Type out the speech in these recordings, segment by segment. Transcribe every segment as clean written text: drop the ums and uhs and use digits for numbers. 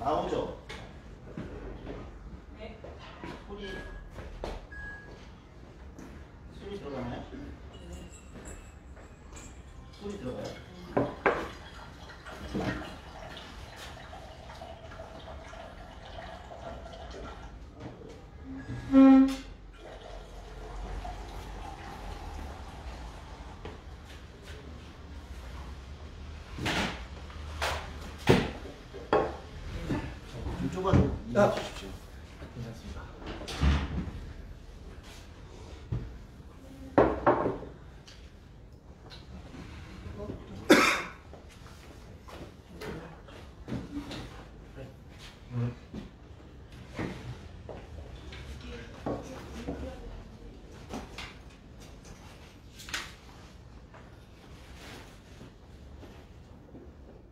나오죠? 네. 소리 들어가나요? 소리 들어가요? 좀 좁아서 이해해 주십시오. 괜찮습니다.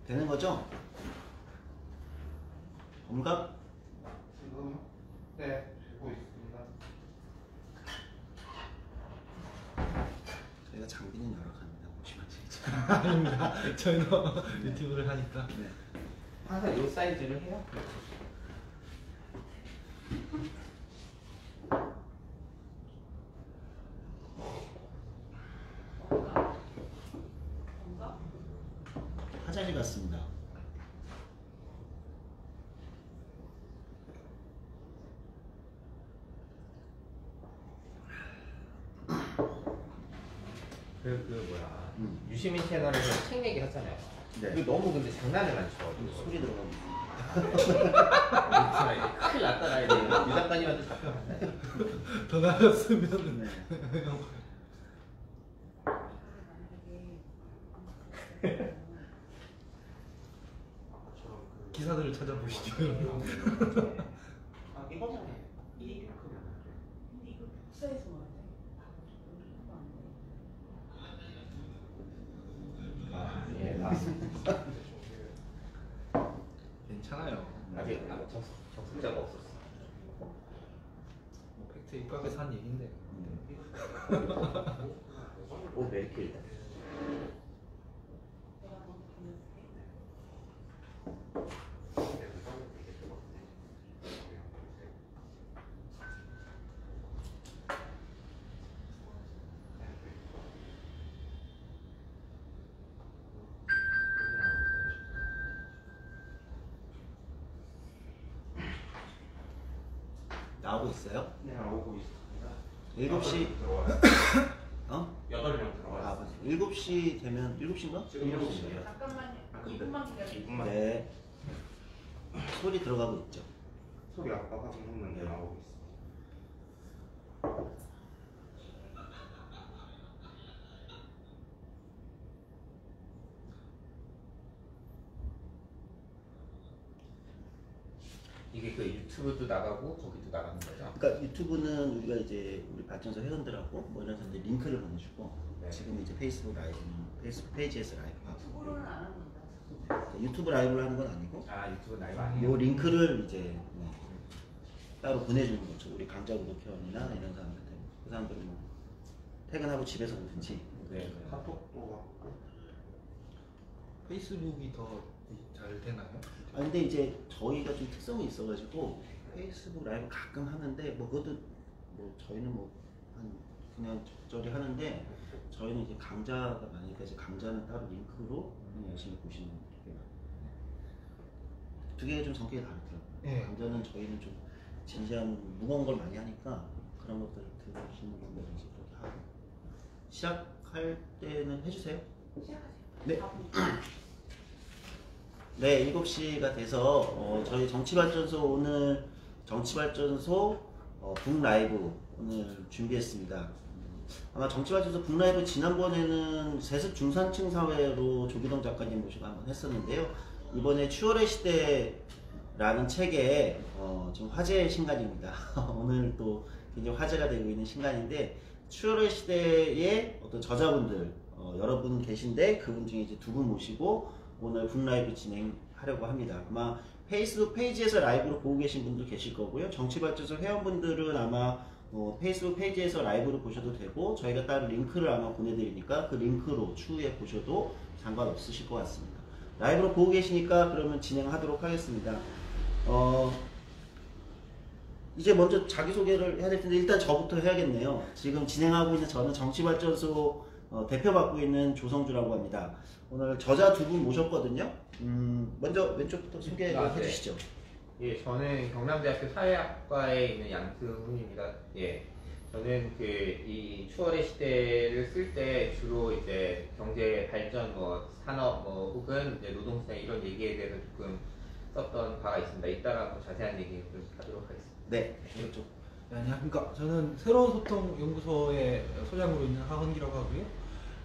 되는 거죠? 엄각? 지금 네 되고 있습니다. 저희가 장비는 여러 갑니다. 보시면 되죠. 아닙니다. 저희는 유튜브를 하니까. 네. 항상 이 사이즈를 해요? 화장실 갔습니다. 그 뭐야 유시민 채널에서 책 얘기 하잖아요. 네. 그 너무 근데 장난을 안 쳐. 소리 들어갑니다. 큰일 났다 나야 돼. 유 작가님한테 잡혀갔네. 더 나갔으면 네. 기사들을 찾아보시죠. 아 이거잖아요. 이렇게 크면 안 돼. 근데 이거 복사해서 와야 돼. 아 예. 괜찮아요. 아직 적승자가 없었어. 뭐 팩트 입각에서 한 얘긴데. 오 메리킬다. 나오고 있어요? 네 오고 있습니다. 7시 어? 8명 들어왔어요. 아, 맞아. 7시 되면 7시인가? 지금 7시예요. 잠깐만요. 아, 근데 2분만 기다려. 네. 소리 들어가고 있죠. 소리 아빠가 부르는데 나오고 있어. 이게 그 유튜브도 나가고 거기도 나가는 거죠? 그러니까 유튜브는 우리가 이제 우리 발전소 회원들하고 뭐 이런 사람들 링크를 보내주고 네. 지금 이제 페이스북 페이지에서 라이브 하고 그거는 안 합니다. 유튜브 라이브를 하는 건 아니고 아 유튜브 라이브 아니에요? 요 링크를 이제 따로 보내주는 거죠. 우리 강자 구독회원이나 이런 사람들한테 그 사람들은 뭐 퇴근하고 집에서 보든지. 네. 카톡도 왔고. 페이스북이 더 잘 되나요? 아 근데 이제 저희가 좀 특성이 있어가지고 페이스북 라이브 가끔 하는데 뭐 그것도 뭐 저희는 뭐 한 그냥 적절히 하는데 저희는 이제 강좌가 많으니까 이제 강좌는 따로 링크로 그냥 열심히 보시는 게 두 개 좀 성격이 다르더라고요. 네. 강좌는 저희는 좀 진지한 무거운 걸 많이 하니까 그런 것들을 들으시는 분들이 그렇게 하고 시작할 때는 해주세요. 시작하세요. 네. 4분. 네, 7시가 돼서 저희 정치발전소 오늘 정치발전소 북라이브 오늘 준비했습니다. 아마 정치발전소 북라이브 지난번에는 세습 중산층 사회로 조기동 작가님 모시고 한번 했었는데요. 이번에 추월의 시대라는 책에 지금 화제의 신간입니다. 오늘 또 굉장히 화제가 되고 있는 신간인데 추월의 시대의 어떤 저자분들 여러분 계신데 그분 중에 이제 두 분 모시고 오늘 북라이브 진행하려고 합니다. 아마 페이스북 페이지에서 라이브로 보고 계신 분도 계실 거고요. 정치발전소 회원분들은 아마 페이스북 페이지에서 라이브로 보셔도 되고 저희가 따로 링크를 아마 보내드리니까 그 링크로 추후에 보셔도 상관없으실 것 같습니다. 라이브로 보고 계시니까 그러면 진행하도록 하겠습니다. 이제 먼저 자기소개를 해야 될 텐데 일단 저부터 해야겠네요. 지금 진행하고 있는 저는 정치발전소 대표 맡고 있는 조성주라고 합니다. 오늘 저자 두 분 모셨거든요. 먼저 왼쪽부터 소개해 네. 주시죠. 예, 저는 경남대학교 사회학과에 있는 양승훈입니다. 예, 저는 이 추월의 시대를 쓸 때 주로 이제 경제 발전, 뭐 산업, 뭐 혹은 이제 노동시장 이런 얘기에 대해서 조금 썼던 바가 있습니다. 이따가 뭐 자세한 얘기 좀 하도록 하겠습니다. 네, 이쪽. 네, 안녕하십니까. 저는 새로운 소통 연구소의 소장으로 있는 하헌기라고 하고요.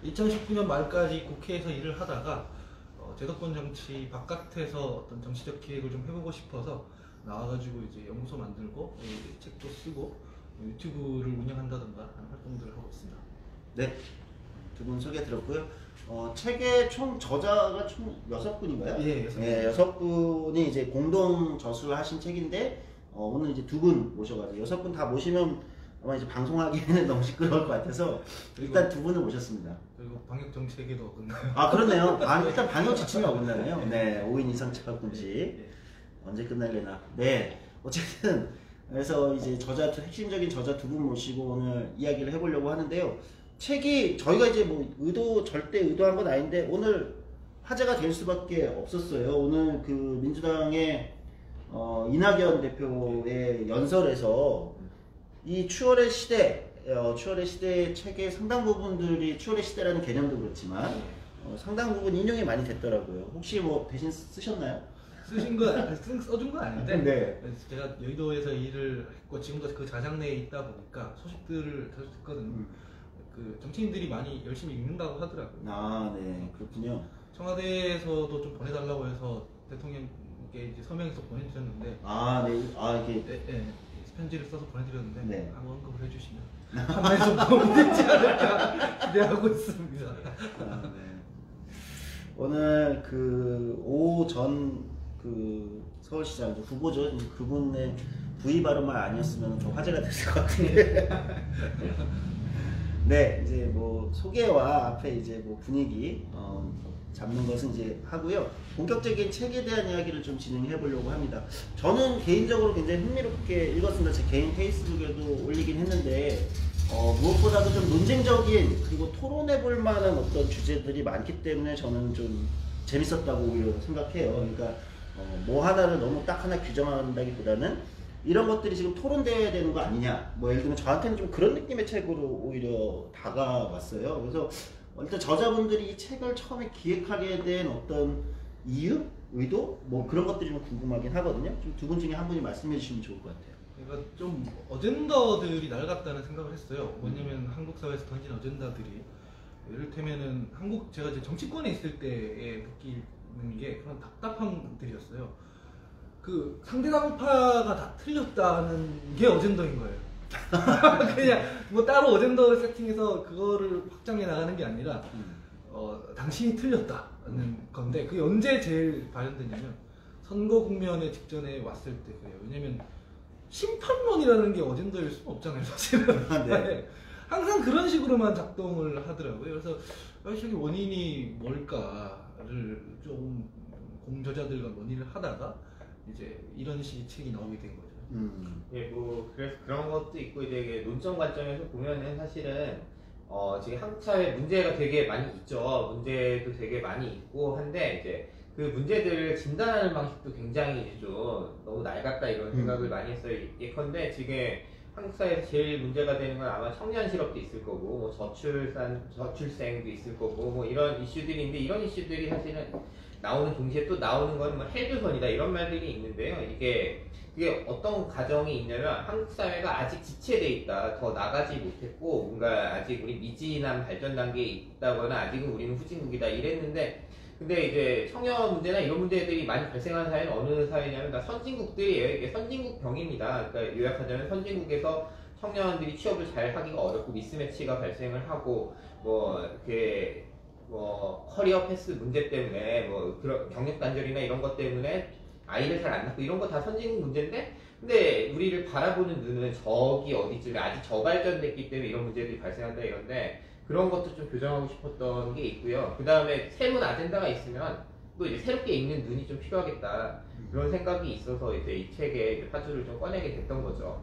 2019년 말까지 국회에서 일을 하다가 제도권 정치 바깥에서 어떤 정치적 기획을 좀 해보고 싶어서 나와가지고 이제 연구소 만들고 책도 쓰고 유튜브를 운영한다던가 하는 활동들을 하고 있습니다. 네, 두 분 소개 들었고요. 책의 총 저자가 총 6분인가요? 예, 6분. 네, 6분이 이제 공동 저술을 하신 책인데 오늘 이제 두 분 모셔가지고 6분 다 모시면 아마 이제 방송하기에는 너무 시끄러울 것 같아서 일단 두 분을 모셨습니다. 그리고 방역 정책에도 어긋나요. 아 그렇네요. 일단 방역 지침이 어긋나네요. 네, 5인 이상 체감 금지. 언제 끝날려나. 네, 어쨌든 그래서 이제 핵심적인 저자 두 분 모시고 오늘 이야기를 해보려고 하는데요. 책이 저희가 이제 뭐 절대 의도한 건 아닌데 오늘 화제가 될 수밖에 없었어요. 오늘 그 민주당의 이낙연 대표의 연설에서 이 추월의 시대 책의 상당 부분들이 추월의 시대라는 개념도 그렇지만 상당 부분 인용이 많이 됐더라고요. 혹시 뭐 대신 쓰셨나요? 써준 건 아닌데 네. 제가 여의도에서 일을 했고 지금도 그 자장 내에 있다 보니까 소식들을 자주 듣거든요. 그 정치인들이 많이 열심히 읽는다고 하더라고요. 아, 네, 그렇군요. 청와대에서도 좀 보내달라고 해서 대통령께 이제 서명해서 보내드렸는데 이게 편지를 써서 보내드렸는데 네. 아무 언급을 해주시면 판단이 좀 도움이 되지 않을까 기대하고 있습니다. 네. 오늘 오 전 서울시장 후보죠. 그분의 부의 발언만 아니었으면 좀 화제가 됐을 것 같은데. 네, 이제 뭐 소개와 앞에 이제 뭐 분위기 잡는 것은 이제 하고요. 본격적인 책에 대한 이야기를 좀 진행해 보려고 합니다. 저는 개인적으로 굉장히 흥미롭게 읽었습니다. 제 개인 페이스북에도 올리긴 했는데 무엇보다도 좀 논쟁적인 그리고 토론해 볼 만한 어떤 주제들이 많기 때문에 저는 좀 재밌었다고 오히려 생각해요. 그러니까 뭐 하나를 너무 딱 하나 규정한다기보다는 이런 것들이 지금 토론돼야 되는 거 아니냐. 뭐 예를 들면 저한테는 좀 그런 느낌의 책으로 오히려 다가왔어요. 그래서 일단 저자분들이 이 책을 처음에 기획하게 된 어떤 이유, 의도, 뭐 그런 것들이 좀 궁금하긴 하거든요. 좀 두 분 중에 한 분이 말씀해 주시면 좋을 것 같아요. 그러니까 좀 어젠다들이 낡았다는 생각을 했어요. 뭐냐면 한국 사회에서 던진 어젠다들이 이를테면은 제가 이제 정치권에 있을 때에 느끼는 게 그런 답답함들이었어요. 그 상대당파가 다 틀렸다는 게 어젠다인 거예요. 그냥 뭐 따로 어젠다를 세팅해서 그거를 확장해 나가는 게 아니라 당신이 틀렸다는 건데 그게 언제 제일 발현되냐면 선거 국면에 직전에 왔을 때 그래요. 왜냐면 심판론이라는 게 어젠다일 수는 없잖아요, 사실은. 네. 항상 그런 식으로만 작동을 하더라고요. 그래서 저기 원인이 뭘까를 좀 공저자들과 논의를 하다가 이제 이런 식의 책이 나오게 된 거죠. 예, 뭐 그래서 그런 것도 있고 이제 이게 논점 관점에서 보면은 사실은 지금 한국 사회 문제가 되게 많이 있죠. 문제도 되게 많이 있고 한데 이제 그 문제들을 진단하는 방식도 굉장히 이제 좀 너무 낡았다 이런 생각을 많이 했어요. 예컨대 지금 한국 사회에서 제일 문제가 되는 건 아마 청년 실업도 있을 거고 뭐 저출생도 있을 거고 뭐 이런 이슈들인데 이런 이슈들이 사실은 나오는 동시에 또 나오는 건 뭐 헬조선이다 이런 말들이 있는데요. 그게 어떤 가정이 있냐면 한국 사회가 아직 지체돼 있다, 더 나가지 못했고 뭔가 아직 우리 미진한 발전 단계에 있다거나 아직은 우리는 후진국이다 이랬는데 근데 이제 청년 문제나 이런 문제들이 많이 발생하는 사회는 어느 사회냐면 다 선진국들이에요. 이게 선진국병입니다. 그러니까 요약하자면 선진국에서 청년들이 취업을 잘 하기가 어렵고 미스매치가 발생을 하고 커리어 패스 문제 때문에 뭐 그런 경력 단절이나 이런 것 때문에 아이를 잘 안 낳고 이런 거 다 선진국 문제인데 근데 우리를 바라보는 눈은 저기 어디쯤에 아직 저발전됐기 때문에 이런 문제들이 발생한다 이런데 그런 것도 좀 교정하고 싶었던 게 있고요. 그 다음에 새로운 아젠다가 있으면 또 이제 새롭게 읽는 눈이 좀 필요하겠다. 그런 생각이 있어서 이제 이 책에 이제 파주를 좀 꺼내게 됐던 거죠.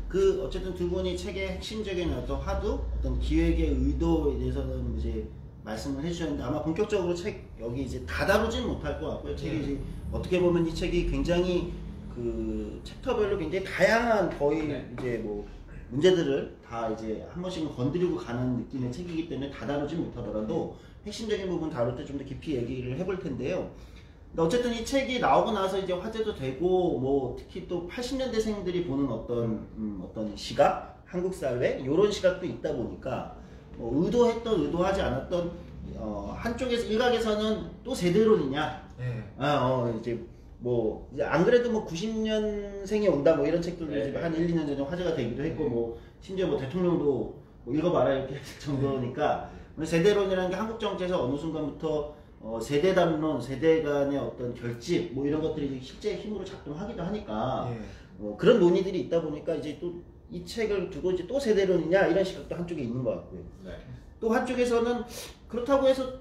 그 어쨌든 두 분이 책의 핵심적인 어떤 화두, 어떤 기획의 의도에 대해서는 이제 말씀을 해주셨는데 아마 본격적으로 책 여기 이제 다 다루지는 못할 것 같고요. 책이 이제 어떻게 보면 이 책이 굉장히 그 챕터별로 굉장히 다양한 거의 네. 이제 뭐 문제들을 다 이제 한 번씩은 건드리고 가는 느낌의 책이기 때문에 다 다루지 못하더라도 핵심적인 부분 다룰 때 좀 더 깊이 얘기를 해볼 텐데요. 근데 어쨌든 이 책이 나오고 나서 이제 화제도 되고 뭐 특히 또 80년대생들이 보는 어떤 시각, 한국 사회 이런 시각도 있다 보니까 뭐 의도했던 의도하지 않았던 한쪽에서 일각에서는 또 세대론이냐, 네. 이제 뭐 이제 안 그래도 뭐 90년생이 온다 뭐 이런 책들도 네. 이제 한 1, 2년 전에 화제가 되기도 했고 뭐 심지어 뭐 대통령도 뭐 읽어봐라 이렇게 했을 정도니까 세대론이라는 게 한국 정치에서 어느 순간부터 세대 담론, 세대 간의 어떤 결집 뭐 이런 것들이 실제 힘으로 작동하기도 하니까 예. 그런 논의들이 있다 보니까 이제 또 이 책을 두고 이제 또 세대론이냐 이런 시각도 한쪽에 있는 것 같고요. 네. 또 한쪽에서는 그렇다고 해서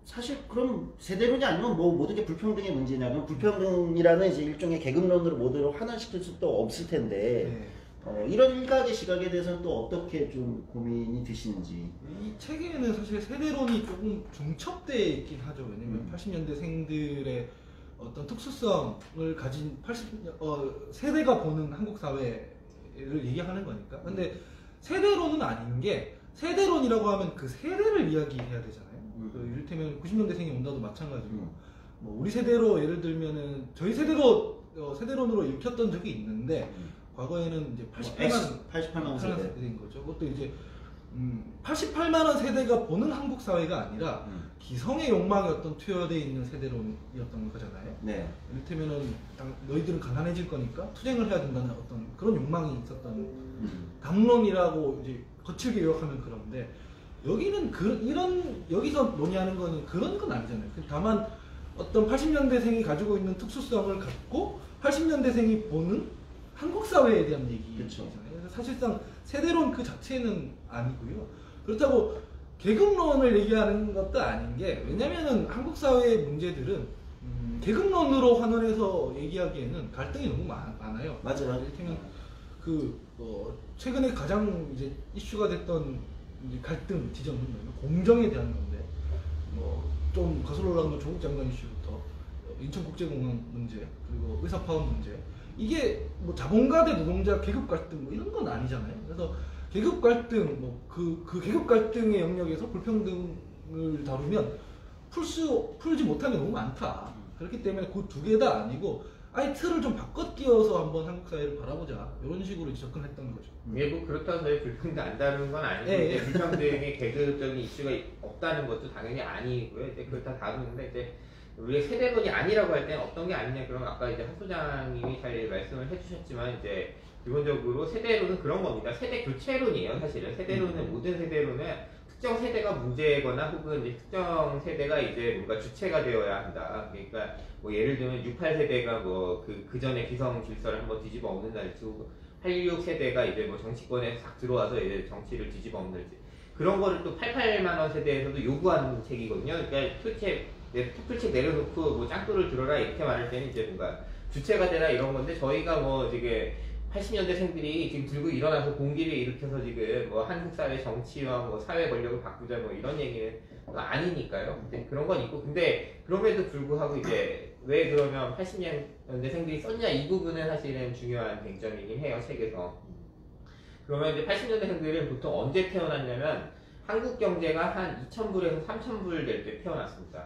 사실 그럼 세대론이 아니면 뭐 모든 게 불평등의 문제냐? 그럼 불평등이라는 이제 일종의 계급론으로 모두를 환원시킬 수도 없을 텐데 이런 일각의 시각에 대해서는 또 어떻게 좀 고민이 드시는지. 이 책에는 사실 세대론이 조금 중첩되어 있긴 하죠. 왜냐면 80년대생들의 어떤 특수성을 가진 세대가 보는 한국 사회를 얘기하는 거니까. 근데 세대론은 아닌 게 세대론이라고 하면 그 세대를 이야기해야 되잖아요. 그 이를테면 90년대생이 온다도 마찬가지고 뭐 우리 세대로 예를 들면은 저희 세대로 세대론으로 읽혔던 적이 있는데 과거에는 이제 88만 세대인 거죠. 그것도 이제 88만 원 세대가 보는 한국 사회가 아니라 기성의 욕망이 어떤 투여되어 있는 세대론이었던 거잖아요. 네. 이를테면은 너희들은 가난해질 거니까 투쟁을 해야 된다는 어떤 그런 욕망이 있었던 담론이라고 이제 거칠게 요약하면 그런데 여기는 여기서 논의하는 거는 그런 건 아니잖아요. 다만 어떤 80년대생이 가지고 있는 특수성을 갖고 80년대생이 보는 한국 사회에 대한 얘기잖아요. 그래서 사실상 세대론 그 자체는 아니고요. 그렇다고 계급론을 얘기하는 것도 아닌 게 왜냐면은 한국 사회의 문제들은 계급론으로 환원해서 얘기하기에는 갈등이 너무 많아요. 맞아요. 이를테면 최근에 가장 이제 이슈가 됐던 이제 갈등 지점은 공정에 대한 건데 좀 거슬러 올라가면 조국 장관 이슈부터 인천국제공항 문제 그리고 의사파업 문제 이게 뭐 자본가 대 노동자 계급 갈등 뭐 이런 건 아니잖아요. 그래서 계급 갈등 그 계급 갈등의 영역에서 불평등을 다루면 풀지 못한 게 너무 많다. 그렇기 때문에 그 두 개 다 아니고 아예 틀을 좀 바꿔 끼워서 한번 한국 사회를 바라보자 이런 식으로 접근했던 거죠. 이게 뭐 그렇다고 저희 불평등 안 다루는 건 아니고 예, 예. 불평등의 계급적인 이슈가 없다는 것도 당연히 아니고요. 이제 그렇다 다루는데 이제 우리가 세대론이 아니라고 할 때는 어떤 게 아니냐 그러면 아까 이제 한 소장님이 잘 말씀을 해주셨지만 이제 기본적으로 세대론은 그런 겁니다. 세대 교체론이에요. 사실은 세대론은 모든 세대론은 특정 세대가 문제거나 혹은 이제 특정 세대가 이제 뭔가 주체가 되어야 한다. 그러니까 뭐 예를 들면 68세대가 뭐 그 전에 기성 질서를 한번 뒤집어 엎는다든지 86세대가 이제 뭐 정치권에 싹 들어와서 이제 정치를 뒤집어 엎는다든지 그런 거를 또 88만 원 세대에서도 요구하는 책이거든요. 그러니까 풀책 내려놓고 뭐 짱돌을 들어라 이렇게 말할 때는 이제 뭔가 주체가 되라 이런 건데 저희가 뭐 지금 80년대생들이 지금 들고 일어나서 공기를 일으켜서 지금 뭐 한국 사회 정치와 뭐 사회 권력을 바꾸자 뭐 이런 얘기는 아니니까요. 그런 건 있고 근데 그럼에도 불구하고 이제 왜 그러면 80년대생들이 썼냐 이 부분은 사실은 중요한 쟁점이긴 해요 책에서. 그러면 이제 80년대생들은 보통 언제 태어났냐면 한국 경제가 한 2,000불에서 3,000불 될 때 태어났습니다.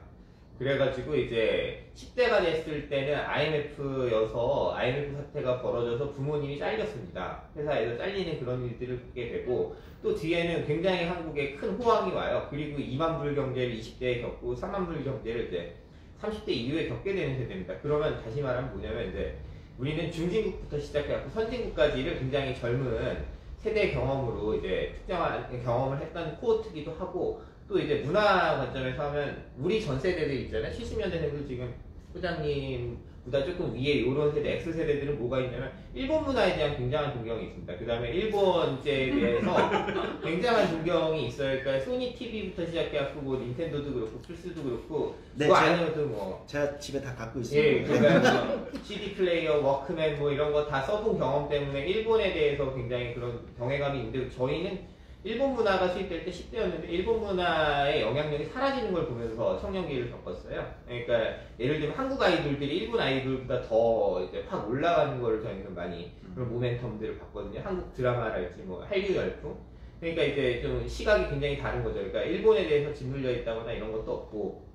그래가지고 이제 10대가 됐을 때는 IMF여서 IMF 사태가 벌어져서 부모님이 잘렸습니다. 회사에서 잘리는 그런 일들을 겪게 되고 또 뒤에는 굉장히 한국에 큰 호황이 와요. 그리고 2만 불 경제를 20대에 겪고 3만 불 경제를 이제 30대 이후에 겪게 되는 세대입니다. 그러면 다시 말하면 뭐냐면 이제 우리는 중진국부터 시작해서 선진국까지를 굉장히 젊은 세대 경험으로 이제 특정한 경험을 했던 코어트기도 하고 또 이제 문화 관점에서 하면 우리 전 세대들 있잖아요. 70년대생들 지금 소장님 보다 조금 위에 이런 세대 X세대들은 뭐가 있냐면 일본 문화에 대한 굉장한 동경이 있습니다. 그 다음에 일본제에 대해서 굉장한 동경이 있어요. 그러니까 소니 TV부터 시작해갖고 뭐 닌텐도도 그렇고 플스도 그렇고 네, 그거 아니어도 뭐 제가 집에 다 갖고 예, 있습니다. 그러니까 뭐 CD 플레이어, 워크맨 뭐 이런 거 다 써본 경험 때문에 일본에 대해서 굉장히 그런 경외감이 있는데 저희는 일본 문화가 수입될 때 10대였는데 일본 문화의 영향력이 사라지는 걸 보면서 청년기를 겪었어요. 그러니까 예를 들면 한국 아이돌들이 일본 아이돌보다 더 이제 확 올라가는 걸 저희는 많이 그런 모멘텀들을 봤거든요. 한국 드라마랄지 뭐 한류 열풍. 그러니까 이제 좀 시각이 굉장히 다른 거죠. 그러니까 일본에 대해서 짓눌려 있다거나 이런 것도 없고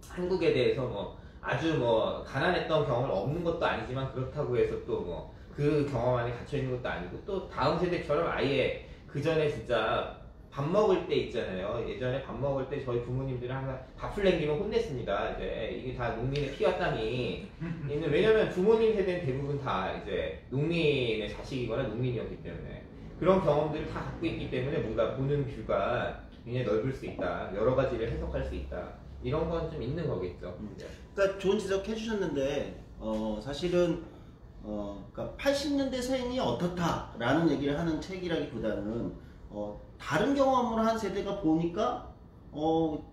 한국에 대해서 뭐 아주 뭐 가난했던 경험을 없는 것도 아니지만 그렇다고 해서 또 뭐 그 경험 안에 갇혀 있는 것도 아니고 또 다음 세대처럼 아예 그 전에 진짜 밥 먹을 때 있잖아요. 예전에 밥 먹을 때 저희 부모님들은 항상 밥술 남기면 혼냈습니다. 이제 이게 다 농민의 피와 땀이 있는, 왜냐면 부모님 세대는 대부분 다 이제 농민의 자식이거나 농민이었기 때문에 그런 경험들을 다 갖고 있기 때문에 우리가 보는 뷰가 굉장히 넓을 수 있다. 여러 가지를 해석할 수 있다. 이런 건 좀 있는 거겠죠. 그러니까 좋은 지적 해주셨는데 사실은 그러니까 80년대생이 어떻다라는 얘기를 하는 책이라기보다는 다른 경험을 한 세대가 보니까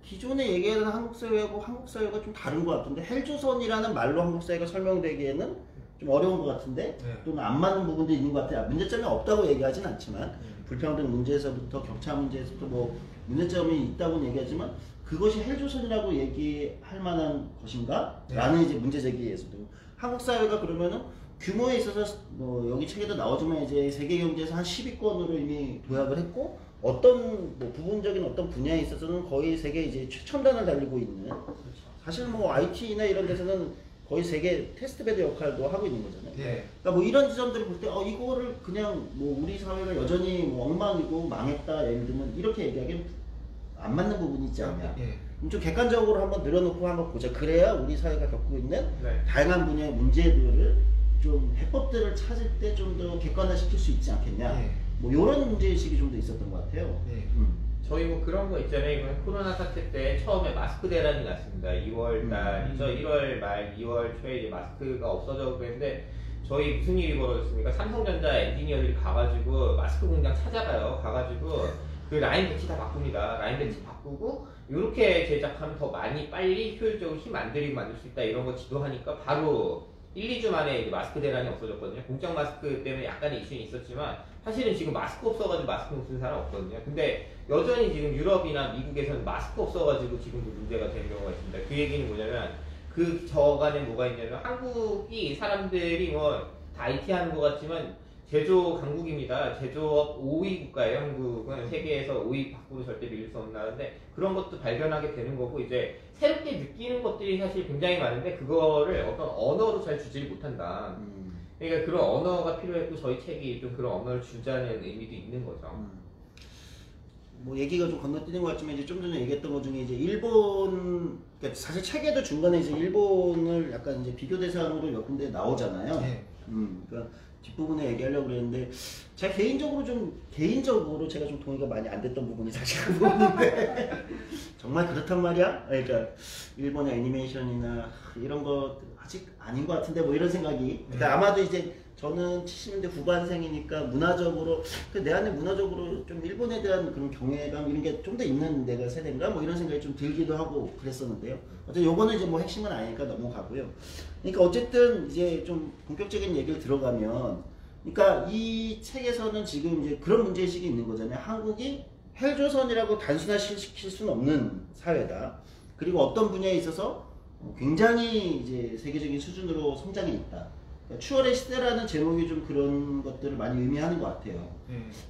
기존에 얘기하는 한국 사회하고 한국 사회가 좀 다른 것 같은데 헬조선이라는 말로 한국 사회가 설명되기에는 좀 어려운 것 같은데 또는 안 맞는 부분도 있는 것 같아요. 문제점이 없다고 얘기하진 않지만 불평등 문제에서부터 격차 문제에서부터 뭐 문제점이 있다고는 얘기하지만 그것이 헬조선이라고 얘기할 만한 것인가? 라는 이제 문제 제기에서도 한국 사회가 그러면은 규모에 있어서 뭐 여기 책에도 나오지만 이제 세계 경제에서 한 10위권으로 이미 도약을 했고 어떤 뭐 부분적인 어떤 분야에 있어서는 거의 세계 이제 최첨단을 달리고 있는, 사실 뭐 IT나 이런 데서는 거의 세계 테스트베드 역할도 하고 있는 거잖아요. 그러니까 뭐 이런 지점들을 볼 때 이거를 그냥 뭐 우리 사회가 여전히 뭐 엉망이고 망했다 예를 들면 이렇게 얘기하기엔 안 맞는 부분이 있지 않냐. 좀 객관적으로 한번 늘어놓고 한번 보자. 그래야 우리 사회가 겪고 있는 다양한 분야의 문제들을 좀 해법들을 찾을 때 좀 더 객관화시킬 수 있지 않겠냐. 뭐 이런 문제의식이 좀 더 있었던 것 같아요. 저희 뭐 그런 거 있잖아요. 이번 코로나 사태 때 처음에 마스크 대란이 났습니다. 2월 달이죠. 1월 말 2월 초에 이제 마스크가 없어져 그랬는데 저희 무슨 일이 벌어졌습니까? 삼성전자 엔지니어들이 가가지고 마스크 공장 찾아가요. 가가지고 그 라인 배치 다 바꿉니다. 라인 배치 바꾸고 이렇게 제작하면 더 많이 빨리 효율적으로 힘 안 들이고 만들 수 있다 이런 거 지도하니까 바로 1, 2주 만에 이제 마스크 대란이 없어졌거든요. 공적 마스크 때문에 약간의 이슈는 있었지만 사실은 지금 마스크 없어가지고 마스크 못 쓰는 사람 없거든요. 근데 여전히 지금 유럽이나 미국에서는 마스크 없어가지고 지금도 문제가 되는 경우가 있습니다. 그 얘기는 뭐냐면 그 저간에 뭐가 있냐면 한국이 사람들이 뭐 다 IT 하는 것 같지만 제조 강국입니다. 제조업 5위 국가예요. 한국은 세계에서 5위 밖으로 절대 밀릴 수 없는 나라인데 그런 것도 발견하게 되는 거고 이제 새롭게 느끼는 것들이 사실 굉장히 많은데 그거를 어떤 언어로 잘 주질 못한다. 그러니까 그런 언어가 필요했고 저희 책이 좀 그런 언어를 주자는 의미도 있는 거죠. 뭐 얘기가 좀 건너뛰는 것 같지만 이제 좀 전에 얘기했던 것 중에 이제 일본, 그러니까 사실 책에도 중간에 이제 일본을 약간 이제 비교 대상으로 몇 군데 나오잖아요. 그러니까 뒷부분에 얘기하려고 그랬는데 제가 개인적으로 제가 좀 동의가 많이 안 됐던 부분이 사실 그 부분인데 정말 그렇단 말이야? 그러니까 일본의 애니메이션이나 이런 거 아직 아닌 것 같은데 뭐 이런 생각이. 그러니까 아마도 이제 저는 70년대 후반생이니까 문화적으로 내 안에 문화적으로 좀 일본에 대한 그런 경외감 이런 게 좀 더 있는 내가 세대인가 뭐 이런 생각이 좀 들기도 하고 그랬었는데요. 어쨌든 요거는 이제 뭐 핵심은 아니니까 넘어가고요. 그러니까 어쨌든 이제 좀 본격적인 얘기를 들어가면, 그러니까 이 책에서는 지금 이제 그런 문제의식이 있는 거잖아요. 한국이 헬조선이라고 단순화시킬 수는 없는 사회다. 그리고 어떤 분야에 있어서 굉장히 이제 세계적인 수준으로 성장해 있다. 그러니까 추월의 시대라는 제목이 좀 그런 것들을 많이 의미하는 것 같아요.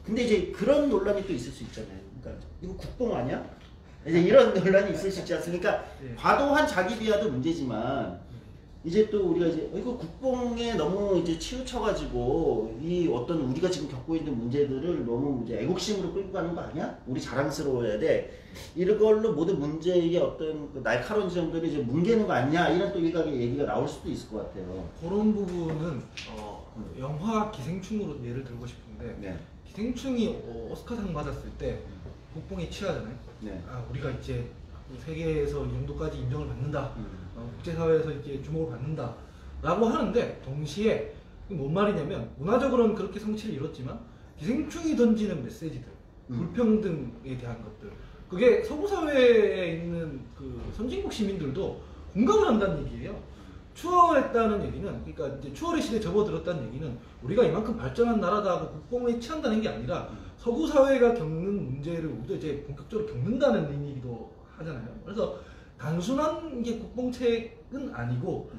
근데 이제 그런 논란이 또 있을 수 있잖아요. 그러니까 이거 국뽕 아니야? 이제 이런 논란이 있을 수 있지 않습니까? 과도한 자기 비하도 문제지만 이제 또 우리가 이제 이거 국뽕에 너무 이제 치우쳐가지고 이 어떤 우리가 지금 겪고 있는 문제들을 너무 이제 애국심으로 끌고 가는 거 아니야? 우리 자랑스러워야 돼. 이걸로 모든 문제의 어떤 그 날카로운 지점들이 이제 뭉개는 거 아니냐? 이런 또 일각의 얘기가 나올 수도 있을 것 같아요. 그런 부분은 영화 기생충으로 예를 들고 싶은데 기생충이 오스카상 받았을 때 국뽕에 취하잖아요. 우리가 이제 세계에서 이 정도까지 인정을 받는다. 국제사회에서 이렇게 주목을 받는다. 라고 하는데 동시에 뭔 말이냐면 문화적으로는 그렇게 성취를 이뤘지만 기생충이 던지는 메시지들, 불평등에 대한 것들, 그게 서구 사회에 있는 그 선진국 시민들도 공감을 한다는 얘기예요. 추월했다는 얘기는, 그러니까 이제 추월의 시대에 접어들었다는 얘기는 우리가 이만큼 발전한 나라다 하고 국뽕에 취한다는 게 아니라 서구 사회가 겪는 문제를 우리도 이제 본격적으로 겪는다는 의미이기도 하잖아요. 그래서 단순한 이게 국뽕책은 아니고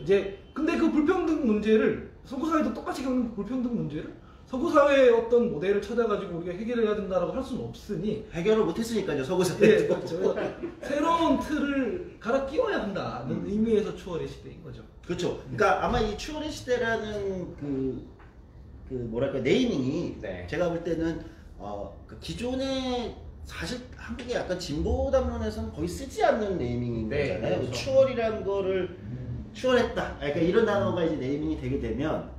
이제 근데 그 불평등 문제를 서구 사회도 똑같이 겪는 그 불평등 문제를 서구 사회의 어떤 모델을 찾아가지고 우리가 해결해야 된다라고 할 수는 없으니 해결을 못했으니까요, 서구 네, 사회도. 그렇죠. 새로운 틀을 갈아 끼워야 한다는 의미에서 추월의 시대인 거죠. 그렇죠. 그러니까 아마 이 추월의 시대라는 그 뭐랄까 네이밍이 네. 제가 볼 때는 그 기존에 사실 한국의 약간 진보 담론에서는 거의 쓰지 않는 네이밍인 네, 거잖아요. 그렇죠. 추월이라는 거를 추월했다. 그러니까 이런 단어가 이제 네이밍이 되게 되면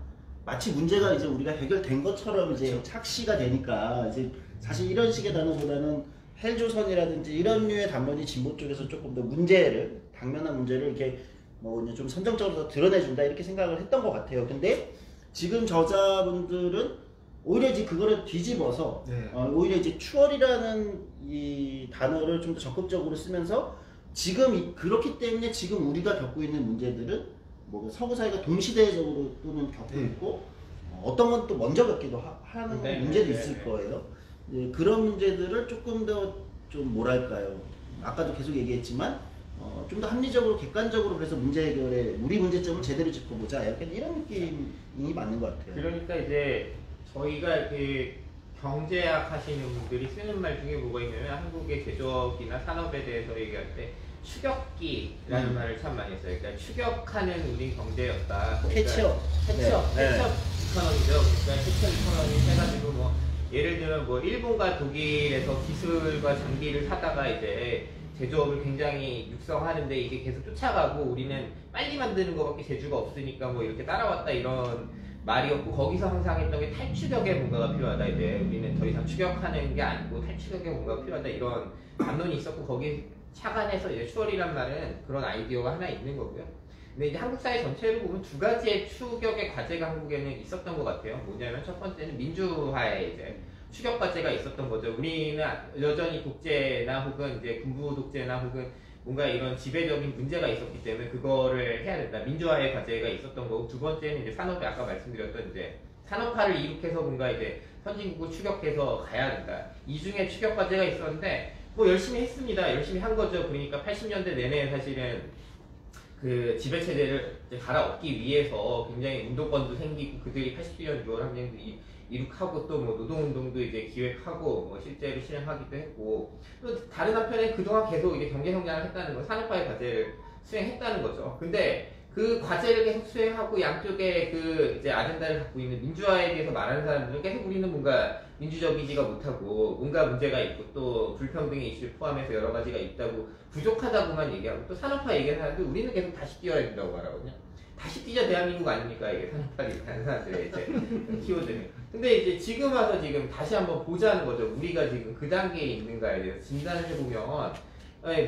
마치 문제가 이제 우리가 해결된 것처럼 이제 그렇죠. 착시가 되니까 이제 사실 이런 식의 단어보다는 헬조선이라든지 이런 류의 담론이 진보 쪽에서 조금 더 문제를 당면한 문제를 이렇게 뭐 이제 좀 선정적으로 더 드러내준다 이렇게 생각을 했던 것 같아요. 근데 지금 저자분들은 오히려 이제 그거를 뒤집어서 네. 오히려 이제 추월이라는 이 단어를 좀 더 적극적으로 쓰면서 지금 그렇기 때문에 지금 우리가 겪고 있는 문제들은 뭐 서구 사회가 동시대적으로 또는 겪고 네. 있고 어떤 건 또 먼저 겪기도 하는 네, 문제도 네, 있을 네. 거예요. 예, 그런 문제들을 조금 더 좀 뭐랄까요? 아까도 계속 얘기했지만 좀 더 합리적으로 객관적으로 그래서 문제 해결에 우리 문제점을 제대로 짚어보자. 약간 이런 느낌이 맞는 것 같아요. 그러니까 이제 저희가 이렇게 경제학 하시는 분들이 쓰는 말 중에 뭐가 있냐면 한국의 제조업이나 산업에 대해서 얘기할 때 추격기라는 말을 참 많이 써요. 그러니까 추격하는 우리 경제였다. 캐치업. 캐치업 네. 이코노미죠. 그러니까 캐치업 이코노미 해가지고 뭐 예를 들면 뭐 일본과 독일에서 기술과 장비를 사다가 이제 제조업을 굉장히 육성하는데 이게 계속 쫓아가고 우리는 빨리 만드는 것밖에 재주가 없으니까 뭐 이렇게 따라왔다 이런 말이었고 거기서 항상 했던 게 탈추격의 뭔가가 필요하다. 이제 우리는 더 이상 추격하는 게 아니고 탈추격의 뭔가가 필요하다 이런 담론이 있었고 거기 착안해서 이제 추월이란 말은 그런 아이디어가 하나 있는 거고요. 근데 이제 한국 사회 전체를 보면 두 가지의 추격의 과제가 한국에는 있었던 것 같아요. 뭐냐면 첫 번째는 민주화의 이제 추격 과제가 있었던 거죠. 우리는 여전히 독재나 혹은 이제 군부 독재나 혹은 뭔가 이런 지배적인 문제가 있었기 때문에 그거를 해야 된다. 민주화의 과제가 있었던 거고 두 번째는 이제 산업에 아까 말씀드렸던 이제 산업화를 이룩해서 뭔가 이제 선진국을 추격해서 가야 된다. 이 중에 추격 과제가 있었는데 뭐 열심히 했습니다. 열심히 한 거죠. 그러니까 80년대 내내 사실은 그 지배체제를 이제 갈아엎기 위해서 굉장히 운동권도 생기고 그들이 80주년 6월 항쟁도 이룩하고 또 뭐 노동운동도 이제 기획하고 뭐 실제로 실행하기도 했고 또 다른 한편에 그동안 계속 이제 경제성장을 했다는 거 산업화의 과제를 수행했다는 거죠. 근데 그 과제를 계속 수행하고 양쪽에 그 이제 아젠다를 갖고 있는 민주화에 대해서 말하는 사람들은 계속 우리는 뭔가 민주적이지가 못하고 뭔가 문제가 있고 또 불평등의 이슈를 포함해서 여러 가지가 있다고 부족하다고만 얘기하고 또 산업화 얘기하는 사람들 우리는 계속 다시 뛰어야 된다고 말하거든요. 다시 뛰자 대한민국 아닙니까 이게 산업화를 하는 사람들의 이제 키워드는. 근데 이제 지금 와서 지금 다시 한번 보자는 거죠. 우리가 지금 그 단계에 있는가에 대해서 진단을 해보면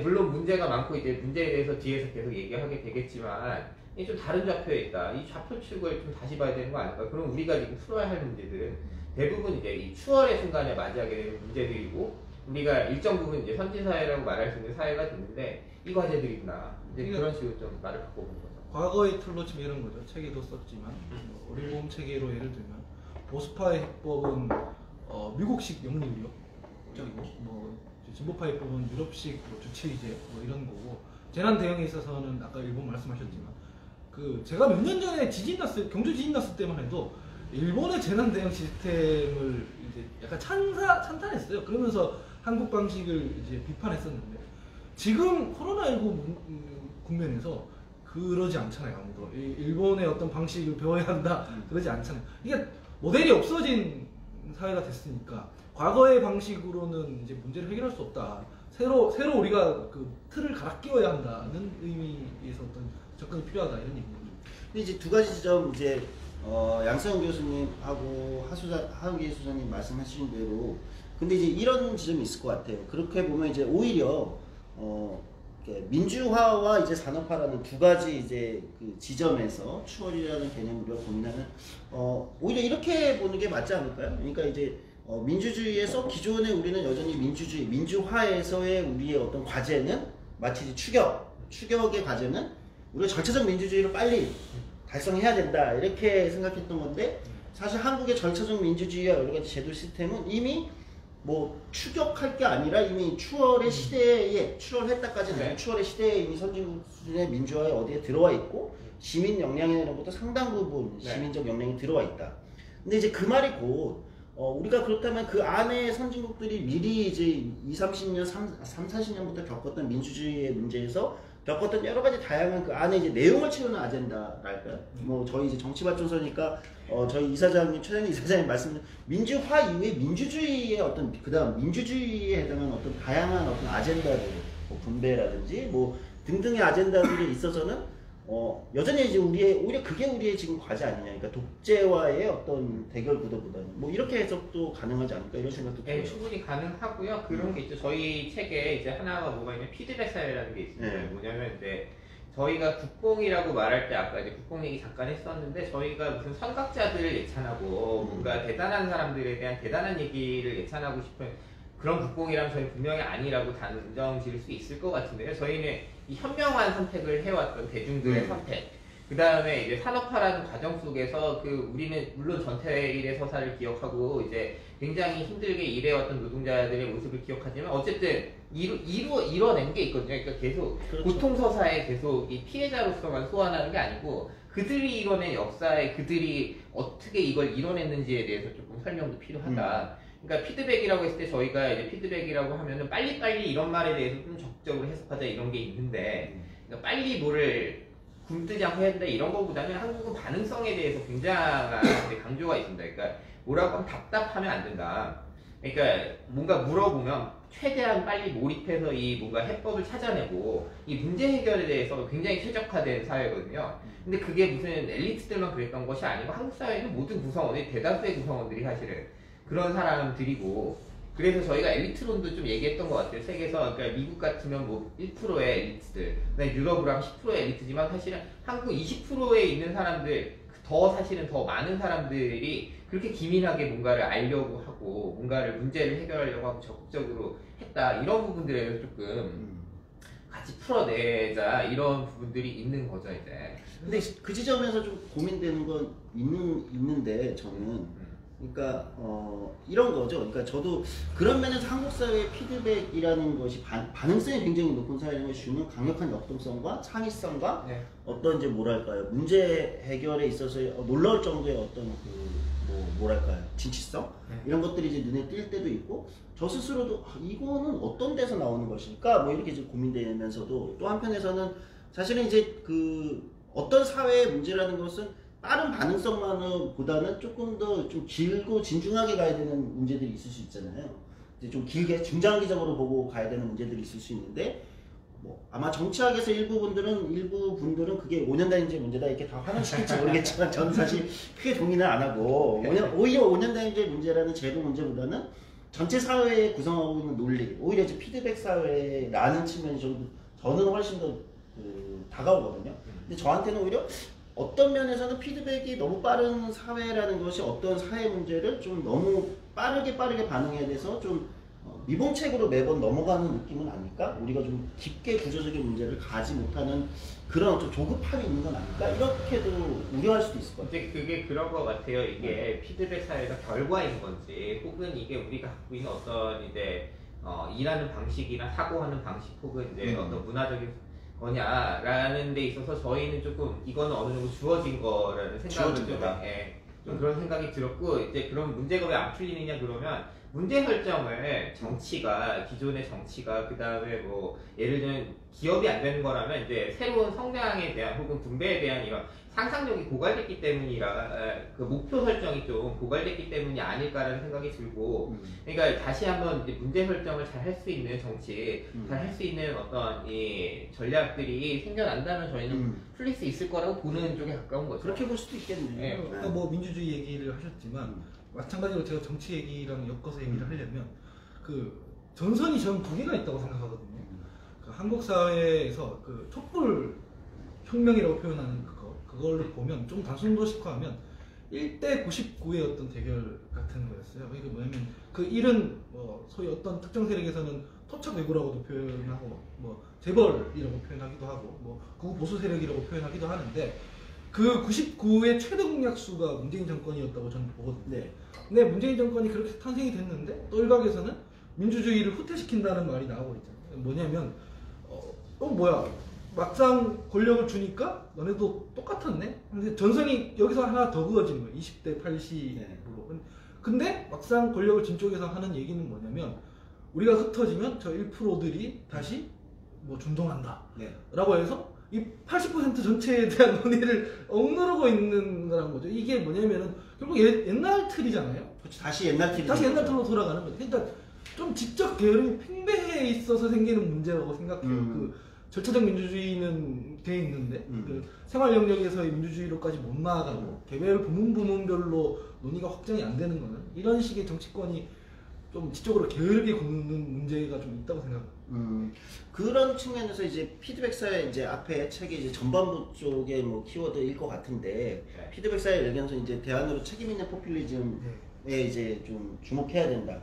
물론 문제가 많고 이제 문제에 대해서 뒤에서 계속 얘기하게 되겠지만 이게 좀 다른 좌표에 있다. 이 좌표 측을 좀 다시 봐야 되는 거 아닐까? 그럼 우리가 지금 풀어야 할 문제들은 대부분 이제 이 추월의 순간에 맞이하게 되는 문제들이고 우리가 일정 부분 이제 선진사회라고 말할 수 있는 사회가 됐는데 이 과제들이구나. 이제 그런 식으로 좀 말을 바꿔본 거죠. 과거의 틀로 치면 이런 거죠. 책에도 썼지만 어린보험 체계로 예를 들면 보수파의 해법은 미국식 영리의료, 그리고 뭐 진보파 해법은 유럽식 뭐 주체의제 뭐 이런 거고 재난 대응에 있어서는 아까 일본 말씀하셨지만 그 제가 몇 년 전에 경주 지진 났을 때만 해도 일본의 재난 대응 시스템을 이제 약간 찬탄했어요. 그러면서 한국 방식을 이제 비판했었는데 지금 코로나19 국면에서 그러지 않잖아요. 아무도 일본의 어떤 방식을 배워야 한다 그러지 않잖아요. 이게 모델이 없어진 사회가 됐으니까 과거의 방식으로는 이제 문제를 해결할 수 없다. 새로 우리가 그 틀을 갈아 끼워야 한다는 의미에서 어떤 접근이 필요하다 이런 얘기죠. 근데 이제 두 가지 지점 이제 양승현 교수님하고 하우기 소장님 말씀하신 대로 근데 이제 이런 지점이 있을 것 같아요. 그렇게 보면 이제 오히려 민주화와 이제 산업화라는 두 가지 이제 그 지점에서 추월이라는 개념을 우리가 고민하는 오히려 이렇게 보는 게 맞지 않을까요? 그러니까 이제 민주주의에서 기존에 우리는 여전히 민주주의, 민주화에서의 우리의 어떤 과제는 마치 추격의 과제는 우리가 절차적 민주주의를 빨리 달성해야 된다 이렇게 생각했던 건데 사실 한국의 절차적 민주주의와 여러 가지 제도 시스템은 이미 뭐 추격할 게 아니라 이미 추월의 시대에 추월했다까지는 아니고 추월의 시대에 이미 선진국 수준의 민주화에 어디에 들어와 있고 시민 역량이라는 것도 상당 부분 시민적 역량이 들어와 있다. 근데 이제 그 말이 곧 우리가 그렇다면 그 안에 선진국들이 미리 이제 20-30년, 30-40년부터 겪었던 민주주의의 문제에서 겪었던 여러 가지 다양한 그 안에 이제 내용을 채우는 아젠다랄까요? 뭐 저희 이제 정치발전소니까 저희 이사장님 최장희 이사장님 말씀 민주화 이후에 민주주의의 어떤 그다음 민주주의에 해당하는 어떤 다양한 어떤 아젠다들 뭐 분배라든지 뭐 등등의 아젠다들에 있어서는 여전히 이제 오히려 그게 우리의 지금 과제 아니냐. 그러니까 독재와의 어떤 대결 구도보다는 뭐 이렇게 해석도 가능하지 않을까 이런 생각도 들어요. 네, 충분히 가능하고요. 그런 게 있죠. 저희 책에 이제 하나가 뭐가 있냐면 피드백 사회라는 게 있습니다. 네. 뭐냐면 이제 저희가 국뽕이라고 말할 때 아까 이제 국뽕 얘기 잠깐 했었는데 저희가 무슨 선각자들을 예찬하고 뭔가 대단한 사람들에 대한 대단한 얘기를 예찬하고 싶은 그런 국뽕이라면 저희 분명히 아니라고 단정 지을 수 있을 것 같은데요. 저희는 이 현명한 선택을 해왔던 대중들의 선택, 그 다음에 이제 산업화라는 과정 속에서 우리는 물론 전태일의 서사를 기억하고 이제 굉장히 힘들게 일해왔던 노동자들의 모습을 기억하지만 어쨌든 이뤄낸 게 있거든요. 그러니까 계속 그렇죠. 고통서사에 계속 이 피해자로서만 소환하는 게 아니고 그들이 이뤄낸 역사에 그들이 어떻게 이걸 이뤄냈는지에 대해서 조금 설명도 필요하다. 그러니까 피드백이라고 했을 때 저희가 이제 피드백이라고 하면은 빨리빨리 이런 말에 대해서 좀 적극적으로 해석하자 이런 게 있는데 그러니까 빨리 뭐를 굶뜨지 않고 해야 된다 이런 거보다는 한국은 반응성에 대해서 굉장한 강조가 있습니다. 그러니까 뭐라고 하면 답답하면 안 된다. 그러니까 뭔가 물어보면 최대한 빨리 몰입해서 이 뭔가 해법을 찾아내고 이 문제 해결에 대해서 굉장히 최적화된 사회거든요. 근데 그게 무슨 엘리트들만 그랬던 것이 아니고 한국 사회는 모든 구성원이 대다수의 구성원들이 사실은 그런 사람들이고 그래서 저희가 엘리트론도 좀 얘기했던 것 같아요. 세계에서 그러니까 미국 같으면 뭐 1%의 엘리트들, 그다음에 유럽으로 하면 10%의 엘리트지만 사실은 한국 20%에 있는 사람들 사실은 더 많은 사람들이 그렇게 기민하게 뭔가를 알려고 하고 뭔가를 문제를 해결하려고 하고 적극적으로 했다 이런 부분들에서 조금 같이 풀어내자 이런 부분들이 있는 거죠 이제. 근데 그 지점에서 좀 고민되는 건 있는데 저는 그러니까 이런 거죠. 그러니까 저도 그런 면에서 한국 사회의 피드백이라는 것이 반응성이 굉장히 높은 사회라는 것이 주는 강력한 역동성과 창의성과 네. 어떤 이제 뭐랄까요 문제 해결에 있어서의 놀라울 정도의 어떤 뭐랄까요 진취성 이런 것들이 이제 눈에 띌 때도 있고 저 스스로도 이거는 어떤 데서 나오는 것일까 뭐 이렇게 좀 고민되면서도 또 한편에서는 사실은 이제 그 어떤 사회의 문제라는 것은 빠른 반응성만보다는 조금 더 좀 길고 진중하게 가야 되는 문제들이 있을 수 있잖아요. 이제 좀 길게 중장기적으로 보고 가야 되는 문제들이 있을 수 있는데 뭐 아마 정치학에서 일부 분들은 그게 5년 단위제 문제다 이렇게 다 환원시킬지 모르겠지만 저는 사실 크게 동의는 안 하고 오히려 5년 단위제 문제라는 제도 문제보다는 전체 사회에 구성하고 있는 논리 오히려 이제 피드백 사회라는 측면이 저는 훨씬 더 다가오거든요. 근데 저한테는 오히려 어떤 면에서는 피드백이 너무 빠른 사회라는 것이 어떤 사회 문제를 좀 너무 빠르게 반응해야 돼서 좀 미봉책으로 매번 넘어가는 느낌은 아닐까? 우리가 좀 깊게 구조적인 문제를 가지 못하는 그런 좀 조급함이 있는 건 아닐까? 이렇게도 우려할 수도 있을 것 같아요. 이제 그게 그런 것 같아요. 이게 피드백 사회가 결과인 건지 혹은 이게 우리가 갖고 있는 어떤 이제 일하는 방식이나 사고하는 방식 혹은 이제 어떤 문화적인 거냐라는 데 있어서 저희는 조금 이거는 어느 정도 주어진 거라는 생각을 좀 그런 생각이 들었고 이제 그런 문제가 왜 안 풀리느냐 그러면 문제 설정을 기존의 정치가 그 다음에 뭐 예를 들면 기업이 안 되는 거라면 이제 새로운 성장에 대한 혹은 분배에 대한 이런 상상력이 고갈됐기 때문이라 그 목표 설정이 좀 고갈됐기 때문이 아닐까라는 생각이 들고 그러니까 다시 한번 이제 문제 설정을 잘 할 수 있는 정치 잘 할 수 있는 어떤 이 전략들이 생겨난다면 저희는 풀릴 수 있을 거라고 보는 쪽에 가까운 거죠. 그렇게 볼 수도 있겠네요. 네. 아까 뭐 민주주의 얘기를 하셨지만 마찬가지로 제가 정치 얘기랑 엮어서 얘기를 하려면 그 전선이 저는 두 개가 있다고 생각하거든요. 그 한국 사회에서 그 촛불 혁명이라고 표현하는 그걸 보면 좀 단순도식화하면 1대 99의 어떤 대결 같은 거였어요. 이게 뭐냐면 그 일은 뭐 소위 어떤 특정 세력에서는 토착 외구라고도 표현하고 뭐 재벌이라고 표현하기도 하고 뭐 구보수 세력이라고 표현하기도 하는데 그 99의 최대 공약수가 문재인 정권이었다고 저는 보거든요. 네. 근데 문재인 정권이 그렇게 탄생이 됐는데 또 일각에서는 민주주의를 후퇴시킨다는 말이 나오고 있잖아요. 뭐냐면 뭐야 막상 권력을 주니까 너네도 똑같았네? 근데 전선이 여기서 하나 더 그어지는 거예요. 20대 80으로. 네. 근데 막상 권력을 진 쪽에서 하는 얘기는 뭐냐면 우리가 흩어지면 저 1%들이 다시 뭐 준동한다. 네. 라고 해서 이 80% 전체에 대한 논의를 억누르고 있는 거란 거죠. 이게 뭐냐면은 결국 옛날 틀이잖아요. 그렇죠. 다시 옛날 TV. 다시 옛날 틀로 돌아가는 거죠. 그러니까 좀 지적 게으름이 팽배해 있어서 생기는 문제라고 생각해요. 그 절차적 민주주의는 돼 있는데 그 생활 영역에서의 민주주의로까지 못 나아가고 개별 부문별로 논의가 확정이 안 되는 거는 이런 식의 정치권이 좀 지적으로 게으르게 굽는 문제가 좀 있다고 생각합니다. 그런 측면에서 이제 피드백사의 이제 앞에 책의 이제 전반부 쪽에 뭐 키워드일 것 같은데 피드백사의 의견서 이제 대안으로 책임 있는 포퓰리즘에 이제 좀 주목해야 된다.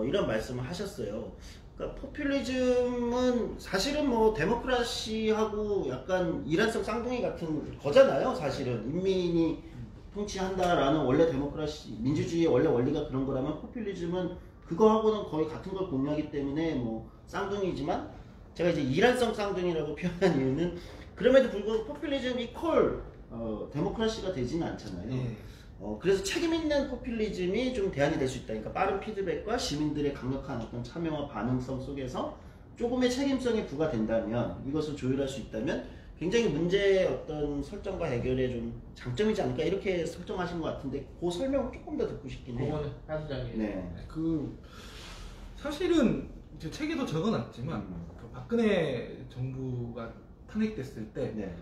이런 말씀을 하셨어요. 그러니까 포퓰리즘은 사실은 뭐 데모크라시하고 약간 이란성 쌍둥이 같은 거잖아요. 사실은 인민이 통치한다라는 원래 데모크라시 민주주의의 원래 원리가 그런 거라면 포퓰리즘은 그거하고는 거의 같은 걸 공유하기 때문에 뭐 쌍둥이지만 제가 이제 이란성 쌍둥이라고 표현한 이유는 그럼에도 불구하고 포퓰리즘이 데모크라시가 되지는 않잖아요. 그래서 책임 있는 포퓰리즘이 좀 대안이 될 수 있다. 그러니까 빠른 피드백과 시민들의 강력한 어떤 참여와 반응성 속에서 조금의 책임성이 부과된다면 이것을 조율할 수 있다면 굉장히 문제의 어떤 설정과 해결에 좀 장점이지 않을까 이렇게 설정하신 것 같은데 그 설명을 조금 더 듣고 싶긴 해요. 그거는 한 수장님. 네. 사실은 제 책에도 적어놨지만 그 박근혜 정부가 탄핵됐을 때 네.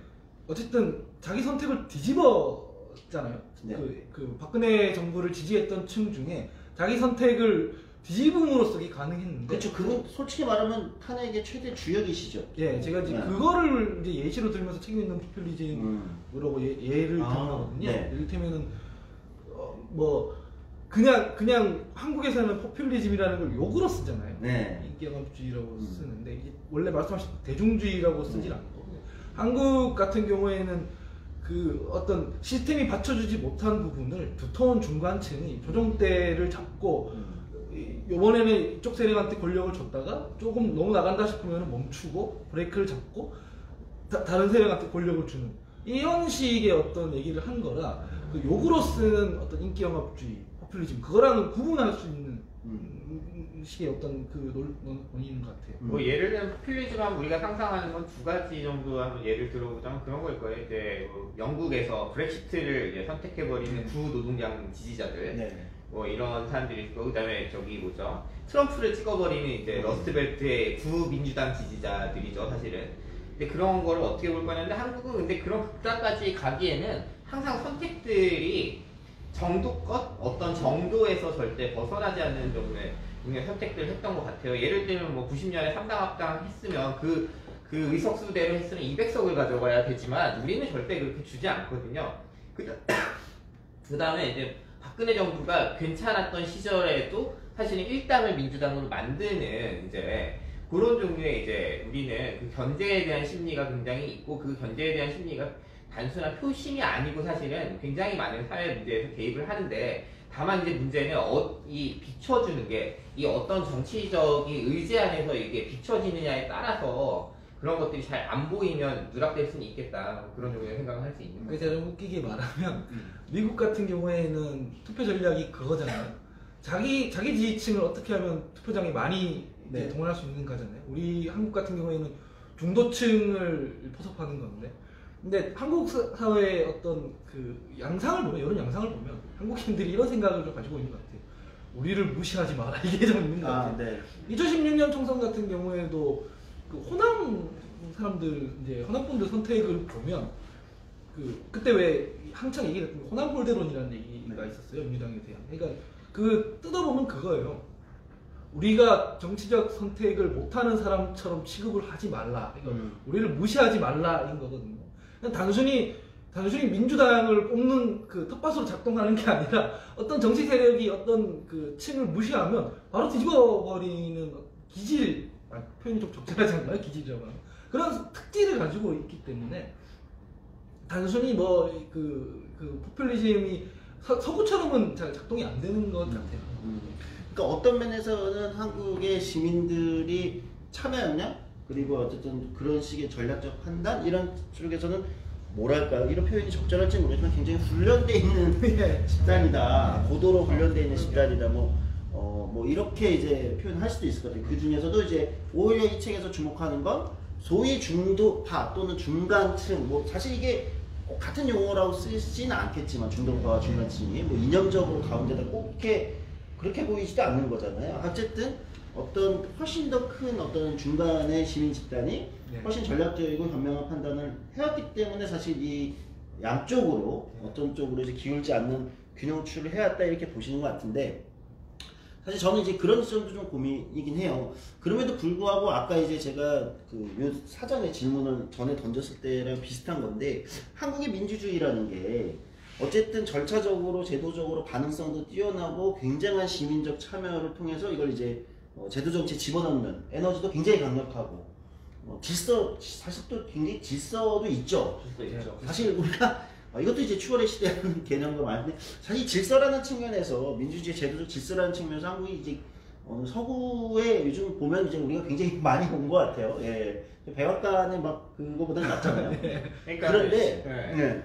어쨌든 자기 선택을 뒤집었잖아요. 네. 그 박근혜 정부를 지지했던 층 중에 자기 선택을 뒤집음으로써 이게 가능했는데 그렇죠. 그건 솔직히 말하면 탄핵의 최대 주역이시죠. 예, 제가 이제 네. 그거를 이제 예시로 들면서 책임 있는 포퓰리즘으로 예를 든 거거든요. 네. 이를테면은 뭐 그냥 한국에서는 포퓰리즘이라는 걸 욕으로 쓰잖아요. 네. 인기영합주의라고 쓰는데 이게 원래 말씀하신 대중주의라고 쓰질 않고 한국 같은 경우에는 그 어떤 시스템이 받쳐주지 못한 부분을 두터운 중간층이 조정대를 잡고 이번에는 이쪽 세력한테 권력을 줬다가 조금 너무 나간다 싶으면 멈추고 브레이크를 잡고 다른 세력한테 권력을 주는 이런 식의 어떤 얘기를 한 거라 그 욕으로 쓰는 어떤 인기영합주의 포퓰리즘 그거랑은 구분할 수 있는 식의 어떤 그 논의인 것 같아요. 뭐 예를 들면 포퓰리즘 하면 우리가 상상하는 건 두 가지 정도 한번 예를 들어보자면 그런 걸 거예요. 이제 뭐 영국에서 브렉시트를 이제 선택해버리는 구노동당 지지자들. 네. 뭐 이런 사람들이 있고 그다음에 저기 뭐죠 트럼프를 찍어버리는 이제 러스트벨트의 구민주당 지지자들이죠 사실은. 근데 그런 거를 어떻게 볼 거냐는데 한국은 근데 그런 극단까지 가기에는 항상 선택들이 정도껏 어떤 정도에서 절대 벗어나지 않는 정도의 선택들을 했던 것 같아요. 예를 들면 뭐 90년에 3당 합당 했으면 그 의석수대로 했으면 200석을 가져가야 되지만 우리는 절대 그렇게 주지 않거든요. 그 다음에 이제 박근혜 정부가 괜찮았던 시절에도 사실은 일당을 민주당으로 만드는 이제 그런 종류의 이제 우리는 그 견제에 대한 심리가 굉장히 있고 그 견제에 대한 심리가 단순한 표심이 아니고 사실은 굉장히 많은 사회 문제에서 개입을 하는데 다만 이제 문제는 이 비춰주는 게 이 어떤 정치적인 의제 안에서 이게 비춰지느냐에 따라서 그런 것들이 잘 안 보이면 누락될 수는 있겠다 그런 종류의 생각을 할 수 있는 거죠. 제가 좀 웃기게 말하면 미국 같은 경우에는 투표 전략이 그거잖아요. 자기 지지층을 어떻게 하면 투표장에 많이 네. 동원할 수 있는 거잖아요. 우리 한국 같은 경우에는 중도층을 포섭하는 건데 근데 한국 사회의 어떤 그 양상을 보면 이런 양상을 보면 한국인들이 이런 생각을 좀 가지고 있는 것 같아요. 우리를 무시하지 마라 이게 좀 있는 것 같아요. 네. 2016년 총선 같은 경우에도 그 호남 사람들 이제 호남분들 선택을 보면 그때 왜 한창 얘기했던 호남 홀대론이라는 얘기가 있었어요 민주당에 대한. 그러니까 그 뜯어보면 그거예요. 우리가 정치적 선택을 못하는 사람처럼 취급을 하지 말라. 이거 우리를 무시하지 말라인 거거든요. 그냥 단순히 민주당을 뽑는 그 텃밭으로 작동하는 게 아니라 어떤 정치 세력이 어떤 그 층을 무시하면 바로 뒤집어버리는 기질, 표현이 좀 적절하지 않나요? 기질이라고 하면. 그런 특질을 가지고 있기 때문에 단순히 뭐 그 포퓰리즘이 서구처럼은 잘 작동이 안 되는 것 같아요. 그러니까 어떤 면에서는 한국의 시민들이 참여였냐? 그리고 어쨌든 그런 식의 전략적 판단 이런 쪽에서는 뭐랄까요? 이런 표현이 적절할지 모르지만 굉장히 훈련돼 있는 집단이다. 고도로 훈련돼 있는 집단이다. 뭐 이렇게 이제 표현할 수도 있을 것 같아요. 그 중에서도 이제 오히려 이 책에서 주목하는 건 소위 중도파 또는 중간층, 뭐 사실 이게 꼭 같은 용어라고 쓰지는 않겠지만 중도파와 중간층이 뭐 이념적으로 가운데다 꼭 그렇게 보이지도 않는 거잖아요. 어쨌든 어떤 훨씬 더 큰 어떤 중간의 시민 집단이 훨씬 전략적이고 현명한 판단을 해왔기 때문에 사실 이 양쪽으로 어떤 쪽으로 이제 기울지 않는 균형추를 해왔다 이렇게 보시는 것 같은데, 사실 저는 이제 그런 점도 좀 고민이긴 해요. 그럼에도 불구하고 아까 이제 제가 그 사전에 질문을 전에 던졌을 때랑 비슷한 건데, 한국의 민주주의라는 게 어쨌든 절차적으로 제도적으로 가능성도 뛰어나고 굉장한 시민적 참여를 통해서 이걸 이제 제도 정치에 집어넣는 에너지도 굉장히 강력하고 질서, 사실 또 굉장히 질서도 있죠. 사실 우리가 이것도 이제 추월의 시대라는 개념도 많은데, 사실 질서라는 측면에서 민주주의 제도적 질서라는 측면에서 한국이 이제 서구에 요즘 보면 이제 우리가 굉장히 많이 온 것 같아요. 예. 백악관의 막 그거보다는 낫잖아요. 그런데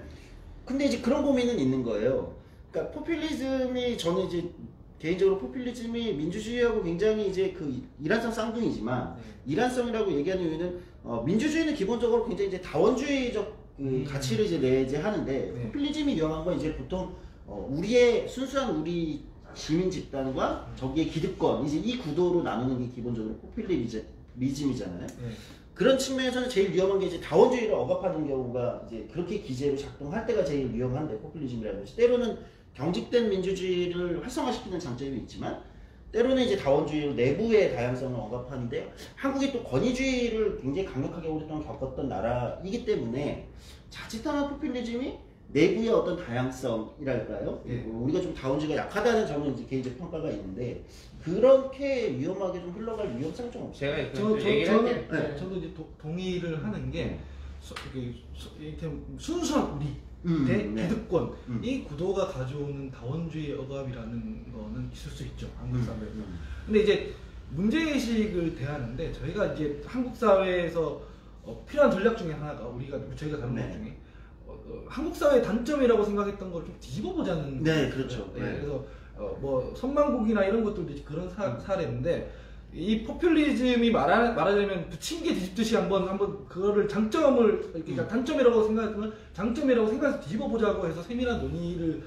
근데 이제 그런 고민은 있는 거예요. 그러니까 포퓰리즘이, 저는 이제 개인적으로 포퓰리즘이 민주주의하고 굉장히 이제 그 이란성 쌍둥이지만, 이란성이라고 얘기하는 이유는 민주주의는 기본적으로 굉장히 이제 다원주의적 그 가치를 이제 내재하는데, 포퓰리즘이 위험한 건 이제 보통 우리의 순수한 우리 시민 집단과 저기의 기득권, 이제 이 구도로 나누는 게 기본적으로 포퓰리즘이잖아요. 그런 측면에서는 제일 위험한 게 이제 다원주의를 억압하는 경우가 이제 그렇게 기제로 작동할 때가 제일 위험한데, 포퓰리즘이라는 것이 때로는 경직된 민주주의를 활성화시키는 장점이 있지만 때로는 이제 다원주의로 내부의 다양성을 억압하는데, 한국이 또 권위주의를 굉장히 강력하게 오랫동안 겪었던 나라이기 때문에 자칫하면 포퓰리즘이 내부의 어떤 다양성이랄까요? 우리가 좀 다원주의가 약하다는 저는 이제 개인적 평가가 있는데, 그렇게 위험하게 좀 흘러갈 위험성이 좀 없어요. 저도 이제 동의를 하는 게 순수한 우리 대 기득권, 이 구도가 가져오는 다원주의 억압이라는 거는 있을 수 있죠, 한국 사회에서. 근데 이제 문제의식을 대하는데, 저희가 이제 한국 사회에서 필요한 전략 중에 하나가, 저희가 다룬 것 중에 한국 사회의 단점이라고 생각했던 걸 좀 뒤집어보자는. 그렇죠. 그래서 뭐 선망국이나 이런 것들도 그런 사례인데, 이 포퓰리즘이 말하자면 부침개 뒤집듯이 한번 그거를 장점을, 그러니까 단점이라고 생각했던 장점이라고 생각해서 뒤집어보자고 해서 세밀한 논의를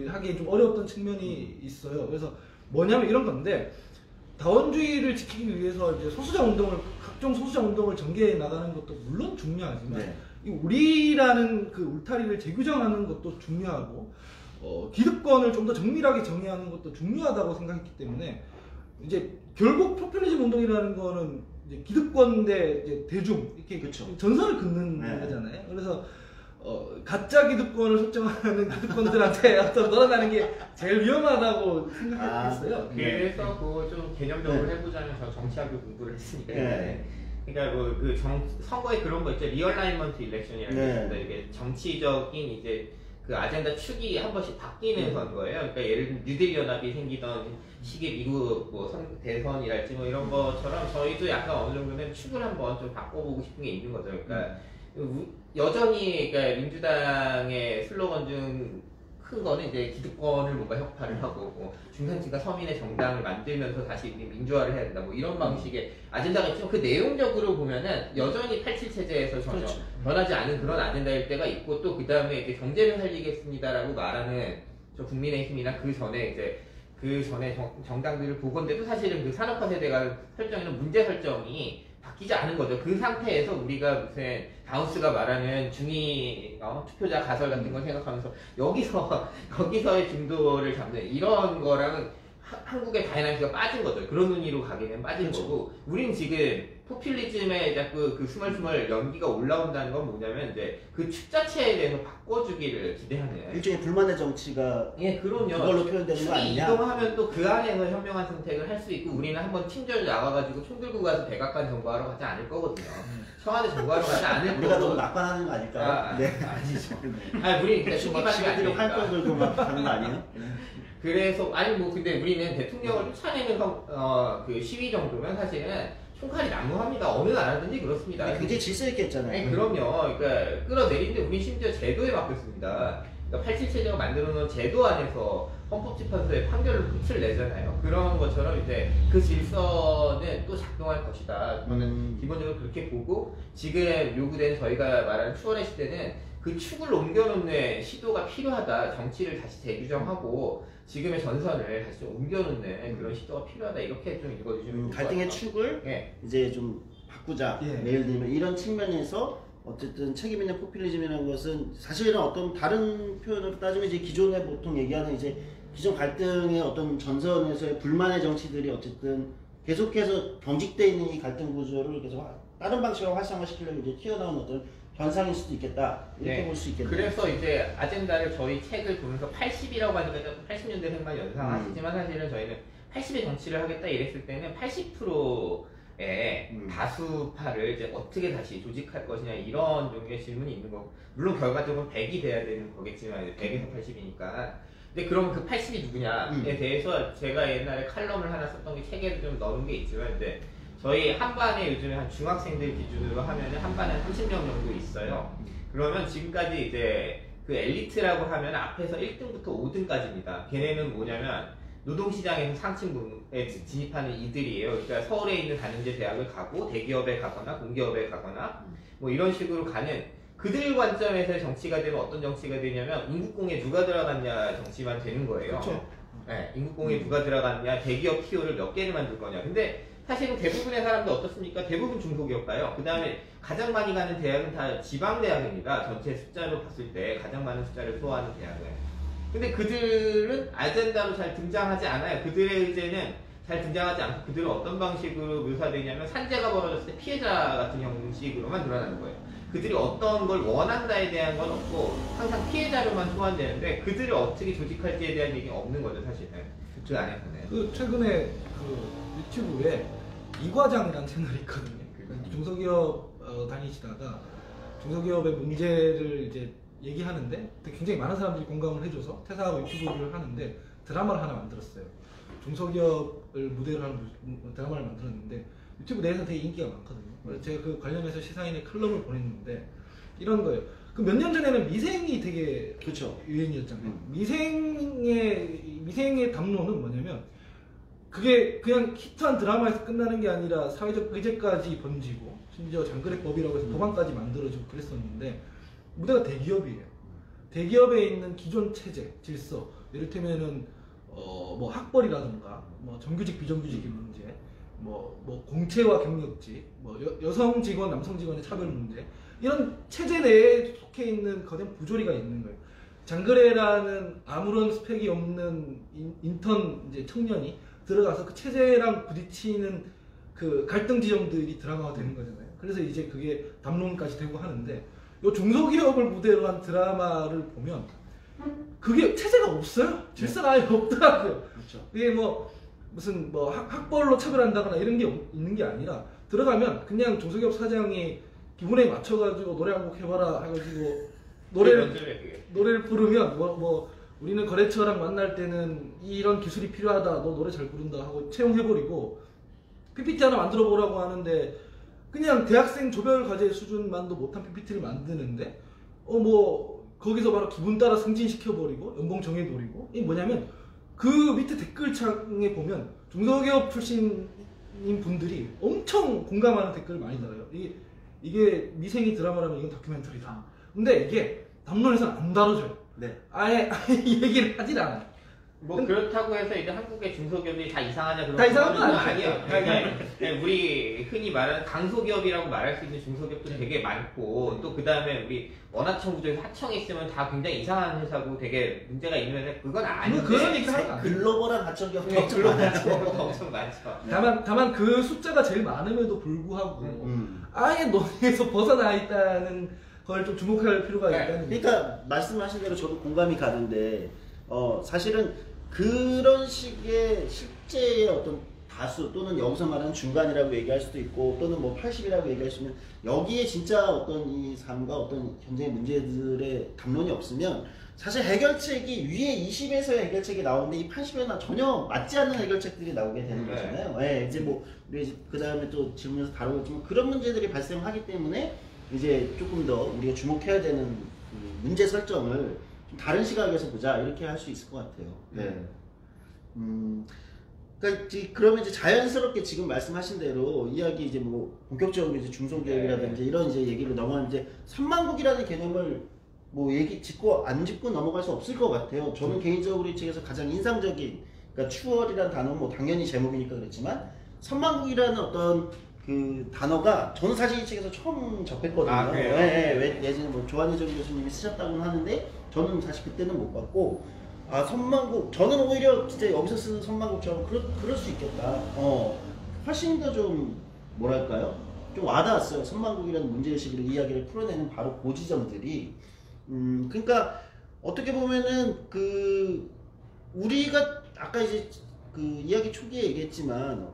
하기 좀 어려웠던 측면이 있어요. 그래서 뭐냐면 이런 건데, 다원주의를 지키기 위해서 이제 각종 소수자 운동을 전개해 나가는 것도 물론 중요하지만, 이 우리라는 그 울타리를 재규정하는 것도 중요하고, 기득권을 좀 더 정밀하게 정의하는 것도 중요하다고 생각했기 때문에, 이제 결국 포퓰리즘 운동이라는 거는 이제 기득권 대 이제 대중, 이렇게 전선을 긋는 거잖아요. 그래서 가짜 기득권을 설정하는 기득권들한테 어떤 놀아나는 게 제일 위험하다고 생각했어요. 그래서 그 좀 개념적으로 해보자면, 저 정치학을 공부를 했으니까. 그러니까 뭐 그 선거에 그런 거 있죠. 리얼라이먼트 일렉션이라는 게 있습니다. 이게 정치적인 이제 그 아젠다 축이 한 번씩 바뀌는 선거예요. 그러니까 예를 들면 뉴딜 연합이 생기던 시기 미국 뭐 대선이랄지 뭐 이런 것처럼 저희도 약간 어느 정도는 축을 한번 좀 바꿔보고 싶은 게 있는 거죠. 그러니까 여전히 그러니까 민주당의 슬로건 중 큰 거는 이제 기득권을 뭔가 혁파를 하고, 뭐 중산층과 서민의 정당을 만들면서 다시 민주화를 해야 된다, 뭐 이런 방식의 아젠다가 있지만, 그 내용적으로 보면은 여전히 87 체제에서 전혀 변하지 않은 그런 아젠다일 때가 있고, 또 그 다음에 이제 경제를 살리겠습니다라고 말하는 저 국민의힘이나 그 전에 정당들을 보건데도 사실은 그 산업화 세대가 설정하는 문제 설정이 바뀌지 않은 거죠. 그 상태에서 우리가 무슨 다우스가 말하는 중위 투표자 가설 같은 걸 생각하면서 거기서의 중도를 잡는 이런 거랑은 한국의 다이나믹스가 빠진 거죠. 그런 의미로 가기는 빠진 그렇죠. 거고, 우린 지금 포퓰리즘에 자꾸 그 스멀스멀 연기가 올라온다는 건 뭐냐면 이제 그 축 자체에 대해서 바꿔주기를 기대하는. 일종의 불만의 정치가 예, 그럼요. 그걸로 표현되는 거 축이 아니냐? 이동하면 또 그 안에서 현명한 선택을 할 수 있고, 우리는 한번 팀전 나가가지고 총 들고 가서 백악관 점거하러 가지 않을 거거든요. 청와대 점거하러 가지 않을 거고. 우리가 너무 낙관하는 거 아닐까요? 아니죠. 아니, 우리 그냥 대충 막 축이밖에 안 시민들이 활동 되니까. 들고 막 가는 거 아니에요? 그래서 아니 뭐 근데 우리는 대통령을 쫓아내는 그 시위 정도면 사실은 총칼이 난무합니다. 어느 나라든지 그렇습니다. 굉장히 질서 있게 했잖아요. 네, 그럼요. 그러니까 끌어내리는데 우리 심지어 제도에 맡겼습니다. 그러니까 87체제가 만들어 놓은 제도 안에서 헌법재판소에 판결을 끝을 내잖아요. 그런 것처럼 이제 그 질서는 또 작동할 것이다. 저는 기본적으로 그렇게 보고, 지금 요구된 저희가 말하는 추월의 시대는 그 축을 옮겨놓는 시도가 필요하다. 정치를 다시 재규정하고 지금의 전선을 다시 좀 옮겨놓는 그런 시도가 필요하다. 이렇게 좀 읽어주시면 좋을 것 갈등의 같아요. 축을 네. 이제 좀 바꾸자. 예. 예를 들면 이런 측면에서 어쨌든 책임 있는 포퓰리즘이라는 것은 사실은 어떤 다른 표현으로 따지면 이제 기존에 보통 얘기하는 이제 기존 갈등의 어떤 전선에서의 불만의 정치들이 어쨌든 계속해서 경직돼 있는 이 갈등 구조를 계속 다른 방식으로 활성화시키려고 이제 튀어나온 어떤 현상일 수도 있겠다. 이렇게 볼 수 있겠네요. 그래서 이제 아젠다를 저희 책을 보면서 80이라고 하니까 좀 80년대 생만 연상하시지만 사실은 저희는 80의 정치를 하겠다 이랬을 때는 80%의 다수파를 이제 어떻게 다시 조직할 것이냐 이런 종류의 질문이 있는 거고, 물론 결과적으로 100이 돼야 되는 거겠지만 이제 100에서 80이니까. 근데 그럼 그 80이 누구냐에 대해서 제가 옛날에 칼럼을 하나 썼던 게 책에도 좀 넣은 게 있지만, 이제 저희 한반에 요즘에 한 중학생들 기준으로 하면 한반에 30명 정도 있어요. 그러면 지금까지 이제 그 엘리트라고 하면 앞에서 1등부터 5등까지입니다. 걔네는 뭐냐면 노동시장에서 상층에 진입하는 이들이에요. 그러니까 서울에 있는 다른제 대학을 가고 대기업에 가거나 공기업에 가거나 뭐 이런 식으로 가는, 그들 관점에서 정치가 되면 어떤 정치가 되냐면 인국공에 누가 들어갔냐 정치만 되는 거예요. 그렇죠. 네, 인국공에 누가 들어갔냐, 대기업 PO를 몇 개를 만들 거냐. 근데 사실은 대부분의 사람들 어떻습니까? 대부분 중소기업 가요. 그 다음에 가장 많이 가는 대학은 다 지방대학입니다. 전체 숫자로 봤을 때 가장 많은 숫자를 소화하는 대학은. 근데 그들은 아젠다로 잘 등장하지 않아요. 그들의 의제는 잘 등장하지 않고, 그들은 어떤 방식으로 묘사되냐면 산재가 벌어졌을 때 피해자 같은 형식으로만 드러나는 거예요. 그들이 어떤 걸 원한다에 대한 건 없고 항상 피해자로만 소환되는데, 그들을 어떻게 조직할지에 대한 얘기는 없는 거죠, 사실은. 그 안에서는. 그 최근에 그 유튜브에 이과장이라는 채널이 있거든요. 중소기업 다니시다가 중소기업의 문제를 이제 얘기하는데 굉장히 많은 사람들이 공감을 해줘서 퇴사하고 유튜브를 하는데 드라마를 하나 만들었어요. 중소기업을 무대로 하는 드라마를 만들었는데 유튜브 내에서 되게 인기가 많거든요. 그래서 제가 그 관련해서 시사인의 칼럼을 보냈는데 이런 거예요. 그 몇 년 전에는 미생이 되게 그렇죠. 유행이었잖아요. 미생의 담론은 뭐냐면, 그게 그냥 히트한 드라마에서 끝나는 게 아니라 사회적 의제까지 번지고 심지어 장그래법이라고 해서 법안까지 만들어지고 그랬었는데, 무대가 대기업이에요. 대기업에 있는 기존 체제, 질서, 이를테면은 뭐 학벌이라든가 뭐 정규직 비정규직의 문제, 뭐 공채와 경력직, 뭐 여성 직원 남성 직원의 차별 문제, 이런 체제 내에 속해 있는 거대한 부조리가 있는 거예요. 장그래라는 아무런 스펙이 없는 인턴 이제 청년이 들어가서 그 체제랑 부딪히는 그 갈등 지점들이 드라마가 되는 거잖아요. 그래서 이제 그게 담론까지 되고 하는데, 요 중소기업을 무대로 한 드라마를 보면 그게 체제가 없어요. 질서가 아예 없더라고요. 그렇죠. 그게 뭐 무슨 뭐 학벌로 차별한다거나 이런 게 있는 게 아니라, 들어가면 그냥 중소기업 사장이 기분에 맞춰가지고 노래 한 곡 해봐라 해가지고 노래를 부르면 뭐 우리는 거래처랑 만날 때는 이런 기술이 필요하다, 너 노래 잘 부른다 하고 채용해버리고, PPT 하나 만들어 보라고 하는데 그냥 대학생 조별 과제 수준만도 못한 PPT를 만드는데 뭐 거기서 바로 기분 따라 승진시켜버리고 연봉 정해버리고. 이게 뭐냐면 그 밑에 댓글창에 보면 중소기업 출신인 분들이 엄청 공감하는 댓글을 많이 달아요. 이게 미생이 드라마라면 이건 다큐멘터리다. 근데 이게 담론에서는 안 다뤄져요. 네. 아예 얘기를 하질 않아요. 뭐 그렇다고 해서 이제 한국의 중소기업이 다 이상하냐 그런 다 이상한 건 건 아니죠. 아니에요. 그러니까 우리 흔히 말하는 강소기업이라고 말할 수 있는 중소기업도 되게 많고 또 그 다음에 우리 원하청 구조에서 하청에 있으면 다 굉장히 이상한 회사고 되게 문제가 있는 회사 그건 아닌데 그런 얘기 하는 거 아니에요. 글로벌한 가청기업도 네, 엄청 많아요. 글로벌한 엄청 많죠. 다만 그 숫자가 제일 많음에도 불구하고 아예 논의에서 벗어나 있다는 걸 좀 주목할 필요가 네. 있다는 그러니까 말씀하신 대로 저도 공감이 가는데 사실은 그런 식의 실제의 어떤 다수 또는 여기서 말하는 중간이라고 얘기할 수도 있고 또는 뭐 80이라고 얘기할 수 있는 여기에 진짜 어떤 이 삶과 어떤 현재의 문제들의 담론이 없으면 사실 해결책이 위에 20에서의 해결책이 나오는데 이 80에는 전혀 맞지 않는 해결책들이 나오게 되는 네. 거잖아요. 예, 이제 뭐 우리 그 다음에 또 질문에서 다루겠지만 그런 문제들이 발생하기 때문에 이제 조금 더 우리가 주목해야 되는 그 문제 설정을 좀 다른 시각에서 보자 이렇게 할 수 있을 것 같아요. 네. 그러니까 그러면 이제 자연스럽게 지금 말씀하신 대로 이야기 이제 뭐 본격적으로 이제 중소기업이라든지 이런 이제 얘기로 넘어가면 이제 3만국이라는 개념을 뭐 얘기 짚고 안 짚고 넘어갈 수 없을 것 같아요. 저는 개인적으로 이 책에서 가장 인상적인 그러니까 추월이라는 단어 뭐 당연히 제목이니까 그렇지만 3만국이라는 어떤 그 단어가 저는 사실 이 책에서 처음 접했거든요. 아, 그래요? 예전에 뭐 조한희정 교수님이 쓰셨다고는 하는데 저는 사실 그때는 못 봤고 선망국 저는 오히려 진짜 여기서 쓰는 선망국처럼 그럴 수 있겠다. 훨씬 더 좀 뭐랄까요? 좀 와닿았어요. 선망국이라는 문제의식을 이야기를 풀어내는 바로 그 지점들이 그러니까 어떻게 보면은 그 우리가 아까 이제 그 이야기 초기에 얘기했지만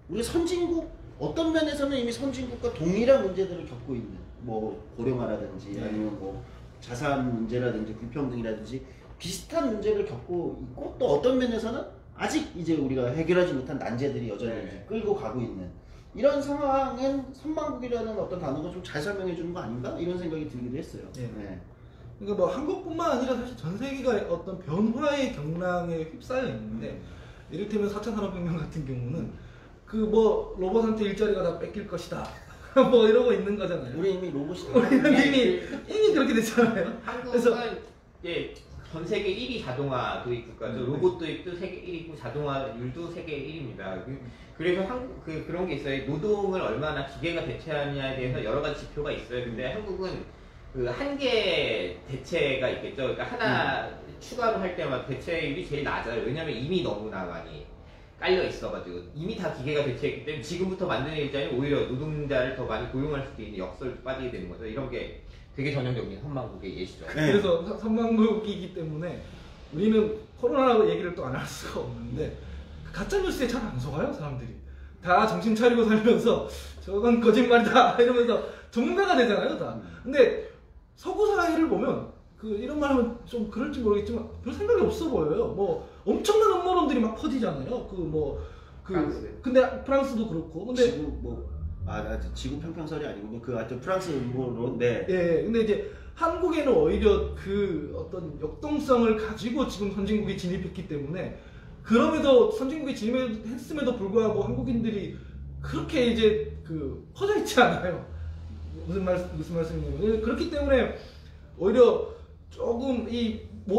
우리 선진국 어떤 면에서는 이미 선진국과 동일한 문제들을 겪고 있는 뭐 고령화라든지 아니면 뭐 자산 문제라든지 불평등이라든지 비슷한 문제를 겪고 있고 또 어떤 면에서는 아직 이제 우리가 해결하지 못한 난제들이 여전히 이제 끌고 가고 있는 이런 상황은 선망국이라는 어떤 단어가 좀 잘 설명해 주는 거 아닌가 이런 생각이 들기도 했어요. 네. 그러니까 뭐 한국뿐만 아니라 사실 전 세계가 어떤 변화의 경랑에 휩싸여 있는데 이를테면 4차 산업혁명 같은 경우는 그 뭐 로봇한테 일자리가 다 뺏길 것이다 뭐 이러고 있는 거잖아요. 우리 이미 로봇이 우리는 이미 그렇게 됐잖아요. 한국은 이제 전 세계 1위 자동화 도입 국가죠. 로봇 도입도 세계 1위고 자동화율도 세계 1위입니다. 그래서 한국 그런 게 있어요. 노동을 얼마나 기계가 대체하느냐에 대해서 여러 가지 지표가 있어요. 근데 한국은 그 한 개 대체가 있겠죠. 그러니까 하나 추가로 할 때마다 대체율이 제일 낮아요. 왜냐면 이미 너무나 많이 깔려 있어가지고 이미 다 기계가 대체했기 때문에 지금부터 만드는 일자리는 오히려 노동자를 더 많이 고용할 수도 있는 역설도 빠지게 되는 거죠. 이런 게 되게 전형적인 선망국의 예시죠. 네. 그래서 선망국이기 때문에 우리는 코로나 얘기를 또 안 할 수가 없는데 가짜뉴스에 잘 안 속아요 사람들이. 다 정신 차리고 살면서 저건 거짓말이다 이러면서 전문가가 되잖아요 다. 근데 서구 사회를 보면 이런 말 하면 좀 그럴지 모르겠지만 별 생각이 없어 보여요. 뭐 엄청난 음모론들이 막 퍼지잖아요. 프랑스. 근데 프랑스도 그렇고. 근데 지구 지구 평평설이 아니고 하여튼 프랑스 음모론. 네. 예. 근데 이제 한국에는 오히려 그 어떤 역동성을 가지고 지금 선진국이 진입했기 때문에 그럼에도 선진국이 진입했음에도 불구하고 한국인들이 그렇게 이제 퍼져 있지 않아요. 무슨 말씀이냐면 그렇기 때문에 오히려 조금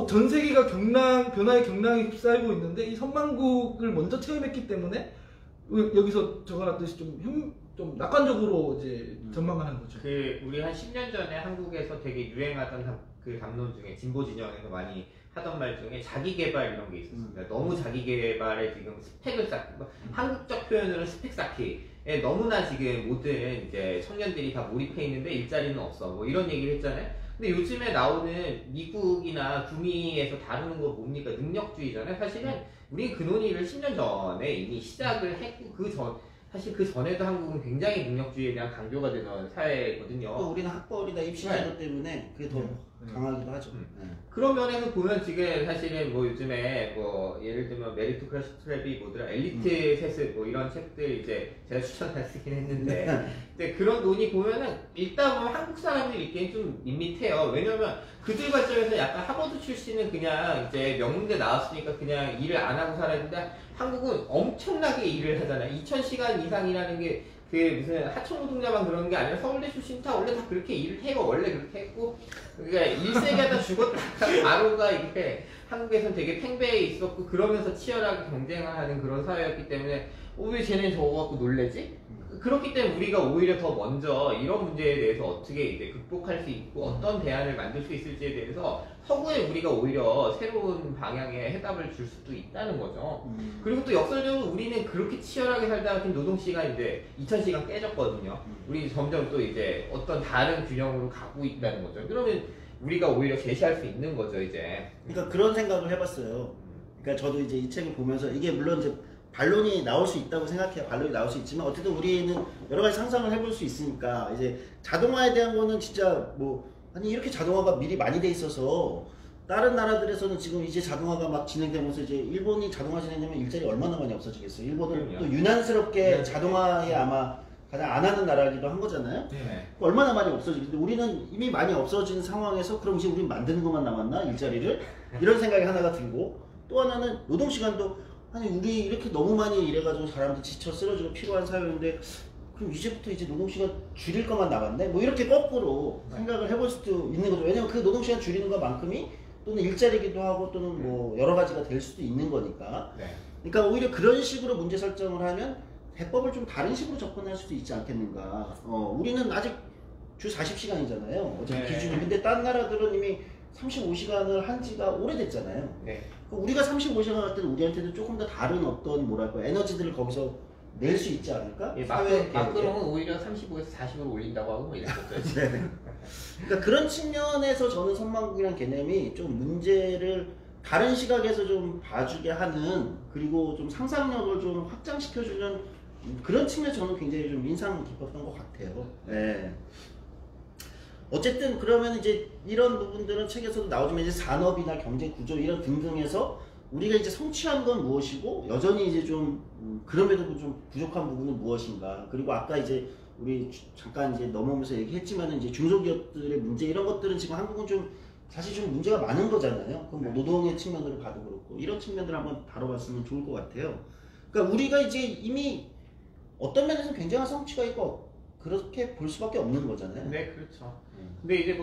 전 세계가 변화의 경랑에 휩싸이고 있는데 이 선망국을 먼저 체험했기 때문에 여기서 적어놨듯이 좀 낙관적으로 이제 전망하는 거죠. 우리 한 10년 전에 한국에서 되게 유행하던 그 담론 중에 진보 진영에서 많이 하던 말 중에 자기 개발 이런 게 있었습니다. 너무 자기 개발에 지금 스펙을 쌓고 한국적 표현으로는 스펙 쌓기에 너무나 지금 모든 이제 청년들이 다 몰입해 있는데 일자리는 없어. 뭐 이런 얘기를 했잖아요. 근데 요즘에 나오는 미국이나 구미에서 다루는 거 뭡니까? 능력주의잖아요. 사실은 우리 그 논의를 10년 전에 이미 시작을 했고 사실 그 전에도 한국은 굉장히 능력주의에 대한 강조가 되는 사회거든요. 또 우리는 학벌이나 입시제도 때문에 그게 더 강하기도 하죠. 그런 면에서 보면 지금 사실은 뭐 요즘에 뭐 예를 들면 메리토크라시 트랩이 뭐더라 엘리트 세습 뭐 이런 책들 이제 제가 추천을 쓰긴 했는데 근데 그런 논의 보면은 일단 보면 한국 사람들이 읽기엔 좀 밋밋해요. 왜냐면 그들 관점에서 약간 하버드 출신은 그냥 이제 명문대 나왔으니까 그냥 일을 안 하고 살아야 되는데 한국은 엄청나게 일을 하잖아요. 2000시간 이상이라는 게 무슨 하청 노동자만 그런 게 아니라 서울대 출신 다 원래 다 그렇게 일을 해요. 원래 그렇게 했고 그러니까 1세기 하다 죽었다가 바로가 이렇게 한국에선 되게 팽배해 있었고 그러면서 치열하게 경쟁을 하는 그런 사회였기 때문에 왜 쟤는 저거 갖고 놀래지? 그렇기 때문에 우리가 오히려 더 먼저 이런 문제에 대해서 어떻게 이제 극복할 수 있고 어떤 대안을 만들 수 있을지에 대해서 서구에 우리가 오히려 새로운 방향의 해답을 줄 수도 있다는 거죠. 그리고 또 역설적으로 우리는 그렇게 치열하게 살다가 지금 노동시간 이제 2000시간 깨졌거든요. 우리 점점 또 이제 어떤 다른 균형으로 가고 있다는 거죠. 그러면 우리가 오히려 제시할 수 있는 거죠, 이제. 그러니까 그런 생각을 해봤어요. 그러니까 저도 이제 이 책을 보면서 이게 물론 이제 반론이 나올 수 있다고 생각해요. 반론이 나올 수 있지만 어쨌든 우리는 여러 가지 상상을 해볼 수 있으니까 이제 자동화에 대한 거는 진짜 뭐 아니 이렇게 자동화가 미리 많이 돼 있어서 다른 나라들에서는 지금 이제 자동화가 막 진행되면서 이제 일본이 자동화 진행되면 일자리 얼마나 많이 없어지겠어요. 일본은 그럼요. 또 유난스럽게 네. 자동화에 아마 가장 안 하는 나라이기도 한 거잖아요. 네. 얼마나 많이 없어지는데 우리는 이미 많이 없어진 상황에서 그럼 이제 우린 만드는 것만 남았나 일자리를 이런 생각이 하나가 들고 또 하나는 노동 시간도 아니 우리 이렇게 너무 많이 일해가지고 사람들 지쳐 쓰러지고 피로한 사회인데 그럼 이제부터 이제 노동 시간 줄일 것만 남았네 뭐 이렇게 거꾸로 생각을 해볼 수도 있는 거죠. 왜냐면 그 노동 시간 줄이는 것만큼이 또는 일자리기도 하고 또는 뭐 여러 가지가 될 수도 있는 거니까. 네. 그러니까 오히려 그런 식으로 문제 설정을 하면 대법을 좀 다른 식으로 접근할 수도 있지 않겠는가. 우리는 아직 주 40시간이잖아요. 어차피 네. 기준이. 근데 딴 나라들은 이미 35시간을 한 지가 오래됐잖아요. 네. 우리가 35시간 할 때는 우리한테는 조금 더 다른 어떤 뭐랄까 에너지들을 거기서 낼 수 있지 않을까? 예, 사회 마크롱은 오히려 35에서 40으로 올린다고 하고 뭐 이랬었죠. 네. 그러니까 그런 측면에서 저는 선망국이란 개념이 좀 문제를 다른 시각에서 좀 봐주게 하는 그리고 좀 상상력을 좀 확장시켜주는 그런 측면에서 저는 굉장히 좀 인상 깊었던 것 같아요. 네. 어쨌든 그러면 이제 이런 부분들은 책에서도 나오지만 이제 산업이나 경제 구조 이런 등등에서 우리가 이제 성취한 건 무엇이고 여전히 이제 좀 그럼에도 좀 부족한 부분은 무엇인가. 그리고 아까 이제 우리 잠깐 이제 넘어오면서 얘기했지만은 이제 중소기업들의 문제 이런 것들은 지금 한국은 좀 사실 좀 문제가 많은 거잖아요. 그럼 뭐 노동의 측면으로 봐도 그렇고 이런 측면들을 한번 다뤄봤으면 좋을 것 같아요. 그러니까 우리가 이제 이미 어떤 면에서 굉장한 성취가 있고 그렇게 볼 수밖에 없는 거잖아요. 네, 그렇죠. 근데 이제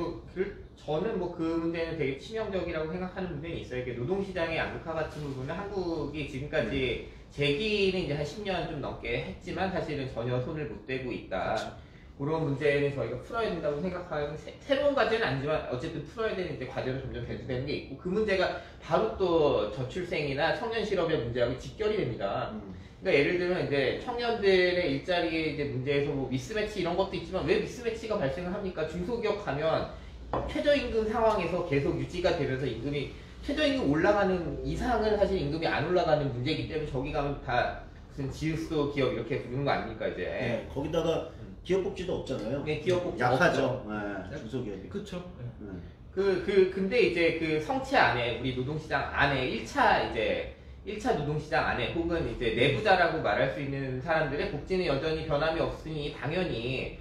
저는 뭐 그 문제는 되게 치명적이라고 생각하는 부분이 있어요. 이게 노동시장의 양극화 같은 부분은 한국이 지금까지 제기는 이제 한 10년 좀 넘게 했지만 사실은 전혀 손을 못 대고 있다. 그렇죠. 그런 문제는 저희가 풀어야 된다고 생각하는 새로운 과제는 아니지만 어쨌든 풀어야 되는 이제 과제로 점점 대두되는 게 있고 그 문제가 바로 또 저출생이나 청년 실업의 문제하고 직결이 됩니다. 그러니까 예를 들면 이제 청년들의 일자리의 이제 문제에서 뭐 미스매치 이런 것도 있지만 왜 미스매치가 발생을 합니까? 중소기업 가면 최저임금 상황에서 계속 유지가 되면서 임금이 최저임금 올라가는 이상은 사실 임금이 안 올라가는 문제이기 때문에 저기 가면 다 무슨 지읒소 기업 이렇게 부르는 거 아닙니까 이제? 네, 거기다가 기업 복지도 없잖아요. 네, 기업 복지 약하죠. 네, 중소기업이. 그렇죠. 네. 근데 이제 그 성체 안에 우리 노동시장 안에 1차 노동시장 안에 혹은 이제 내부자라고 말할 수 있는 사람들의 복지는 여전히 변함이 없으니 당연히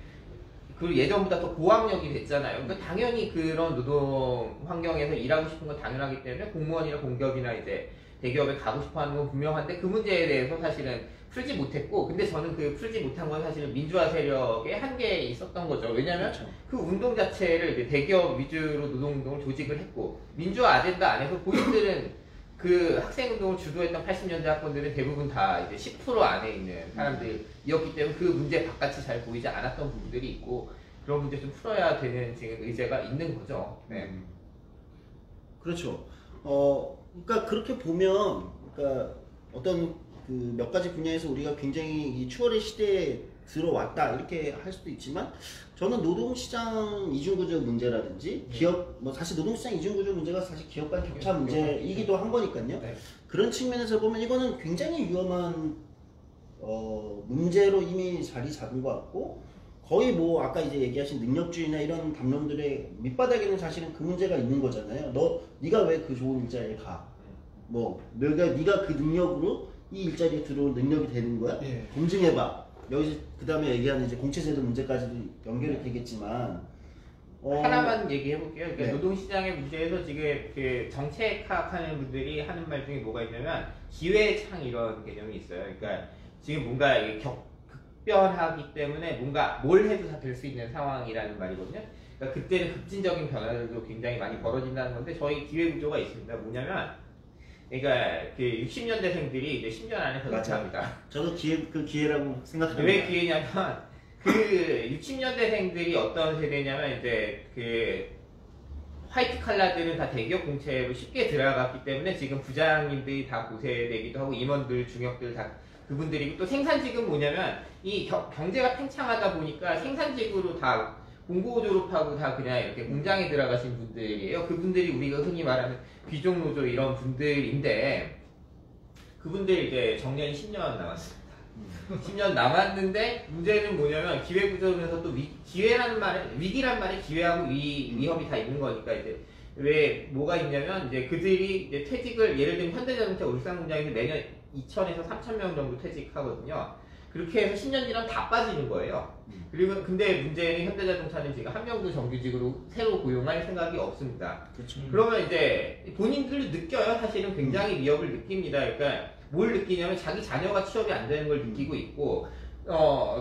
그 예전보다 더 고학력이 됐잖아요. 그러니까 당연히 그런 노동 환경에서 일하고 싶은 건 당연하기 때문에 공무원이나 공기업이나 이제 대기업에 가고 싶어 하는 건 분명한데 그 문제에 대해서 사실은 풀지 못했고 근데 저는 그 풀지 못한 건 사실은 민주화 세력의 한계에 있었던 거죠. 왜냐면 그렇죠. 그 운동 자체를 이제 대기업 위주로 노동운동을 조직을 했고 민주화 아젠다 안에서 본인들은 그 학생운동을 주도했던 80년대 학번들은 대부분 다 이제 10% 안에 있는 사람들이었기 때문에 그 문제 바깥이 잘 보이지 않았던 부분들이 있고 그런 문제 좀 풀어야 되는 지금 의제가 있는 거죠. 네. 그렇죠. 그러니까 그렇게 보면, 그러니까 어떤 그 몇 가지 분야에서 우리가 굉장히 이 추월의 시대에 들어왔다 이렇게 할 수도 있지만 저는 노동시장 이중구조 문제라든지 기업 뭐 사실 노동시장 이중구조 문제가 사실 기업 간 격차 문제이기도 한 거니까요. 네. 그런 측면에서 보면 이거는 굉장히 위험한 문제로 이미 자리 잡은 것 같고 거의 뭐 아까 이제 얘기하신 능력주의나 이런 담론들의 밑바닥에는 사실은 그 문제가 있는 거잖아요. 네가 왜 그 좋은 일자리에 가? 뭐 네가 그 능력으로 이 일자리에 들어올 능력이 되는 거야? 예. 검증해봐. 여기서 그 다음에 얘기하는 이제 공채제도 문제까지도 연결이 되겠지만 하나만 얘기해볼게요. 그러니까 네. 노동시장의 문제에서 지금 그 정책학하는 분들이 하는 말 중에 뭐가 있냐면 기회창 이런 개념이 있어요. 그러니까 지금 뭔가 이게 급변하기 때문에 뭔가 뭘 해도 다 될 수 있는 상황이라는 말이거든요. 그러니까 그때는 급진적인 변화들도 굉장히 많이 벌어진다는 건데 저희 기회 구조가 있습니다. 뭐냐면 그러니까 그 60년대생들이 이제 10년 안에 은퇴합니다. 저도 그 기회라고 생각합니다. 왜 기회냐면 그 60년대생들이 어떤 세대냐면 이제 그 화이트 칼라들은 다 대기업 공채로 쉽게 들어갔기 때문에 지금 부장님들이 다 고세되기도 하고 임원들, 중역들 다 그분들이고 또 생산직은 뭐냐면 이 경제가 팽창하다 보니까 생산직으로 다 공고 졸업하고 다 그냥 이렇게 공장에 들어가신 분들이에요. 그분들이 우리가 흔히 말하는 귀족노조 이런 분들인데 그분들 이제 정년이 10년 남았습니다. 10년 남았는데 문제는 뭐냐면 기회구조면서 또 기회라는 말에 위기란 말에 기회하고 위험이 다 있는 거니까 이제 왜 뭐가 있냐면 이제 그들이 이제 퇴직을 예를 들면 현대자동차 울산 공장에서 매년 2,000에서 3,000명 정도 퇴직하거든요. 그렇게 해서 10년 지나면 다 빠지는 거예요. 그리고 근데 문제는 현대자동차는 지금 한 명도 정규직으로 새로 고용할 생각이 없습니다. 그렇죠. 그러면 이제 본인들도 느껴요. 사실은 굉장히 위협을 느낍니다. 그러니까 뭘 느끼냐면 자기 자녀가 취업이 안 되는 걸 느끼고 있고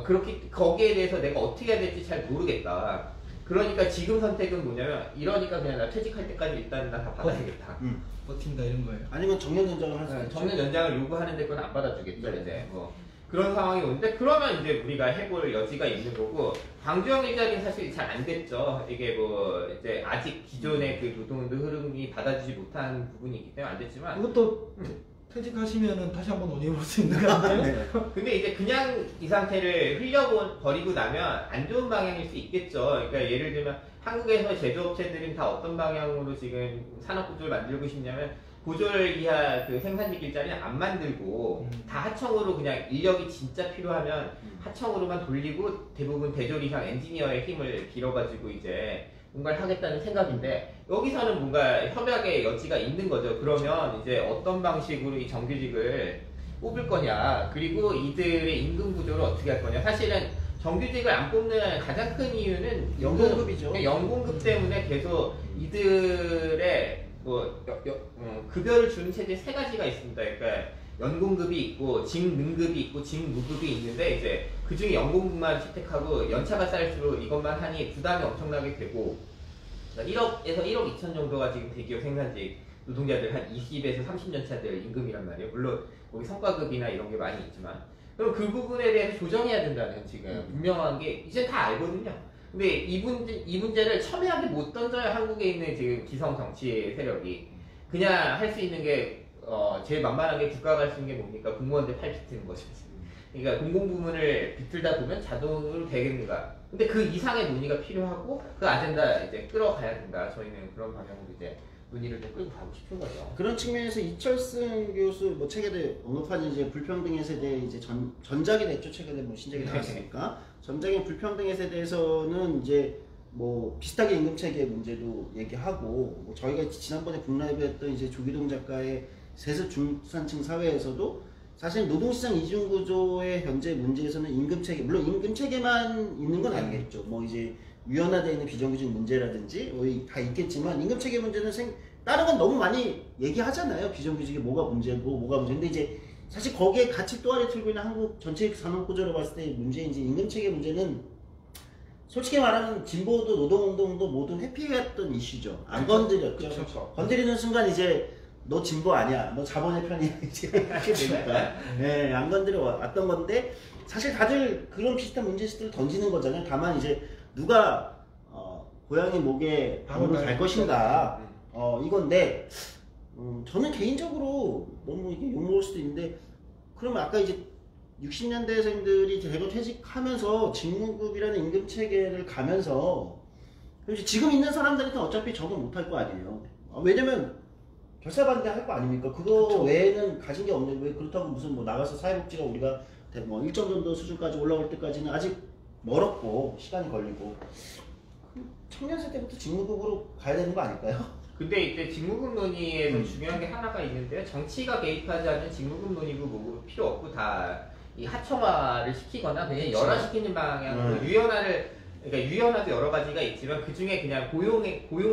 그렇게 거기에 대해서 내가 어떻게 해야 될지 잘 모르겠다. 그러니까 지금 선택은 뭐냐면 이러니까 그냥 나 퇴직할 때까지 일단 나 다 받아야겠다. 버틴다 이런 거예요. 아니면 정년 연장을 할 수 있죠. 정년 연장을 요구하는데 그건 안 받아주겠죠. 이제 뭐 그런 상황이 오는데 그러면 이제 우리가 해볼 여지가 있는 거고 광주형 일자리는 사실 잘 안 됐죠. 이게 뭐 이제 아직 기존의 그 노동운동 흐름이 받아주지 못한 부분이 있기 때문에 안 됐지만 이것도 퇴직하시면은 다시 한번 논의해볼 수 있는 거 아니에요? 네. 근데 이제 그냥 이 상태를 흘려버리고 나면 안 좋은 방향일 수 있겠죠. 그러니까 예를 들면 한국에서 제조업체들은 다 어떤 방향으로 지금 산업구조를 만들고 싶냐면 고졸 이하 그 생산직 일자리는 안 만들고 다 하청으로 그냥 인력이 진짜 필요하면 하청으로만 돌리고 대부분 대졸 이상 엔지니어의 힘을 빌어가지고 이제 뭔가를 하겠다는 생각인데 여기서는 뭔가 협약의 여지가 있는 거죠. 그러면 이제 어떤 방식으로 이 정규직을 뽑을 거냐 그리고 이들의 임금 구조를 어떻게 할 거냐. 사실은 정규직을 안 뽑는 가장 큰 이유는 연공급이죠. 연공급 때문에 계속 이들의 뭐 급여를 주는 체제 세 가지가 있습니다. 그러니까 연공급이 있고 직능급이 있고 직무급이 있는데 이제 그 중에 연공급만 채택하고 연차가 쌓일수록 이것만 하니 부담이 엄청나게 되고 1억에서 1억 2천 정도가 지금 대기업 생산직 노동자들 한 20에서 30년 차들 임금이란 말이에요. 물론 거기 성과급이나 이런 게 많이 있지만 그럼 그 부분에 대해서 조정해야 된다는 지금 분명한 게 이제 다 알거든요. 근데 이 문제를 첨예하게 못 던져요. 한국에 있는 지금 기성 정치 세력이 그냥 할 수 있는 게 제일 만만한 게 국가가 할 수 있는 게 뭡니까? 공무원들 팔 비트는 거죠. 그러니까 공공부문을 비틀다 보면 자동으로 되겠는가? 근데 그 이상의 논의가 필요하고 그 아젠다 이제 끌어가야 된다. 저희는 그런 방향으로 이제 논의를 좀 끌고 가고 싶은 거죠. 그런 측면에서 이철승 교수 뭐 책에도 언급한 이제 불평등의 세대 이제 전작이 됐죠. 최근에 뭐 신작이 나왔으니까 전작의 불평등의 세대에서는 이제 뭐 비슷하게 임금 체계 문제도 얘기하고 뭐 저희가 지난번에 북라이브 했던 이제 조기동 작가의 세습 중산층 사회에서도 사실 노동시장 이중 구조의 현재 문제에서는 임금 체계 물론 임금 체계만 있는 건 아니겠죠. 뭐 이제 유연화되어 있는 비정규직 문제라든지 뭐 다 있겠지만 임금 체계 문제는 다른 건 너무 많이 얘기하잖아요. 비정규직이 뭐가 문제고 뭐가 문제인데 이제 사실 거기에 같이 또아리 틀고 있는 한국 전체 산업 구조로 봤을 때 문제인지 임금 체계 문제는 솔직히 말하면 진보도 노동운동도 모두 회피했던 이슈죠. 안 건드렸죠. 그쵸. 건드리는 순간 이제 너 진보 아니야, 너 자본의 편이야 이제 이렇게 되니까 네, 안 건드려 왔던 건데 사실 다들 그런 비슷한 문제식들을 던지는 거잖아요. 다만 이제 누가 고양이 목에 방울을 달 것인가 이건데 저는 개인적으로 너무 이게 욕먹을 수도 있는데 그러면 아까 이제 60년대생들이 대거 퇴직하면서 직무급이라는 임금 체계를 가면서 지금 있는 사람들한테 어차피 적응 못할 거 아니에요. 왜냐면 결사반대 할 거 아닙니까? 그거 그쵸. 외에는 가진 게 없는데 왜 그렇다고 무슨 뭐 나가서 사회복지가 우리가 뭐 일정 정도 수준까지 올라올 때까지는 아직 멀었고 시간이 걸리고 청년세 때부터 직무급으로 가야 되는 거 아닐까요? 근데 이때 직무급 논의에서 중요한 게 하나가 있는데요. 정치가 개입하지 않는 직무급 논의도 뭐 필요 없고 다 이 하청화를 시키거나 그냥 열화시키는 방향으로 그러니까 유연화도 여러 가지가 있지만 그 중에 그냥 고용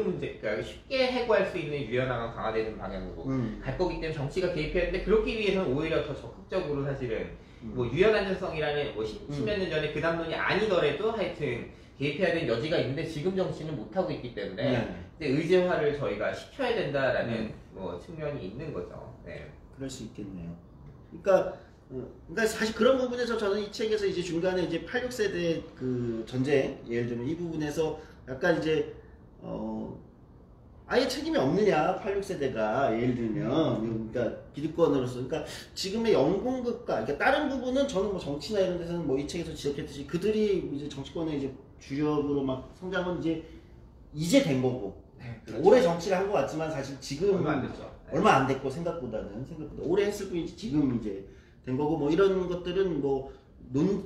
문제, 그러니까 쉽게 해고할 수 있는 유연화가 강화되는 방향으로 갈 거기 때문에 정치가 개입해야 되는데 그렇기 위해서는 오히려 더 적극적으로 사실은 뭐 유연 안전성이라는 뭐 10몇 년 전에 그 담론이 아니더라도 하여튼 개입해야 되는 여지가 있는데 지금 정치는 못 하고 있기 때문에 네. 이제 의제화를 저희가 시켜야 된다라는 뭐 측면이 있는 거죠. 네. 그럴 수 있겠네요. 그러니까 사실 그런 부분에서 저는 이 책에서 이제 중간에 이제 86세대 그 전쟁, 예를 들면 이 부분에서 약간 이제 아예 책임이 없느냐 86세대가 예를 들면 그러니까 기득권으로서 그러니까 지금의 영공급과 그러니까 다른 부분은 저는 뭐 정치나 이런 데서는 뭐 이 책에서 지적했듯이 그들이 이제 정치권의 이제 주역으로 막 성장은 이제 된 거고 네, 그렇죠. 오래 정치를 한 것 같지만 사실 지금 얼마 안 됐죠. 네. 얼마 안 됐고 생각보다 오래 했을 뿐이지 지금 이제 된 거고 뭐 이런 것들은 뭐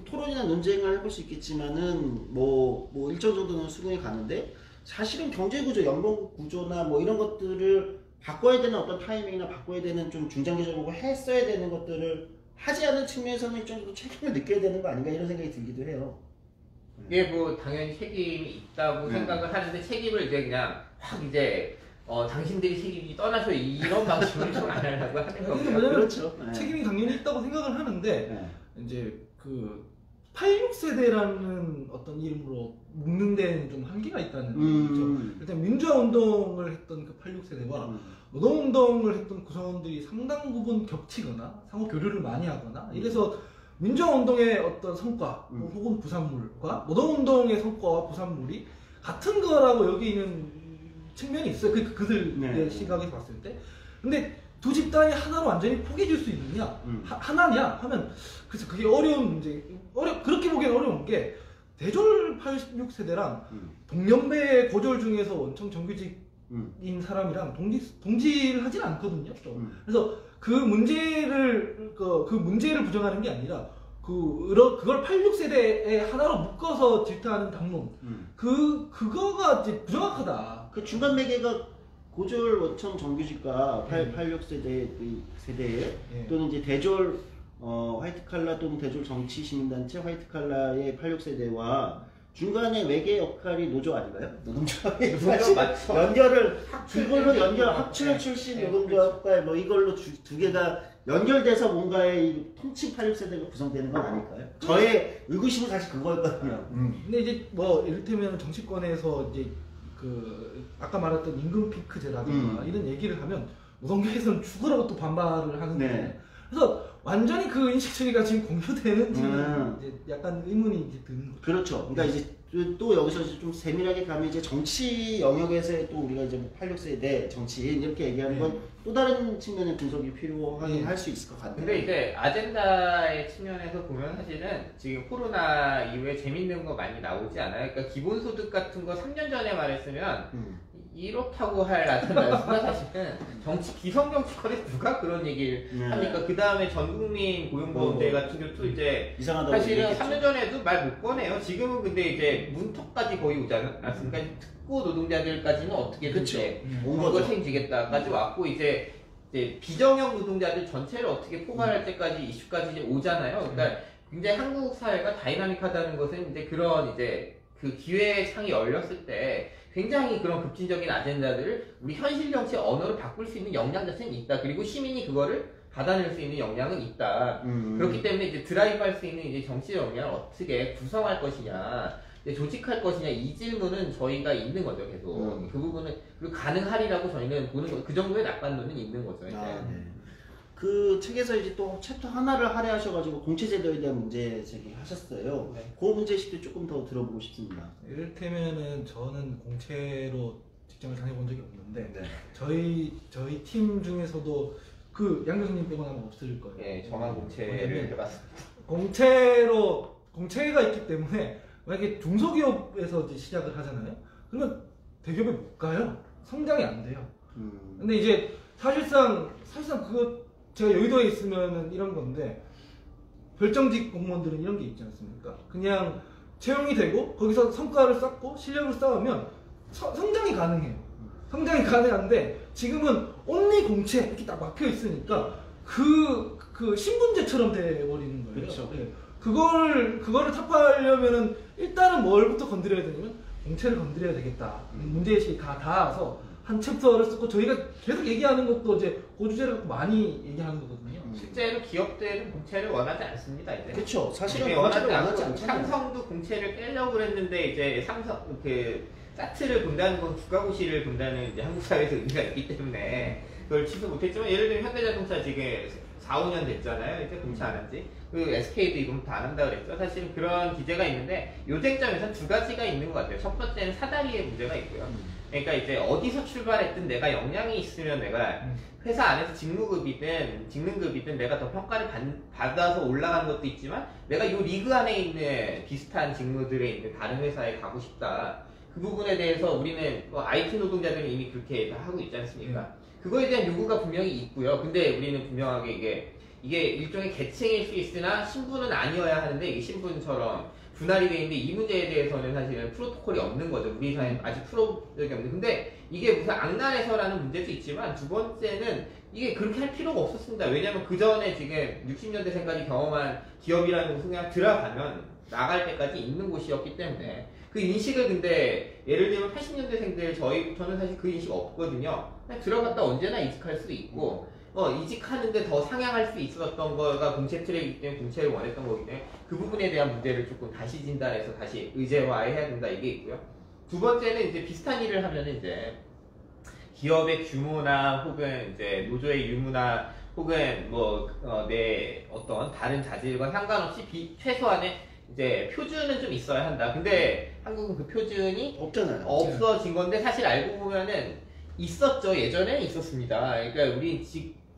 토론이나 논쟁을 해볼 수 있겠지만은 뭐 일정 정도는 수긍이 가는데 사실은 경제 구조, 연봉 구조나 뭐 이런 것들을 바꿔야 되는 어떤 타이밍이나 바꿔야 되는 좀 중장기적으로 했어야 되는 것들을 하지 않은 측면에서는 일정 정도 책임을 느껴야 되는 거 아닌가 이런 생각이 들기도 해요. 이게 뭐 당연히 책임이 있다고 생각을 하는데 책임을 이제 그냥 확 이제 당신들이 책임이 떠나서 이런 방식으로 좀 안 하려고 하는 근데 거고요. 뭐냐면 그렇죠. 네. 책임이 당연히 있다고 생각을 하는데 네. 이제 그 86세대라는 어떤 이름으로 묶는 데는 좀 한계가 있다는 얘기죠. 일단 민주화 운동을 했던 그 86세대와 노동운동을 했던 구성원들이 상당 부분 겹치거나 상호 교류를 많이 하거나 이래서 민주화 운동의 어떤 성과 혹은 부산물과 노동운동의 성과와 부산물이 같은 거라고 여기는 측면이 있어요. 그들의 네. 시각에서 봤을 때. 근데 두 집단이 하나로 완전히 포개질 수 있느냐? 하나냐? 하면 그래서 그게 어려운 문제. 그렇게 보기엔 어려운 게 대졸 86세대랑 동년배 고졸 중에서 원청 정규직인 사람이랑 동지를 하진 않거든요. 그래서 그 문제를 부정하는 게 아니라 그걸 86세대에 하나로 묶어서 질타하는 당론 그거가 이제 부정확하다. 그 중간 매개가 고졸 원청 정규직과 86세대 세대에 예. 또는 이제 대졸 화이트 칼라 또는 대졸 정치 시민단체 화이트 칼라의 86세대와 중간에 외계 역할이 노조 아닌가요? 노동조합의 사실 맞죠. 연결을 합칠 이걸로 연결 노조. 합출 네. 출신 네, 노동조합과 뭐 이걸로 두 개가 연결돼서 뭔가의 이 통칭 86세대가 구성되는 건 아닐까요? 저의 의구심은 사실 그거였거든요. 근데 이제 뭐 이를테면 정치권에서 이제 그 아까 말했던 임금 피크제라든가 이런 얘기를 하면 노동계에서는 죽으라고 또 반발을 하는데 네. 그래서 완전히 그 인식 처리가 지금 공표되는지 음. 이제 약간 의문이 이제 드는 거죠. 그렇죠. 그러니까 이제 또 여기서 이제 좀 세밀하게 가면 이제 정치 영역에서의 또 우리가 이제 86세대 정치인 이렇게 얘기하는 건 또 다른 측면의 분석이 필요하긴 할 수 있을 것 같아요. 근데 이제 아젠다의 측면에서 보면 사실은 지금 코로나 이후에 재밌는 거 많이 나오지 않아요? 그러니까 기본소득 같은 거 3년 전에 말했으면 이렇다고 할 아젠다였으나 사실은 기성정치권에서 누가 그런 얘기를 합니까? 그 다음에 전국민 고용보험제 같은 것도 이제 이상하다고 사실은 얘기했죠. 3년 전에도 말 못 꺼내요. 지금은 근데 이제 문턱까지 거의 오지 않았습니까? 특고 노동자들까지는 어떻게든 그쵸. 이제 온 그거 거죠. 책임지겠다까지 왔고 이제 비정형 노동자들 전체를 어떻게 포괄할 때까지 이슈까지 이제 오잖아요. 그러니까 굉장히 한국 사회가 다이나믹하다는 것은 이제 그런 이제 그 기회의 창이 열렸을 때 굉장히 그런 급진적인 아젠다들을 우리 현실 정치의 언어로 바꿀 수 있는 역량 자체는 있다. 그리고 시민이 그거를 받아낼 수 있는 역량은 있다. 그렇기 때문에 이제 드라이브할 수 있는 이제 정치 역량을 어떻게 구성할 것이냐, 이제 조직할 것이냐 이 질문은 저희가 있는 거죠 계속. 그 부분은 그리고 가능하리라고 저희는 보는 거. 그 정도의 낙관론은 있는 거죠. 이제. 네. 그 책에서 이제 또 챕터 하나를 할애하셔가지고 공채제도에 대한 문제 제기하셨어요. 네. 그 문제식도 조금 더 들어보고 싶습니다. 이를테면은 저는 공채로 직장을 다녀본 적이 없는데 네. 저희 팀 중에서도 그 양 교수님 빼고는 아마 없을 거예요. 예, 정한 공채를 해봤습니다. 공채가 있기 때문에 만약에 중소기업에서 이제 시작을 하잖아요. 그러면 대기업에 못 가요. 성장이 안 돼요. 근데 이제 사실상 그거 제가 여의도에 있으면은 이런 건데 별정직 공무원들은 이런 게 있지 않습니까? 그냥 채용이 되고 거기서 성과를 쌓고 실력을 쌓으면 성장이 가능해요. 성장이 가능한데 지금은 온리 공채 이렇게 딱 막혀 있으니까 그 신분제처럼 돼버리는 거예요. 그렇죠. 네. 그거를 타파하려면은 일단은 뭘부터 건드려야 되냐면 공채를 건드려야 되겠다. 문제의식이 다 닿아서 한 챕터를 쓰고 저희가 계속 얘기하는 것도 이제 고주제를 갖고 많이 얘기하는 거거든요. 실제로 기업들은 공채를 원하지 않습니다. 이제. 그렇죠. 사실은 네, 공채를 원하지 원하지 않고 않잖아요. 삼성도 공채를 깨려고 그랬는데 이제 삼성 그 차트를 본다는 건 국가고시를 본다는 이제 한국 사회에서 의미가 있기 때문에 그걸 취소 못했지만 예를 들면 현대자동차 지금 4, 5년 됐잖아요. 이제 공채 안 한지. 그 SK도 이건 다 안 한다 그랬죠. 사실은 그런 기제가 있는데 요 쟁점에서는 두 가지가 있는 것 같아요. 첫 번째는 사다리의 문제가 있고요. 그러니까 이제 어디서 출발했든 내가 역량이 있으면 내가 회사 안에서 직능급이든 내가 더 평가를 받아서 올라가는 것도 있지만 내가 이 리그 안에 있는 비슷한 직무들에 있는 다른 회사에 가고 싶다. 그 부분에 대해서 우리는 IT 노동자들은 이미 그렇게 다 하고 있지 않습니까? 그거에 대한 요구가 분명히 있고요. 근데 우리는 분명하게 이게 일종의 계층일 수 있으나 신분은 아니어야 하는데 이게 신분처럼 분할이 되어 있는데 이 문제에 대해서는 사실은 프로토콜이 없는 거죠. 우리 사회는 아직 프로적이 없는. 근데 이게 무슨 악난에서라는 문제도 있지만 두 번째는 이게 그렇게 할 필요가 없었습니다. 왜냐하면 그 전에 지금 60년대생까지 경험한 기업이라는 곳은 그냥 들어가면 나갈 때까지 있는 곳이었기 때문에 그 인식을 근데 예를 들면 80년대생들 저는 사실 그 인식 없거든요. 그냥 들어갔다 언제나 이직할 수도 있고 이직하는데 더 상향할 수 있었던 거가 공채 트랙이기 때문에 공채를 원했던 거기 때문에 그 부분에 대한 문제를 조금 다시 진단해서 다시 의제화해야 된다 이게 있고요. 두 번째는 이제 비슷한 일을 하면은 이제 기업의 규모나 혹은 이제 노조의 유무나 혹은 내 어떤 다른 자질과 상관없이 최소한의 이제 표준은 좀 있어야 한다. 근데 한국은 그 표준이 없잖아요. 없어진 건데 사실 알고 보면은 있었죠. 예전에는 있었습니다. 그러니까 우리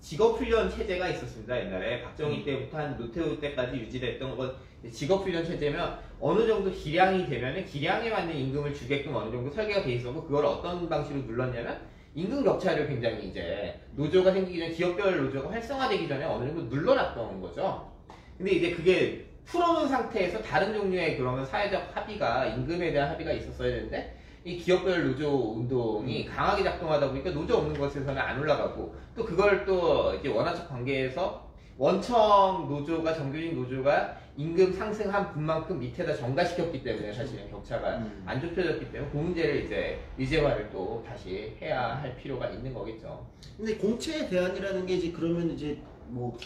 직업훈련 체제가 있었습니다. 옛날에 박정희 때부터 한 노태우 때까지 유지됐던 건 직업훈련 체제면 어느 정도 기량이 되면은 기량에 맞는 임금을 주게끔 어느 정도 설계가 돼 있었고 그걸 어떤 방식으로 눌렀냐면 임금 격차를 굉장히 이제 노조가 생기기 전에 기업별 노조가 활성화되기 전에 어느 정도 눌러놨던 거죠. 근데 이제 그게 풀어놓은 상태에서 다른 종류의 그러면 사회적 합의가 임금에 대한 합의가 있었어야 되는데 이 기업별 노조 운동이 강하게 작동하다 보니까 노조 없는 곳에서는 안 올라가고 또 그걸 또 이제 원화적 관계에서 원청 노조가 정규직 노조가 임금 상승한 분만큼 밑에다 전가시켰기 때문에 사실은 격차가 안 좁혀졌기 때문에 그 문제를 이제 의제화를 또 다시 해야 할 필요가 있는 거겠죠. 근데 공채 대안이라는 게 이제 그러면 이제 뭐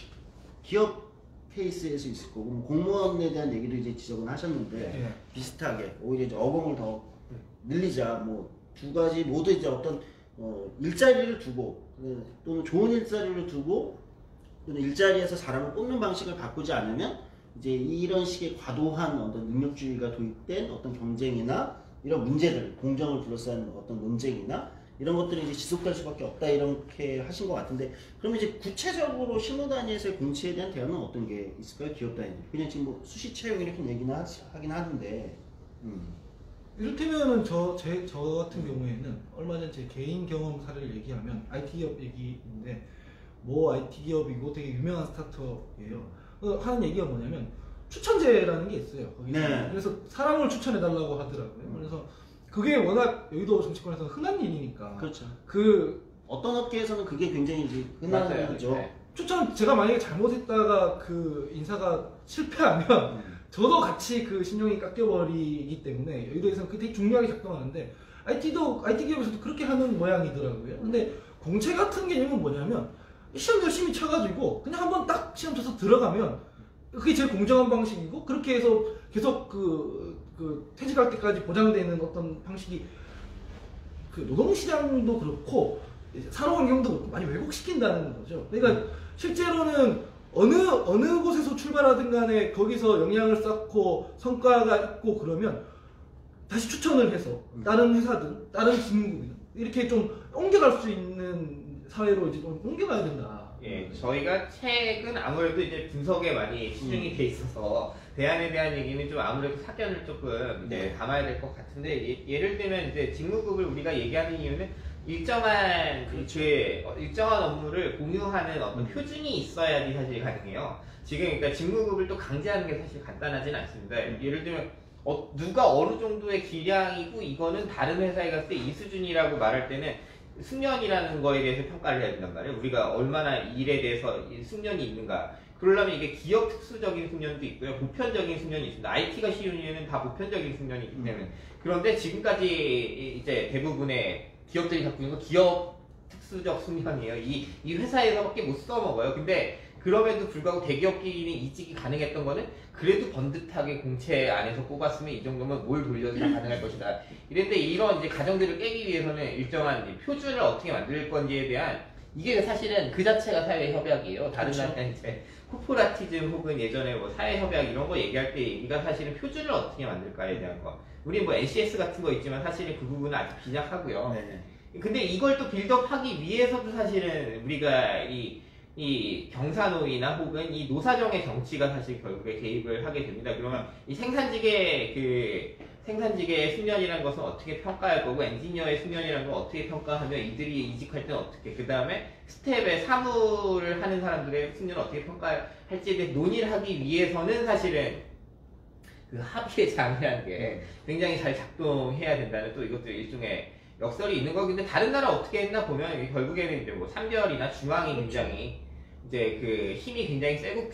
기업 케이스에서 있을 거고 뭐 공무원에 대한 얘기도 이제 지적은 하셨는데 비슷하게 오히려 이제 어공을 더 늘리자 뭐 두 가지 모두 이제 어떤 일자리를 두고 또는 좋은 일자리를 두고 또는 일자리에서 사람을 뽑는 방식을 바꾸지 않으면 이제 이런 식의 과도한 어떤 능력주의가 도입된 어떤 경쟁이나 이런 문제들 공정을 둘러싼 어떤 논쟁이나 이런 것들이 이제 지속될 수밖에 없다 이렇게 하신 것 같은데 그러면 이제 구체적으로 실무 단위에서의 공채에 대한 대안은 어떤 게 있을까요? 기업 단위 그냥 지금 뭐 수시 채용 이렇게 얘기는 하긴 하는데 이를테면은 저 같은 경우에는 얼마 전 제 개인 경험 사례를 얘기하면 IT 기업 얘기인데 뭐 IT 기업이고 되게 유명한 스타트업이에요. 하는 얘기가 뭐냐면 추천제라는 게 있어요. 거기서. 네. 그래서 사람을 추천해달라고 하더라고요. 그래서 그게 워낙 여의도 정치권에서 흔한 일이니까. 그렇죠. 그 어떤 업계에서는 그게 굉장히 이제 흔한 일이죠. 네. 추천 제가 만약에 잘못했다가 그 인사가 실패하면 저도 같이 그 신용이 깎여버리기 때문에 여의도에서는 그게 되게 중요하게 작동하는데 IT 기업에서도 그렇게 하는 모양이더라고요. 근데 공채 같은 개념은 뭐냐면 시험 열심히 쳐가지고 그냥 한번 딱 시험 쳐서 들어가면 그게 제일 공정한 방식이고 그렇게 해서 계속 그 퇴직할 때까지 보장되는 어떤 방식이 그 노동시장도 그렇고 산업 환경도 그렇고 많이 왜곡시킨다는 거죠. 그러니까 실제로는 어느 곳에서 출발하든 간에 거기서 영향을 쌓고 성과가 있고 그러면 다시 추천을 해서 다른 회사든 다른 직무든 이렇게 좀 옮겨갈 수 있는 사회로 이제 좀 옮겨가야 된다. 예, 저희가 책은 아무래도 이제 분석에 많이 치중이 돼 있어서 대안에 대한 얘기는 좀 아무래도 사견을 조금 이제 담아야 될 것 같은데 예를 들면 이제 직무급을 우리가 얘기하는 이유는 일정한 일정한 업무를 공유하는 어떤 표준이 있어야지 사실 가능해요. 지금 그러니까 직무급을 또 강제하는 게 사실 간단하진 않습니다. 예를 들면 누가 어느 정도의 기량이고 이거는 다른 회사에 갔을 때 이 수준이라고 말할 때는 숙련이라는 거에 대해서 평가를 해야 된단 말이에요. 우리가 얼마나 일에 대해서 숙련이 있는가. 그러려면 이게 기업 특수적인 숙련도 있고요. 보편적인 숙련이 있습니다. IT가 쉬운 이유는 다 보편적인 숙련이 있기 때문에. 그런데 지금까지 이제 대부분의 기업들이 갖고 있는 건 기업 특수적 숙련이에요. 이 회사에서밖에 못 써먹어요. 근데 그럼에도 불구하고 대기업끼리 이직이 가능했던 거는 그래도 번듯하게 공채 안에서 뽑았으면 이 정도면 뭘 돌려도 다 가능할 것이다. 이런데 이런 이제 가정들을 깨기 위해서는 일정한 이제 표준을 어떻게 만들 건지에 대한 이게 사실은 그 자체가 사회협약이에요. 다른 그렇죠. 나라는 이제 코포라티즘 혹은 예전에 뭐 사회협약 이런 거 얘기할 때 얘기가 사실은 표준을 어떻게 만들까에 대한 거. 우리 뭐 NCS 같은 거 있지만 사실은 그 부분은 아직 빈약하고요. 네. 근데 이걸 또 빌드업하기 위해서도 사실은 우리가 이 경사노이나 혹은 이 노사정의 정치가 사실 결국에 개입을 하게 됩니다. 그러면 이 생산직의 숙련이라는 것은 어떻게 평가할 거고 엔지니어의 숙련이라는 걸 어떻게 평가하며 이들이 이직할 때는 어떻게 그 다음에 스텝에 사무를 하는 사람들의 숙련을 어떻게 평가할지에 대해 논의를 하기 위해서는 사실은 그 합의의 장이라는 게 굉장히 잘 작동해야 된다는 또 이것도 일종의 역설이 있는 거고 근데 다른 나라 어떻게 했나 보면 이게 결국에는 이제 뭐 삼별이나 중앙이 굉장히 이제 그 힘이 굉장히 세고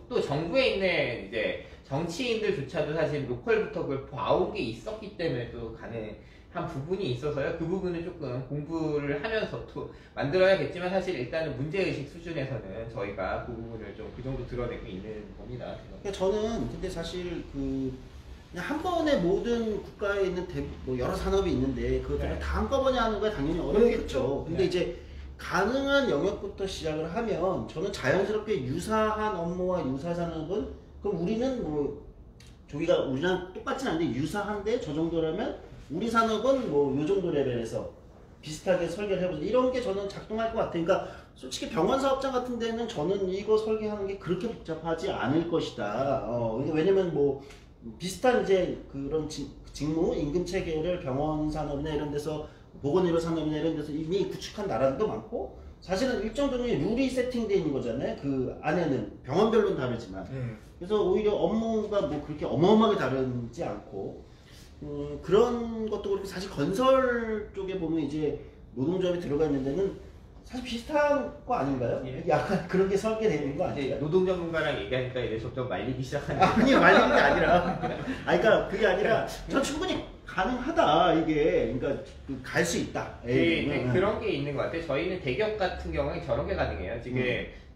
또 정부에 있는 이제 정치인들조차도 사실 로컬부터 그걸 봐온 게 있었기 때문에 또 가능한 부분이 있어서요. 그 부분을 조금 공부를 하면서 또 만들어야겠지만 사실 일단은 문제의식 수준에서는 저희가 그 부분을 좀 그 정도 드러내고 있는 겁니다. 그러니까 저는 근데 사실 그냥 한 번에 모든 국가에 있는 뭐 여러 산업이 있는데 그것들을 네. 다 한꺼번에 하는 건 당연히 어렵겠죠. 그렇죠. 근데 네. 이제 가능한 영역부터 시작을 하면 저는 자연스럽게 유사한 업무와 유사한 건 그럼 우리는 뭐 저기가 우리랑 똑같진 않은데 유사한데 저 정도라면 우리 산업은 뭐 요 정도 레벨에서 비슷하게 설계를 해보자 이런 게 저는 작동할 것 같아요. 그러니까 솔직히 병원 사업장 같은 데는 저는 이거 설계하는 게 그렇게 복잡하지 않을 것이다. 왜냐면 뭐 비슷한 이제 그런 직무 임금 체계를 병원 산업이나 이런 데서 보건의료 산업이나 이런 데서 이미 구축한 나라들도 많고 사실은 일정 정도의 룰이 세팅되어 있는 거잖아요. 그 안에는 병원별로는 다르지만 그래서 오히려 업무가 뭐 그렇게 어마어마하게 다르지 않고 그런 것도 그렇고 사실 건설 쪽에 보면 이제 노동조합이 들어가 있는 데는 사실 비슷한 거 아닌가요? 예. 약간 그런 게 설계되어 있는 거 이제 아닌가요? 노동 전문가랑 얘기하니까 이제 점점 말리기 시작하는 그게 말리는 게 아니라 그러니까 그게 아니라 저 충분히 가능하다 이게 그러니까 갈 수 있다. 그런 게 있는 것 같아요. 저희는 대기업 같은 경우에 저런 게 가능해요. 지금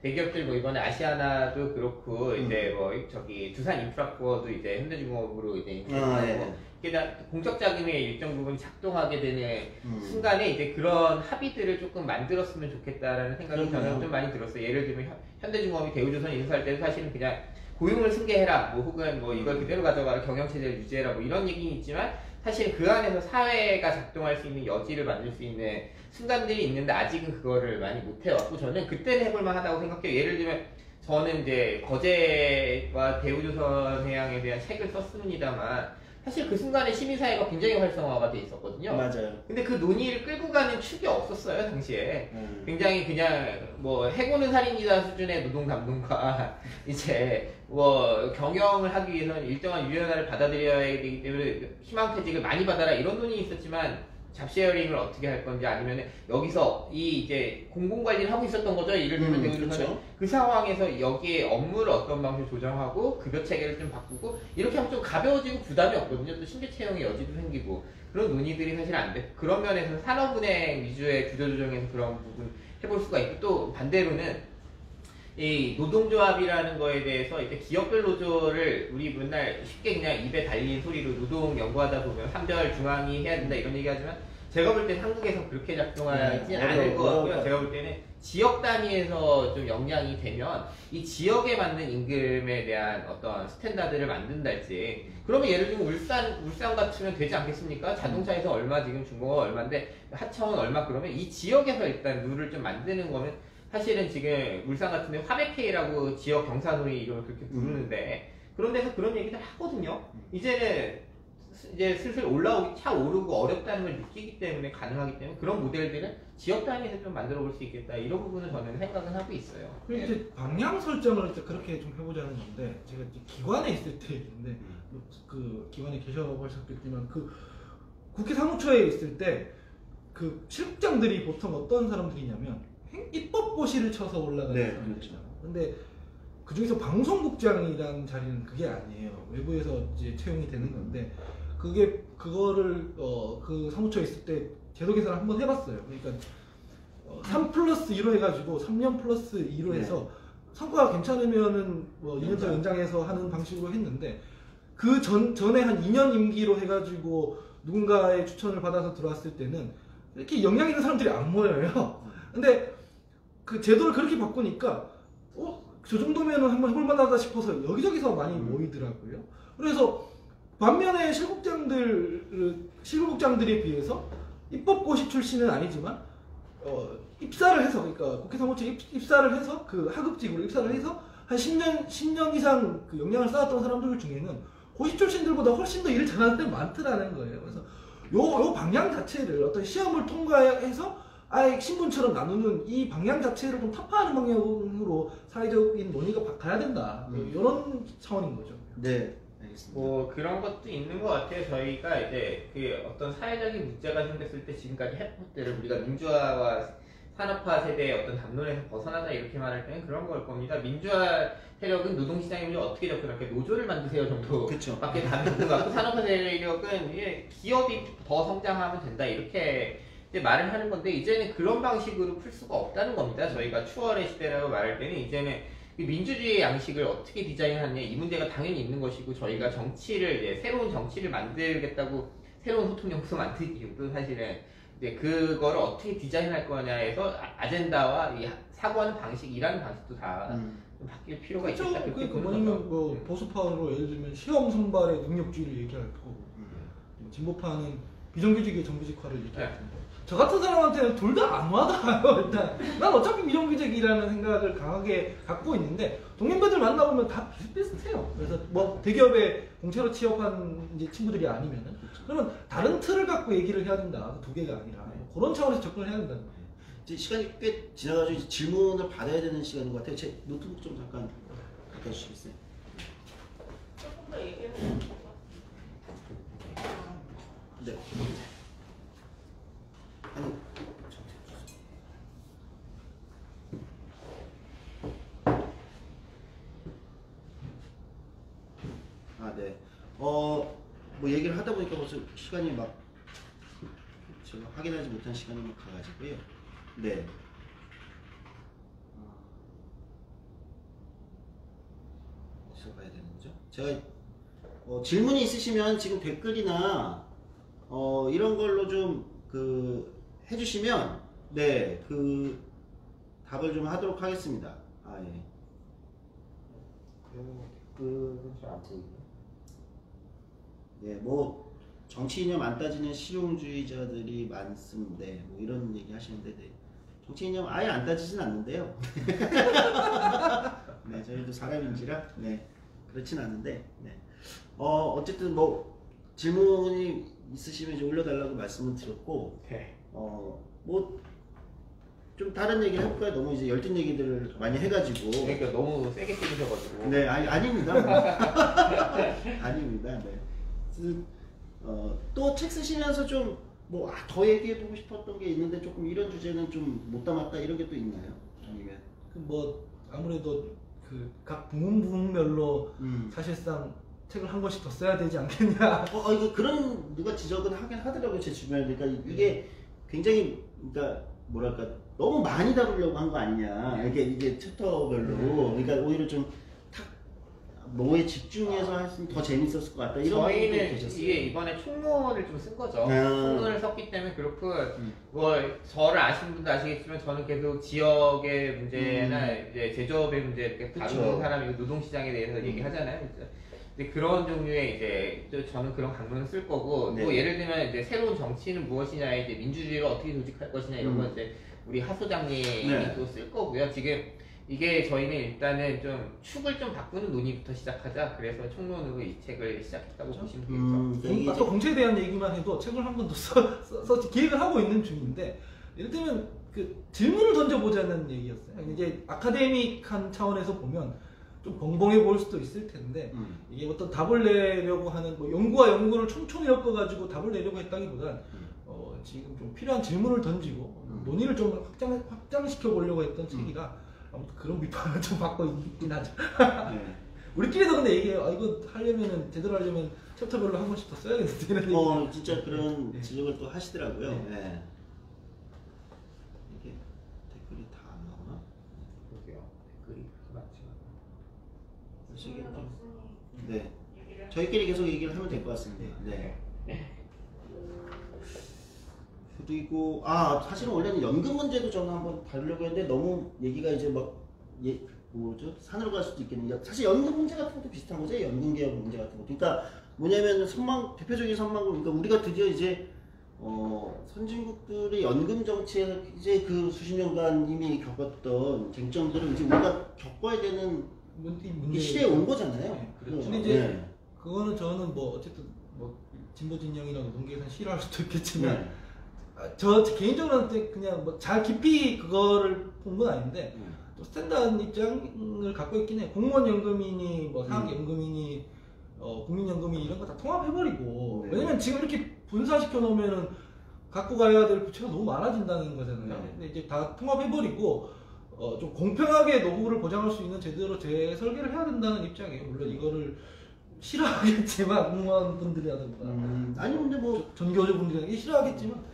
대기업들 뭐 이번에 아시아나도 그렇고 이제 뭐 저기 두산 인프라코어도 이제 현대중공업으로 이제 인프라하고 공적 자금의 일정 부분 작동하게 되는 순간에 이제 그런 합의들을 조금 만들었으면 좋겠다라는 생각이 저는 좀 많이 들었어요. 예를 들면 현대중공업이 대우조선 인수할 때도 사실은 그냥 고용을 승계해라, 뭐 혹은 뭐 이걸 그대로 가져가라, 경영체제를 유지해라, 뭐 이런 얘기는 있지만 사실 그 안에서 사회가 작동할 수 있는 여지를 만들 수 있는 순간들이 있는데 아직은 그거를 많이 못 해왔고 저는 그때는 해볼만 하다고 생각해요. 예를 들면 저는 이제 거제와 대우조선해양에 대한 책을 썼습니다만 사실 그 순간에 시민사회가 굉장히 활성화가 돼 있었거든요. 맞아요. 근데 그 논의를 끌고 가는 축이 없었어요, 당시에. 굉장히 그냥 뭐 해고는 살인이다 수준의 노동 담론과 이제 뭐 경영을 하기 위해서는 일정한 유연화를 받아들여야 되기 때문에 희망퇴직을 많이 받아라 이런 논의는 있었지만 잡쉐어링을 어떻게 할 건지 아니면 여기서 이 이제 공공관리를 하고 있었던 거죠. 예를 들면 그렇죠. 그 상황에서 여기에 업무를 어떤 방식으로 조정하고 급여 체계를 좀 바꾸고 이렇게 하면 좀 가벼워지고 부담이 없거든요. 또 신규 채용의 여지도 생기고 그런 논의들이 사실 안 돼. 그런 면에서는 산업은행 위주의 구조조정에서 그런 부분 해볼 수가 있고 또 반대로는 이 노동조합이라는 거에 대해서 이제 기업별 노조를 우리 맨날 쉽게 그냥 입에 달린 소리로 노동 연구하다 보면 삼별 중앙이 해야 된다 이런 얘기하지만 제가 볼 때는 한국에서 그렇게 작동하지 않을 것 같고요. 제가 볼 때는 지역 단위에서 좀 역량이 되면 이 지역에 맞는 임금에 대한 어떤 스탠다드를 만든달지 그러면 예를 들면 울산 같으면 되지 않겠습니까? 자동차에서 얼마 지금 중공업 얼마인데 하청은 얼마 그러면 이 지역에서 일단 룰을 좀 만드는 거면 사실은 지금 울산 같은 데 화백회의라고 지역 경사노이 이름을 그렇게 부르는데 그런 데서 그런 얘기들 하거든요. 이제는 이제 슬슬 차오르고 어렵다는 걸 느끼기 때문에 가능하기 때문에 그런 모델들은 지역 단위에서 좀 만들어 볼 수 있겠다 이런 부분은 저는 생각은 하고 있어요. 그리고 이제 방향 설정을 그렇게 좀 해보자는 건데 제가 이제 기관에 있을 때 있는데 그 기관에 계셔보셨겠지만 그 국회 사무처에 있을 때 그 실장들이 보통 어떤 사람들이냐면 입법고시를 쳐서 올라가는 사람들이잖아요. 근데 그 중에서 방송국장이라는 자리는 그게 아니에요. 외부에서 이제 채용이 되는 건데 그거를 그 사무처에 있을 때 제도 계산을 한번 해봤어요. 그러니까 3+2로 해가지고 3년 +2로 해서 성과가 괜찮으면은 뭐 2년 더 연장해서 하는 방식으로 했는데 그 전에 한 2년 임기로 해가지고 누군가의 추천을 받아서 들어왔을 때는 이렇게 역량 있는 사람들이 안 모여요. 근데 그 제도를 그렇게 바꾸니까 저 정도면은 한번 해볼 만하다 싶어서 여기저기서 많이 모이더라고요. 그래서 반면에 실국장들에 비해서 입법고시 출신은 아니지만 입사를 해서 그러니까 국회 사무처에 입사를 해서 그 하급직으로 입사를 해서 한 10년 이상 그 역량을 쌓았던 사람들 중에는 고시 출신들보다 훨씬 더 일을 잘하는 사람이 많더라는 거예요. 그래서 요 방향 자체를 어떤 시험을 통과해서 아예 신분처럼 나누는 이 방향 자체를 좀 타파하는 방향으로 사회적인 논의가 가야 된다. 이런 차원인 거죠. 네, 알겠습니다. 뭐 그런 것도 있는 것 같아요. 저희가 이제 그 어떤 사회적인 문제가 생겼을 때 지금까지 했던 때를 우리가 민주화와 산업화 세대의 어떤 담론에서 벗어나자 이렇게 말할 때는 그런 걸 겁니다. 민주화 세력은 노동시장에 문제 어떻게 접근할까? 노조를 만드세요 정도 그쵸. 밖에 답이 없는 것 같고 산업화 세력은 이게 기업이 더 성장하면 된다 이렇게 이제 말을 하는 건데 이제는 그런 방식으로 풀 수가 없다는 겁니다. 저희가 추월의 시대라고 말할 때는 이제는 민주주의의 양식을 어떻게 디자인하느냐 이 문제가 당연히 있는 것이고 저희가 정치를 이제 새로운 정치를 만들겠다고 새로운 소통연구소 만든 이유도 사실은 이제 그거를 어떻게 디자인할 거냐에서 아젠다와 이 사고하는 방식, 일하는 방식도 다 좀 바뀔 필요가 그렇죠. 있겠다 그렇게 보는 뭐냐면 거죠. 뭐 보수파로 예를 들면 시험 선발의 능력주의를 얘기할 거고 뭐 진보파는 비정규직의 정규직화를 얘기할 거고 저 같은 사람한테는 둘 다 안 와닿아요. 일단 난 어차피 비정규직이라는 생각을 강하게 갖고 있는데 동년배들 만나보면 다 비슷비슷해요. 그래서 뭐 대기업에 공채로 취업한 이제 친구들이 아니면은 그러면 다른 틀을 갖고 얘기를 해야 된다. 두 개가 아니라 그런 차원에서 접근을 해야 된다는 거예요. 이제 시간이 꽤 지나가지고 이제 질문을 받아야 되는 시간인 것 같아요. 제 노트북 좀 잠깐 갖다 주시겠어요? 조금 더 얘기해도 될것 같아요. 네. 아니, 네. 뭐 얘기를 하다 보니까 벌써 시간이 막 제가 확인하지 못한 시간이 막 가가지고요. 네. 어디서 봐야 되는 거죠? 제가 질문이 있으시면 지금 댓글이나 이런 걸로 좀 해주시면 네 답을 좀 하도록 하겠습니다. 예. 댓글은 잘안 보이네. 예, 뭐 정치 이념 안 따지는 실용주의자들이 많습니다. 뭐 이런 얘기 하시는데 네. 정치 이념 아예 안 따지진 않는데요. 네, 저희도 사람인지라 네 그렇진 않은데 네. 어쨌든 뭐 질문이 있으시면 이제 올려달라고 말씀을 드렸고 네. 뭐 좀 다른 얘기를 해볼까요? 너무 이제 열띤 얘기들을 많이 해가지고 그러니까 너무 세게 때리셔가지고. 네, 아닙니다. 아닙니다. 네. 또 책 쓰시면서 좀 뭐 더 얘기해보고 싶었던 게 있는데 조금 이런 주제는 좀 못 담았다 이런 게 또 있나요? 아니면 뭐 아무래도 그 각 부문별로 사실상 책을 한 권씩 더 써야 되지 않겠냐. 이거 그런 누가 지적은 하긴 하더라고요 제 주변에. 그러니까 이게 굉장히 그러니까 뭐랄까 너무 많이 다루려고 한 거 아니냐. 이게 챕터별로. 그러니까 오히려 좀 뭐에 집중해서 했으면 더 재밌었을 것 같다. 이런 저희는 계셨어요. 이게 이번에 총론을 좀 쓴 거죠. 아. 총론을 썼기 때문에 그렇고 뭐 저를 아시는 분도 아시겠지만 저는 계속 지역의 문제나 이제 제조업의 문제 이렇게 다루는 그쵸. 사람이고 노동시장에 대해서 얘기하잖아요. 진짜. 근데 그런 종류의 이제 또 저는 그런 강론을 쓸 거고 네. 또 예를 들면 이제 새로운 정치는 무엇이냐 이제 민주주의를 어떻게 조직할 것이냐 이런 거 이제 우리 하 소장님이 네. 또 쓸 거고요. 지금 이게 저희는 일단은 좀 축을 좀 바꾸는 논의부터 시작하자. 그래서 총론으로 이 책을 시작했다고 보시면 되겠죠. 이게 아까 공채에 대한 얘기만 해도 책을 한 번 더 써 기획을 하고 있는 중인데 이를테면 그 질문을 던져보자는 얘기였어요. 이제 아카데믹한 차원에서 보면 좀 벙벙해 보일 수도 있을 텐데 이게 어떤 답을 내려고 하는 뭐 연구와 연구를 촘촘히 엮어가지고 답을 내려고 했다기보단 지금 좀 필요한 질문을 던지고 논의를 좀 확장시켜 보려고 했던 책이라 아무튼 그런 비판을 좀 받고 있긴 하죠. 네. 우리끼리도 근데 얘기해요. 이거 하려면은 제대로 하려면 챕터별로 한 번씩 더 써야겠는데 이런 얘기. 진짜 그런 네. 지적을 또 하시더라고요. 네. 네. 이게 댓글이 다 안 나오나? 그러게요. 댓글이 그렇게 그래서 이게 좀, 네. 저희끼리 계속 얘기를 하면 될 것 같습니다. 네. 그리고 사실은 원래는 연금 문제도 저는 한번 다루려고 했는데 너무 얘기가 이제 뭐죠? 산으로 갈 수도 있겠는데 사실 연금 문제 같은 것도 비슷한 거죠. 연금 개혁 문제 같은 거. 그러니까 뭐냐면 대표적인 선망금, 그러니까 우리가 드디어 이제 선진국들의 연금 정치에서 이제 그 수십 년간 이미 겪었던 쟁점들을 이제 우리가 겪어야 되는 시대에 온 거잖아요. 네, 그렇죠. 근데 이제 그거는 저는 뭐 어쨌든 뭐 진보 진영이나 노동계에서는 싫어할 수도 있겠지만 저 개인적으로는 그냥 뭐 잘 깊이 그거를 본 건 아닌데 또 스탠다드 입장을 갖고 있긴 해. 공무원 연금이니 뭐 사학 연금이니 국민연금이 이런 거 다 통합해버리고 왜냐면 지금 이렇게 분산시켜 놓으면은 갖고 가야 될 부채가 너무 많아진다는 거잖아요. 근데 이제 다 통합해버리고 좀 공평하게 노후를 보장할 수 있는 제대로 재설계를 해야 된다는 입장이에요. 물론 이거를 싫어하겠지만 공무원분들이라든가 아니 근데 뭐 전교조분들이 싫어하겠지만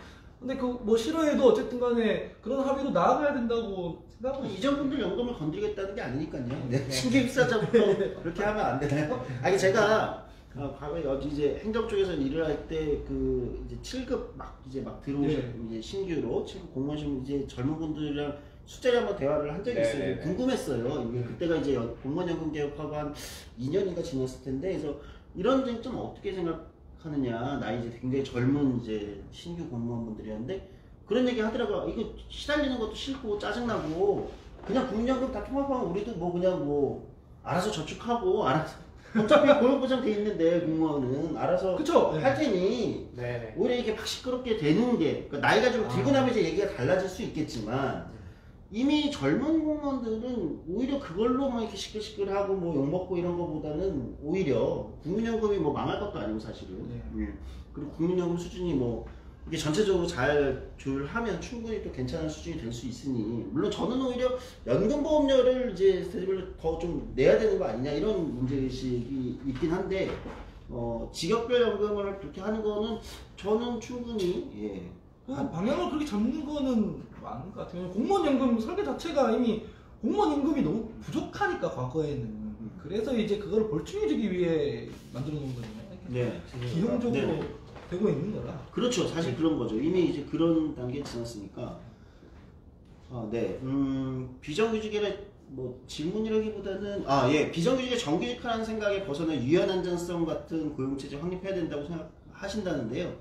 근데 그 뭐 싫어해도 어쨌든 간에 그런 합의로 나아가야 된다고 생각하고 이전분들 연금을 건드리겠다는 게 아니니까요. 네. 신규 입사자부터 그렇게 하면 안 되나요? 아니 제가 과거에 여기 이제 행정 쪽에서 일을 할 때 그 이제 7급 막 들어오신 이제 신규로 7급 공무원 시험 이제 젊은 분들이랑 수자리 한번 대화를 한 적이 있어요. 궁금했어요. 이게 그때가 이제 공무원 연금 개혁하고 한 2년인가 지났을 텐데 그래서 이런 쟁점 어떻게 생각하느냐. 나 이제 굉장히 젊은 이제 신규 공무원분들이었는데 그런 얘기 하더라고요. 이거 시달리는 것도 싫고 짜증나고 그냥 국민연금 다 통합하면 우리도 뭐 그냥 뭐 알아서 저축하고 알아서 어차피 고용보장 돼 있는데 공무원은 알아서 그쵸? 할 테니 오히려 이렇게 막 시끄럽게 되는 게 그러니까 나이가 좀 들고 나면 이제 얘기가 달라질 수 있겠지만 이미 젊은 공무원들은 오히려 그걸로 막 이렇게 시끌시끌하고 뭐 욕먹고 이런 거보다는 오히려 국민연금이 뭐 망할 것도 아니고 사실은 그리고 국민연금 수준이 뭐 이게 전체적으로 잘 조율하면 충분히 또 괜찮은 수준이 될 수 있으니 물론 저는 오히려 연금보험료를 이제 세금을 더 좀 내야 되는 거 아니냐 이런 문제의식이 있긴 한데 직업별 연금을 그렇게 하는 거는 저는 충분히 방향을 그렇게 잡는 거는 많은 것 같아요. 공무원 연금 설계 자체가 이미 공무원 임금이 너무 부족하니까 과거에는 그래서 이제 그걸 볼충해주기 위해 만들어 놓은 거잖아요. 기형적으로 되고 있는 거라. 그렇죠. 사실 그런 거죠. 이미 이제 그런 단계에 지났으니까. 비정규직이라 뭐 질문이라기보다는 비정규직의 정규직화라는 생각에 벗어나 유연 안정성 같은 고용체제 확립해야 된다고 생각하신다는데요.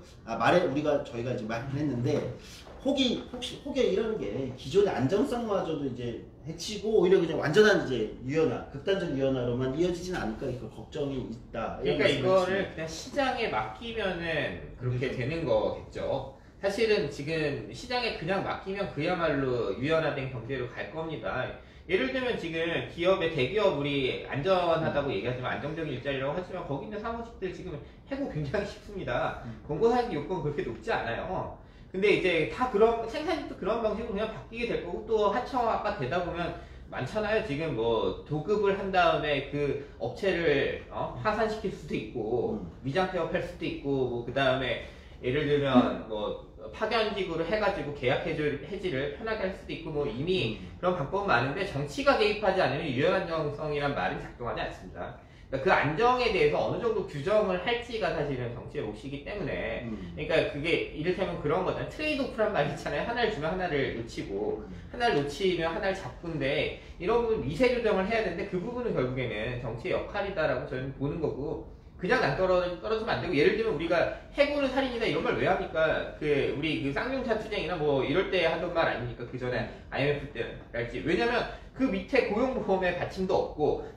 저희가 이제 말을 했는데 혹여 이런 게 기존의 안정성마저도 이제 해치고 오히려 그냥 완전한 이제 극단적 유연화로만 이어지진 않을까 그 걱정이 있다. 그러니까 이거를 그냥 시장에 맡기면은 그렇게 되는 거겠죠. 사실은 지금 시장에 그냥 맡기면 그야말로 유연화된 경제로 갈 겁니다. 예를 들면 지금 대기업 우리 안전하다고 얘기하지만 안정적인 일자리라고 하지만 거기 있는 사무직들 지금 해고 굉장히 쉽습니다. 권고사직 요건 그렇게 높지 않아요. 근데 이제 다 생산직도 그런 방식으로 그냥 바뀌게 될 거고 또 하청업화 되다 보면 많잖아요. 지금 뭐 도급을 한 다음에 그 업체를 파산시킬 수도 있고 미장 폐업할 수도 있고 뭐 그 다음에 예를 들면 뭐 파견직으로 해가지고 계약 해지를 편하게 할 수도 있고 뭐 이미 그런 방법은 많은데 정치가 개입하지 않으면 유연안정성이란 말은 작동하지 않습니다. 그러니까 그 안정에 대해서 어느 정도 규정을 할지가 사실은 정치의 몫이기 때문에 그러니까 그게 이를테면 그런 거잖아요. 트레이드오프란 말이 있잖아요. 하나를 주면 하나를 놓치고 하나를 놓치면 하나를 잡고인데 이런 부분 미세 조정을 해야 되는데 그 부분은 결국에는 정치의 역할이다라고 저는 보는 거고 그냥 안 떨어지면 안 되고 예를 들면 우리가 해고는 살인이다 이런 말 왜 합니까? 우리 그 쌍용차 투쟁이나 뭐 이럴 때 하던 말 아닙니까? 그 전에 IMF 때랄지 왜냐면 그 밑에 고용보험의 받침도 없고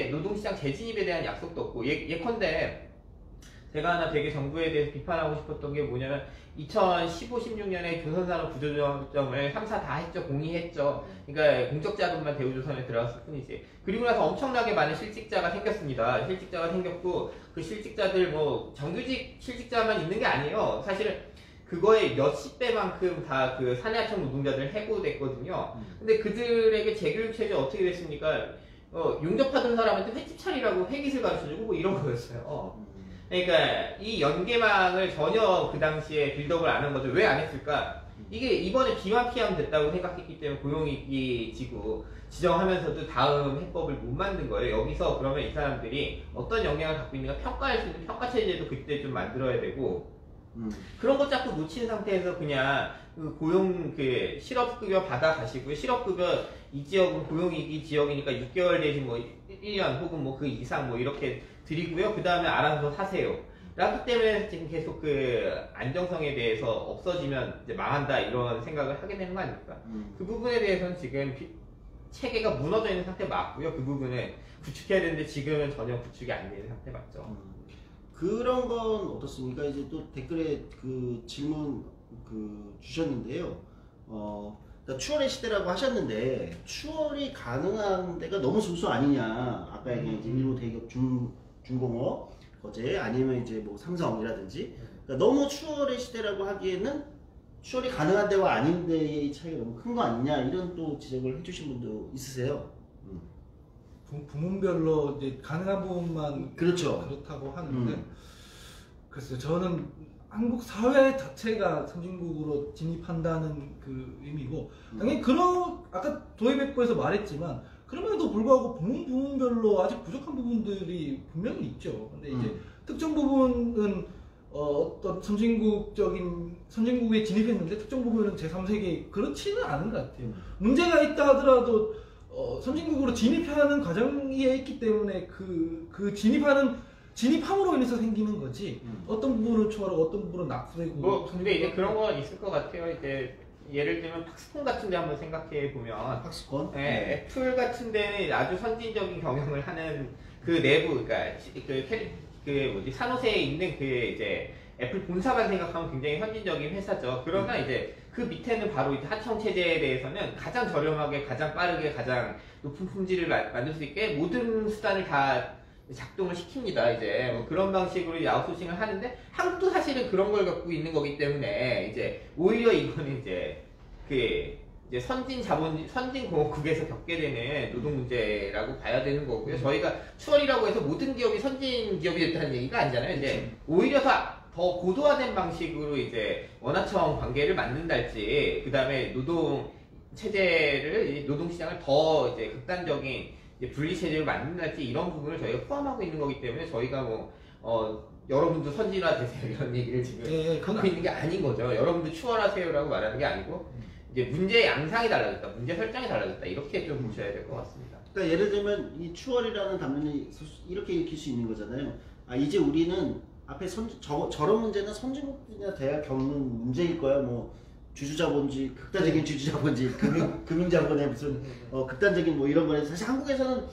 노동시장 재진입에 대한 약속도 없고 예컨대 제가 하나 되게 정부에 대해서 비판하고 싶었던 게 뭐냐면 2015-16년에 조선산업 구조조정을 3사 다 했죠. 공의했죠. 그러니까 공적자금만 대우조선에 들어갔을 뿐이지. 그리고 나서 엄청나게 많은 실직자가 생겼습니다. 실직자가 생겼고 그 실직자들 뭐 정규직 실직자만 있는 게 아니에요. 사실은 그거의 몇십 배만큼 다 그 사내하청 노동자들 해고됐거든요. 근데 그들에게 재교육 체제 어떻게 됐습니까? 용접하던 사람한테 횟집 차리라고 회깃을 가르쳐주고 뭐 이런 거였어요. 그러니까 이 연계망을 전혀 그 당시에 빌드업을 안 한 거죠. 왜 안 했을까? 이게 이번에 비만 피하면 됐다고 생각했기 때문에 고용이익이 지정하면서도 다음 해법을 못 만든 거예요. 여기서 그러면 이 사람들이 어떤 역량을 갖고 있는가 평가할 수 있는 평가 체제도 그때 좀 만들어야 되고 그런 것 자꾸 놓친 상태에서 그냥 그 고용 그 실업급여 받아 가시고요. 실업급여 이 지역은 고용이익 지역이니까 6개월 내지 뭐 1년 혹은 뭐 그 이상 뭐 이렇게 드리고요. 그 다음에 알아서 사세요. 라기 때문에 지금 계속 그 안정성에 대해서 없어지면 이제 망한다 이런 생각을 하게 되는 거 아닙니까? 그 부분에 대해서는 지금 체계가 무너져 있는 상태 맞고요. 그 부분은 구축해야 되는데 지금은 전혀 구축이 안 되는 상태 맞죠. 그런 건 어떻습니까? 이제 또 댓글에 그 질문 그 주셨는데요. 그러니까 추월의 시대라고 하셨는데 추월이 가능한 데가 너무 소수 아니냐? 아까 얘기한 이제 일부 대기업 중공업 거제 아니면 이제 뭐 삼성이라든지 그러니까 너무 추월의 시대라고 하기에는 추월이 가능한 데와 아닌 데의 차이가 너무 큰 거 아니냐 이런 또 지적을 해주신 분도 있으세요. 부문별로 이제 가능한 부분만 그렇죠. 그렇다고 하는데 글쎄요 저는 한국 사회 자체가 선진국으로 진입한다는 그 의미고 당연히 그런 아까 도입했고에서 말했지만 그럼에도 불구하고 부문별로 아직 부족한 부분들이 분명히 있죠. 근데 이제 특정 부분은 어떤 선진국에 진입했는데 특정 부분은 제3세계 그렇지는 않은 것 같아요. 문제가 있다 하더라도 선진국으로 진입하는 과정에 있기 때문에 그 진입함으로 인해서 생기는 거지. 어떤 부분은 추월하고 어떤 부분은 낙후되고. 뭐 근데 이제 그런 건 있을 것 같아요. 이제 예를 들면 팍스콘 같은 데 한번 생각해 보면 팍스콘? 네, 애플 같은 데는 아주 선진적인 경영을 하는 그 내부 그러니까 그 뭐지 산호세에 있는 그 이제 애플 본사만 생각하면 굉장히 선진적인 회사죠. 그러나 이제 그 밑에는 바로 이제 하청 체제에 대해서는 가장 저렴하게, 가장 빠르게, 가장 높은 품질을 만들 수 있게 모든 수단을 다 작동을 시킵니다. 이제 뭐 그런 방식으로 이제 아웃소싱을 하는데 한국도 사실은 그런 걸 갖고 있는 거기 때문에 이제 오히려 이거는 이제 이제 선진공업국에서 겪게 되는 노동 문제라고 봐야 되는 거고요. 저희가 추월이라고 해서 모든 기업이 선진 기업이 됐다는 얘기가 아니잖아요. 이제 오히려 더 고도화된 방식으로 이제 원화청 관계를 만든달지, 그 다음에 노동 체제를 노동 시장을 더 이제 극단적인 이제 분리 체제를 만든달지 이런 부분을 저희가 포함하고 있는 거기 때문에 저희가 여러분도 선진화 되세요 이런 얘기를 지금 하고 있는 게 아닌 거죠. 여러분도 추월하세요라고 말하는 게 아니고 이제 문제의 양상이 달라졌다, 문제 설정이 달라졌다 이렇게 좀 보셔야 될 것 같습니다. 그러니까 예를 들면 이 추월이라는 단면이 이렇게 읽힐 수 있는 거잖아요. 이제 우리는 앞에 저런 문제는 선진국이나 대학 겪는 문제일 거야. 뭐 주주자본주의, 극단적인 주주자본주의, 금융자본의 무슨 극단적인 뭐 이런 거에 사실 한국에서는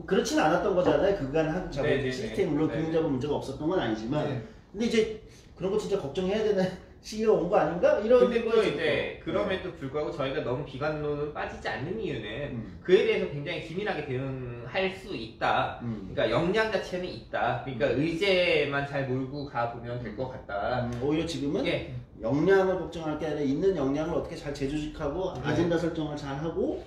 그렇지는 않았던 거잖아요. 그간 한국 자본 시스템 물론 금융자본 문제가 없었던 건 아니지만, 근데 이제 그런 거 진짜 걱정해야 되는 시기가 온 거 아닌가? 이런. 근데 또 이제 그럼에도 불구하고 저희가 너무 비관론은 빠지지 않는 이유는 그에 대해서 굉장히 기민하게 대응할 수 있다. 그러니까 역량 자체는 있다. 그러니까 의제만 잘 몰고 가 보면 될 것 같다. 오히려 지금은 역량을 걱정할 게 아니라 있는 역량을 어떻게 잘 재조직하고 아젠다 설정을 잘 하고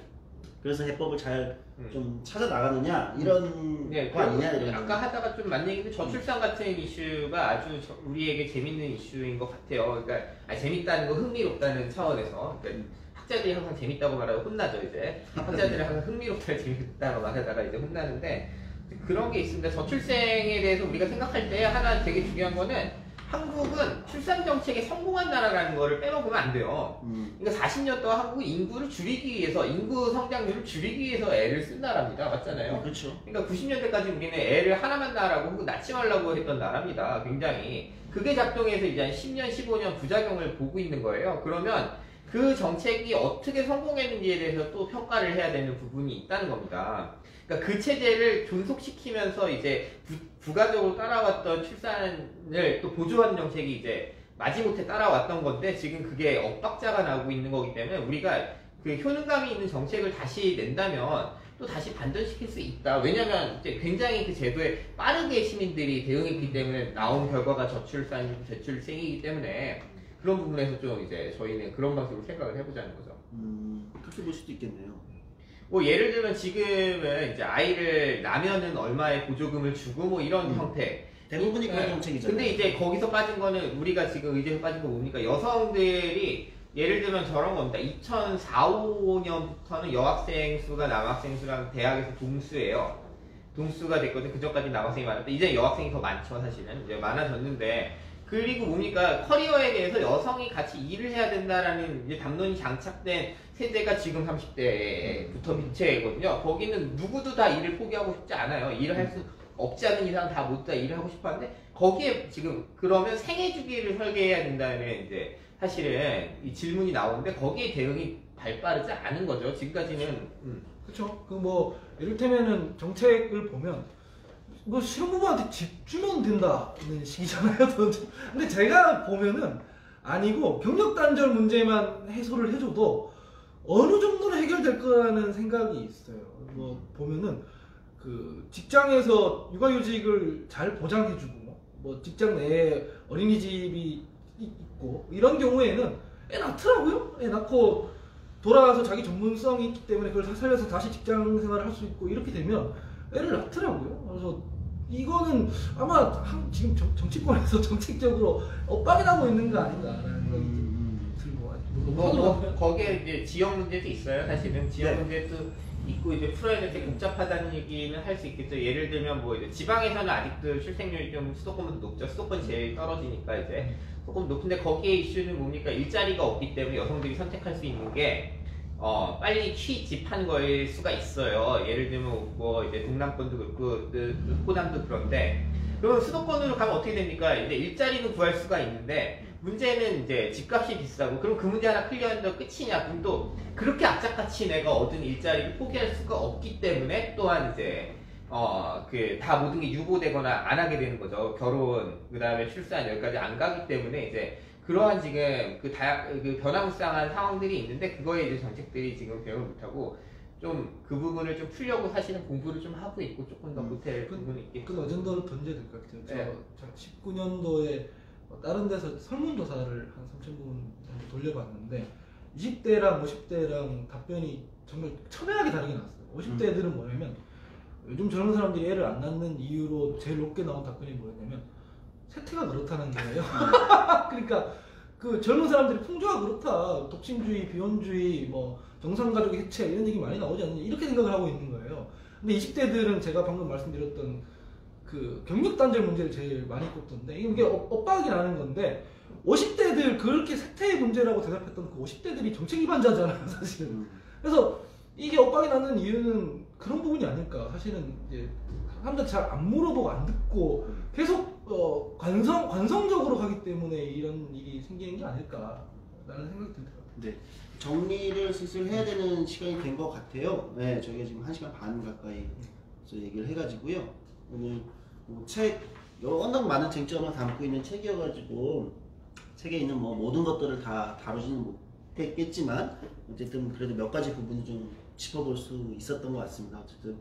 그래서 해법을 잘 좀 찾아 나가느냐 이런 거 아니냐 이런. 아까 하다가 좀 맞는 얘기인데 저출산 같은 이슈가 아주 우리에게 재밌는 이슈인 것 같아요. 그러니까 재밌다는 거 흥미롭다는 차원에서 그러니까 학자들이 항상 재밌다고 말하고 혼나죠. 이제 학자들이 항상 흥미롭다 재밌다고 말하다가 이제 혼나는데 그런 게 있습니다. 저출생에 대해서 우리가 생각할 때 하나 되게 중요한 거는 한국은 출산 정책에 성공한 나라라는 거를 빼먹으면 안 돼요. 그러니까 40년 동안 한국은 인구를 줄이기 위해서, 인구 성장률을 줄이기 위해서 애를 쓴 나라입니다. 맞잖아요. 그렇죠. 그러니까 90년대까지 우리는 애를 하나만 낳으라고 혹은 낳지 말라고 했던 나라입니다. 굉장히. 그게 작동해서 이제 한 10년, 15년 부작용을 보고 있는 거예요. 그러면 그 정책이 어떻게 성공했는지에 대해서 또 평가를 해야 되는 부분이 있다는 겁니다. 그러니까 그 체제를 존속시키면서 이제 부가적으로 따라왔던 출산을 또 보조하는 정책이 이제 마지못해 따라왔던 건데 지금 그게 엇박자가 나고 있는 거기 때문에 우리가 그 효능감이 있는 정책을 다시 낸다면 또 다시 반전시킬 수 있다. 왜냐면 이제 굉장히 그 제도에 빠르게 시민들이 대응했기 때문에 나온 결과가 저출산, 저출생이기 때문에 그런 부분에서 좀 이제 저희는 그런 방식으로 생각을 해보자는 거죠. 그렇게 볼 수도 있겠네요. 뭐 예를 들면 지금은 이제 아이를 낳으면은 얼마의 보조금을 주고 뭐 이런 형태. 대부분이 그런 정책이잖아요. 근데 이제 거기서 빠진 거는 우리가 지금 의제에서 빠진 거 뭡니까? 여성들이 예를 들면 저런 겁니다. 2004, 5년부터는 여학생 수가 남학생 수랑 대학에서 동수예요. 동수가 됐거든. 그전까지 남학생이 많았는데 이제 여학생이 더 많죠. 사실은 이제 많아졌는데, 그리고 뭡니까, 커리어에 대해서 여성이 같이 일을 해야 된다라는 이제 담론이 장착된 세대가 지금 30대부터 미체거든요. 거기는 누구도 다 일을 포기하고 싶지 않아요. 일을 할 수 없지 않은 이상 다 모두 다 일을 하고 싶어 하는데, 거기에 지금 그러면 생애 주기를 설계해야 된다는 이제 사실은 이 질문이 나오는데, 거기에 대응이 발빠르지 않은 거죠. 지금까지는. 그렇죠. 그 뭐 이를테면은 정책을 보면 뭐 신혼부부한테 집 주면 된다는 식이잖아요. 근데 제가 보면은 아니고, 경력 단절 문제만 해소를 해줘도 어느 정도는 해결될 거라는 생각이 있어요. 뭐 보면은 그 직장에서 육아휴직을 잘 보장해주고, 뭐 직장 내에 어린이집이 있고 이런 경우에는 애 낳더라고요. 애 낳고 돌아와서 자기 전문성이 있기 때문에 그걸 살려서 다시 직장 생활을 할 수 있고, 이렇게 되면 애를 낳더라고요. 그래서 이거는 아마 지금 정치권에서 정책적으로 엇박이 나고 있는 거 아닌가라는 생각이 들고, 거기에 이제 지역 문제도 있어요. 사실은 지역 네. 문제도 있고, 이제 풀어야 될 게 복잡하다는 얘기는 할 수 있겠죠. 예를 들면 뭐 이제 지방에서는 아직도 출생률이 좀 수도권보다 높죠. 수도권 제일 떨어지니까 이제 조금 높은데, 거기에 이슈는 뭡니까, 일자리가 없기 때문에 여성들이 선택할 수 있는 게 빨리 취직한 거일 수가 있어요. 예를 들면 뭐 이제 동남권도 그렇고 호남도 그런데, 그러면 수도권으로 가면 어떻게 됩니까? 이제 일자리는 구할 수가 있는데, 문제는 이제 집값이 비싸고, 그럼 그 문제 하나 클리어한다고 끝이냐? 그럼 또 그렇게 악착같이 내가 얻은 일자리를 포기할 수가 없기 때문에, 또한 이제 다 모든 게 유보되거나 안 하게 되는 거죠. 결혼, 그 다음에 출산, 여기까지 안 가기 때문에 이제 그러한 지금 그 변화무쌍한 상황들이 있는데, 그거에 이제 정책들이 지금 대응을 못하고, 좀 그 부분을 좀 풀려고 사실은 공부를 좀 하고 있고, 조금 더 못할 부분이 있겠죠. 그 어젠다를 던져야 될 것 같아요. 네. 저 19년도에 다른 데서 설문조사를 한 3,000분 정도 돌려봤는데, 20대랑 50대랑 답변이 정말 첨예하게 다르게 나왔어요. 50대들은 뭐냐면, 요즘 젊은 사람들이 애를 안 낳는 이유로 제일 높게 나온 답변이 뭐였냐면, 세태가 그렇다는 거예요. 그러니까 그 젊은 사람들이 풍조가 그렇다, 독신주의, 비혼주의, 뭐 정상가족의 해체 이런 얘기 많이 나오지 않느냐, 이렇게 생각을 하고 있는 거예요. 근데 20대들은 제가 방금 말씀드렸던 그 경력 단절 문제를 제일 많이 꼽던데, 이게 엇박이 나는 건데, 50대들 그렇게 세태의 문제라고 대답했던 그 50대들이 정책 위반자잖아요, 사실은. 그래서 이게 엇박이 나는 이유는 그런 부분이 아닐까. 사실은 이제 사람들 잘 안 물어보고 안 듣고 계속 관성적으로 가기 때문에 이런 일이 생기는 게 아닐까라는 생각이 들더라고요. 네. 정리를 슬슬 해야 되는 시간이 된 것 같아요. 네, 저희가 지금 1시간 반 가까이 얘기를 해가지고요. 오늘 워낙 많은 쟁점을 담고 있는 책이어가지고, 책에 있는 뭐 모든 것들을 다 다루지는 못했겠지만, 어쨌든 그래도 몇 가지 부분을 좀 짚어볼 수 있었던 것 같습니다. 어쨌든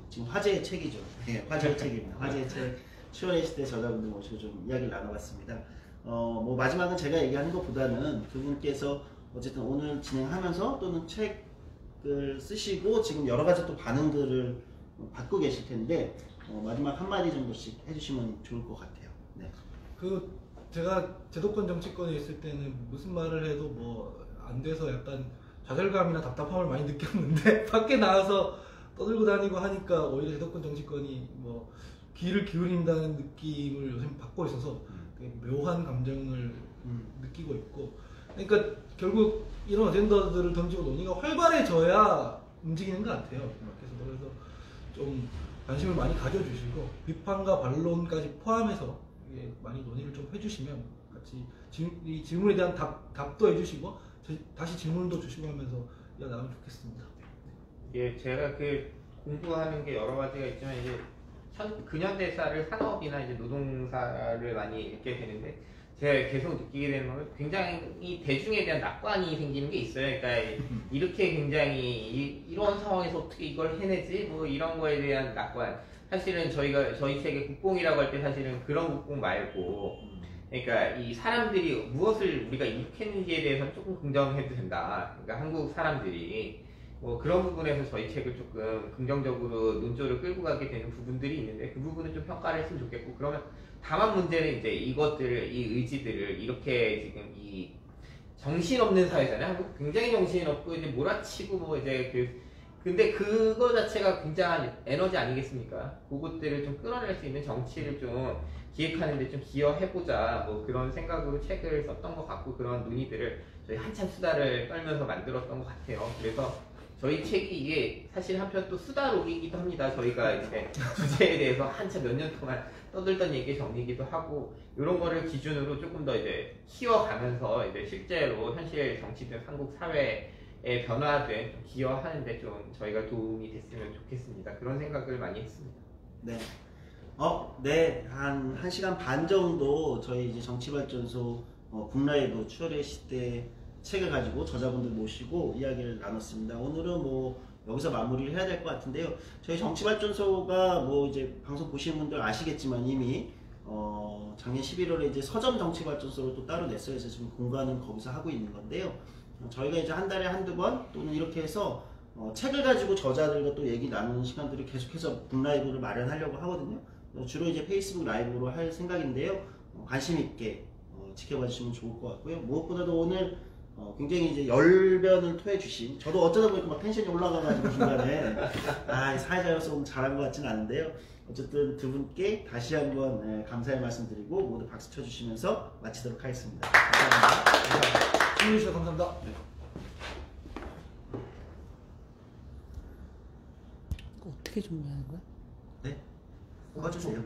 지금 화제의 책이죠. 네, 화제의 책입니다. 화제의 책, 추월의 시대 저자분들 모시고 좀 이야기를 나눠봤습니다. 뭐 마지막은 제가 얘기하는 것보다는 그분께서 어쨌든 오늘 진행하면서 또는 책을 쓰시고 지금 여러 가지 또 반응들을 받고 계실 텐데, 마지막 한마디 정도씩 해주시면 좋을 것 같아요. 네. 제가 제도권 정치권에 있을 때는 무슨 말을 해도 뭐 안 돼서 약간 좌절감이나 답답함을 많이 느꼈는데, 밖에 나와서 떠들고 다니고 하니까 오히려 제도권 정치권이 뭐 귀를 기울인다는 느낌을 요즘 받고 있어서 되게 묘한 감정을 느끼고 있고, 그러니까 결국 이런 어젠더들을 던지고 논의가 활발해져야 움직이는 것 같아요. 그래서 좀 관심을 많이 가져주시고, 비판과 반론까지 포함해서 많이 논의를 좀 해주시면, 같이 이 질문에 대한 답도 해주시고 다시 질문도 주시고 하면서 이어나가면 좋겠습니다. 예, 제가 공부하는 게 여러 가지가 있지만, 이제 근현대사를 산업이나 이제 노동사를 많이 읽게 되는데, 제가 계속 느끼게 되는 건 굉장히 대중에 대한 낙관이 생기는 게 있어요. 그러니까 이렇게 굉장히 이런 상황에서 어떻게 이걸 해내지? 뭐 이런 거에 대한 낙관. 사실은 저희 책의 국뽕이라고 할 때 사실은 그런 국뽕 말고, 그러니까 이 사람들이 무엇을 우리가 일으켰는지에 대해서는 조금 긍정해도 된다. 그러니까 한국 사람들이 뭐 그런 부분에서 저희 책을 조금 긍정적으로 논조를 끌고 가게 되는 부분들이 있는데, 그 부분은 좀 평가를 했으면 좋겠고, 그러면 다만 문제는 이제 이 의지들을 이렇게 지금 정신없는 사회잖아요. 한국 굉장히 정신없고 이제 몰아치고 뭐 이제 근데 그거 자체가 굉장한 에너지 아니겠습니까? 그것들을 좀 끌어낼 수 있는 정치를 좀 기획하는데 좀 기여해보자 뭐 그런 생각으로 책을 썼던 것 같고 그런 논의들을 저희 한참 수다를 떨면서 만들었던 것 같아요. 그래서 저희 책이 이게 사실 한편 또 수다록이기도 합니다. 저희가 이제 주제에 대해서 한참 몇 년 동안 떠들던 얘기 정리기도 하고 이런 거를 기준으로 조금 더 이제 키워가면서 이제 실제로 현실 정치든 한국 사회의 변화된 기여하는데 좀 저희가 도움이 됐으면 좋겠습니다. 그런 생각을 많이 했습니다. 네. 네. 한 1시간 반 정도 저희 이제 정치발전소 북라이브 추월의 시대 책을 가지고 저자분들 모시고 이야기를 나눴습니다. 오늘은 뭐 여기서 마무리를 해야 될 것 같은데요. 저희 정치발전소가 뭐 이제 방송 보시는 분들 아시겠지만 이미 작년 11월에 이제 서점 정치발전소를 또 따로 냈어요. 그래서 지금 공간은 거기서 하고 있는 건데요. 저희가 이제 한 달에 한두 번 또는 이렇게 해서 책을 가지고 저자들과 또 얘기 나누는 시간들을 계속해서 북라이브를 마련하려고 하거든요. 주로 이제 페이스북 라이브로 할 생각인데요. 관심 있게 지켜봐 주시면 좋을 것 같고요. 무엇보다도 오늘 굉장히 이제 열변을 토해주신, 저도 어쩌다 보니까 막 텐션이 올라가가지고 중간에 사회자로서 오늘 잘한 것 같지는 않은데요. 어쨌든 두 분께 다시 한번 감사의 말씀 드리고 모두 박수 쳐주시면서 마치도록 하겠습니다. 감사합니다. 질문해 주셔서 감사합니다. 네. 어떻게 준비하는 거야? 네. 꺼주세요.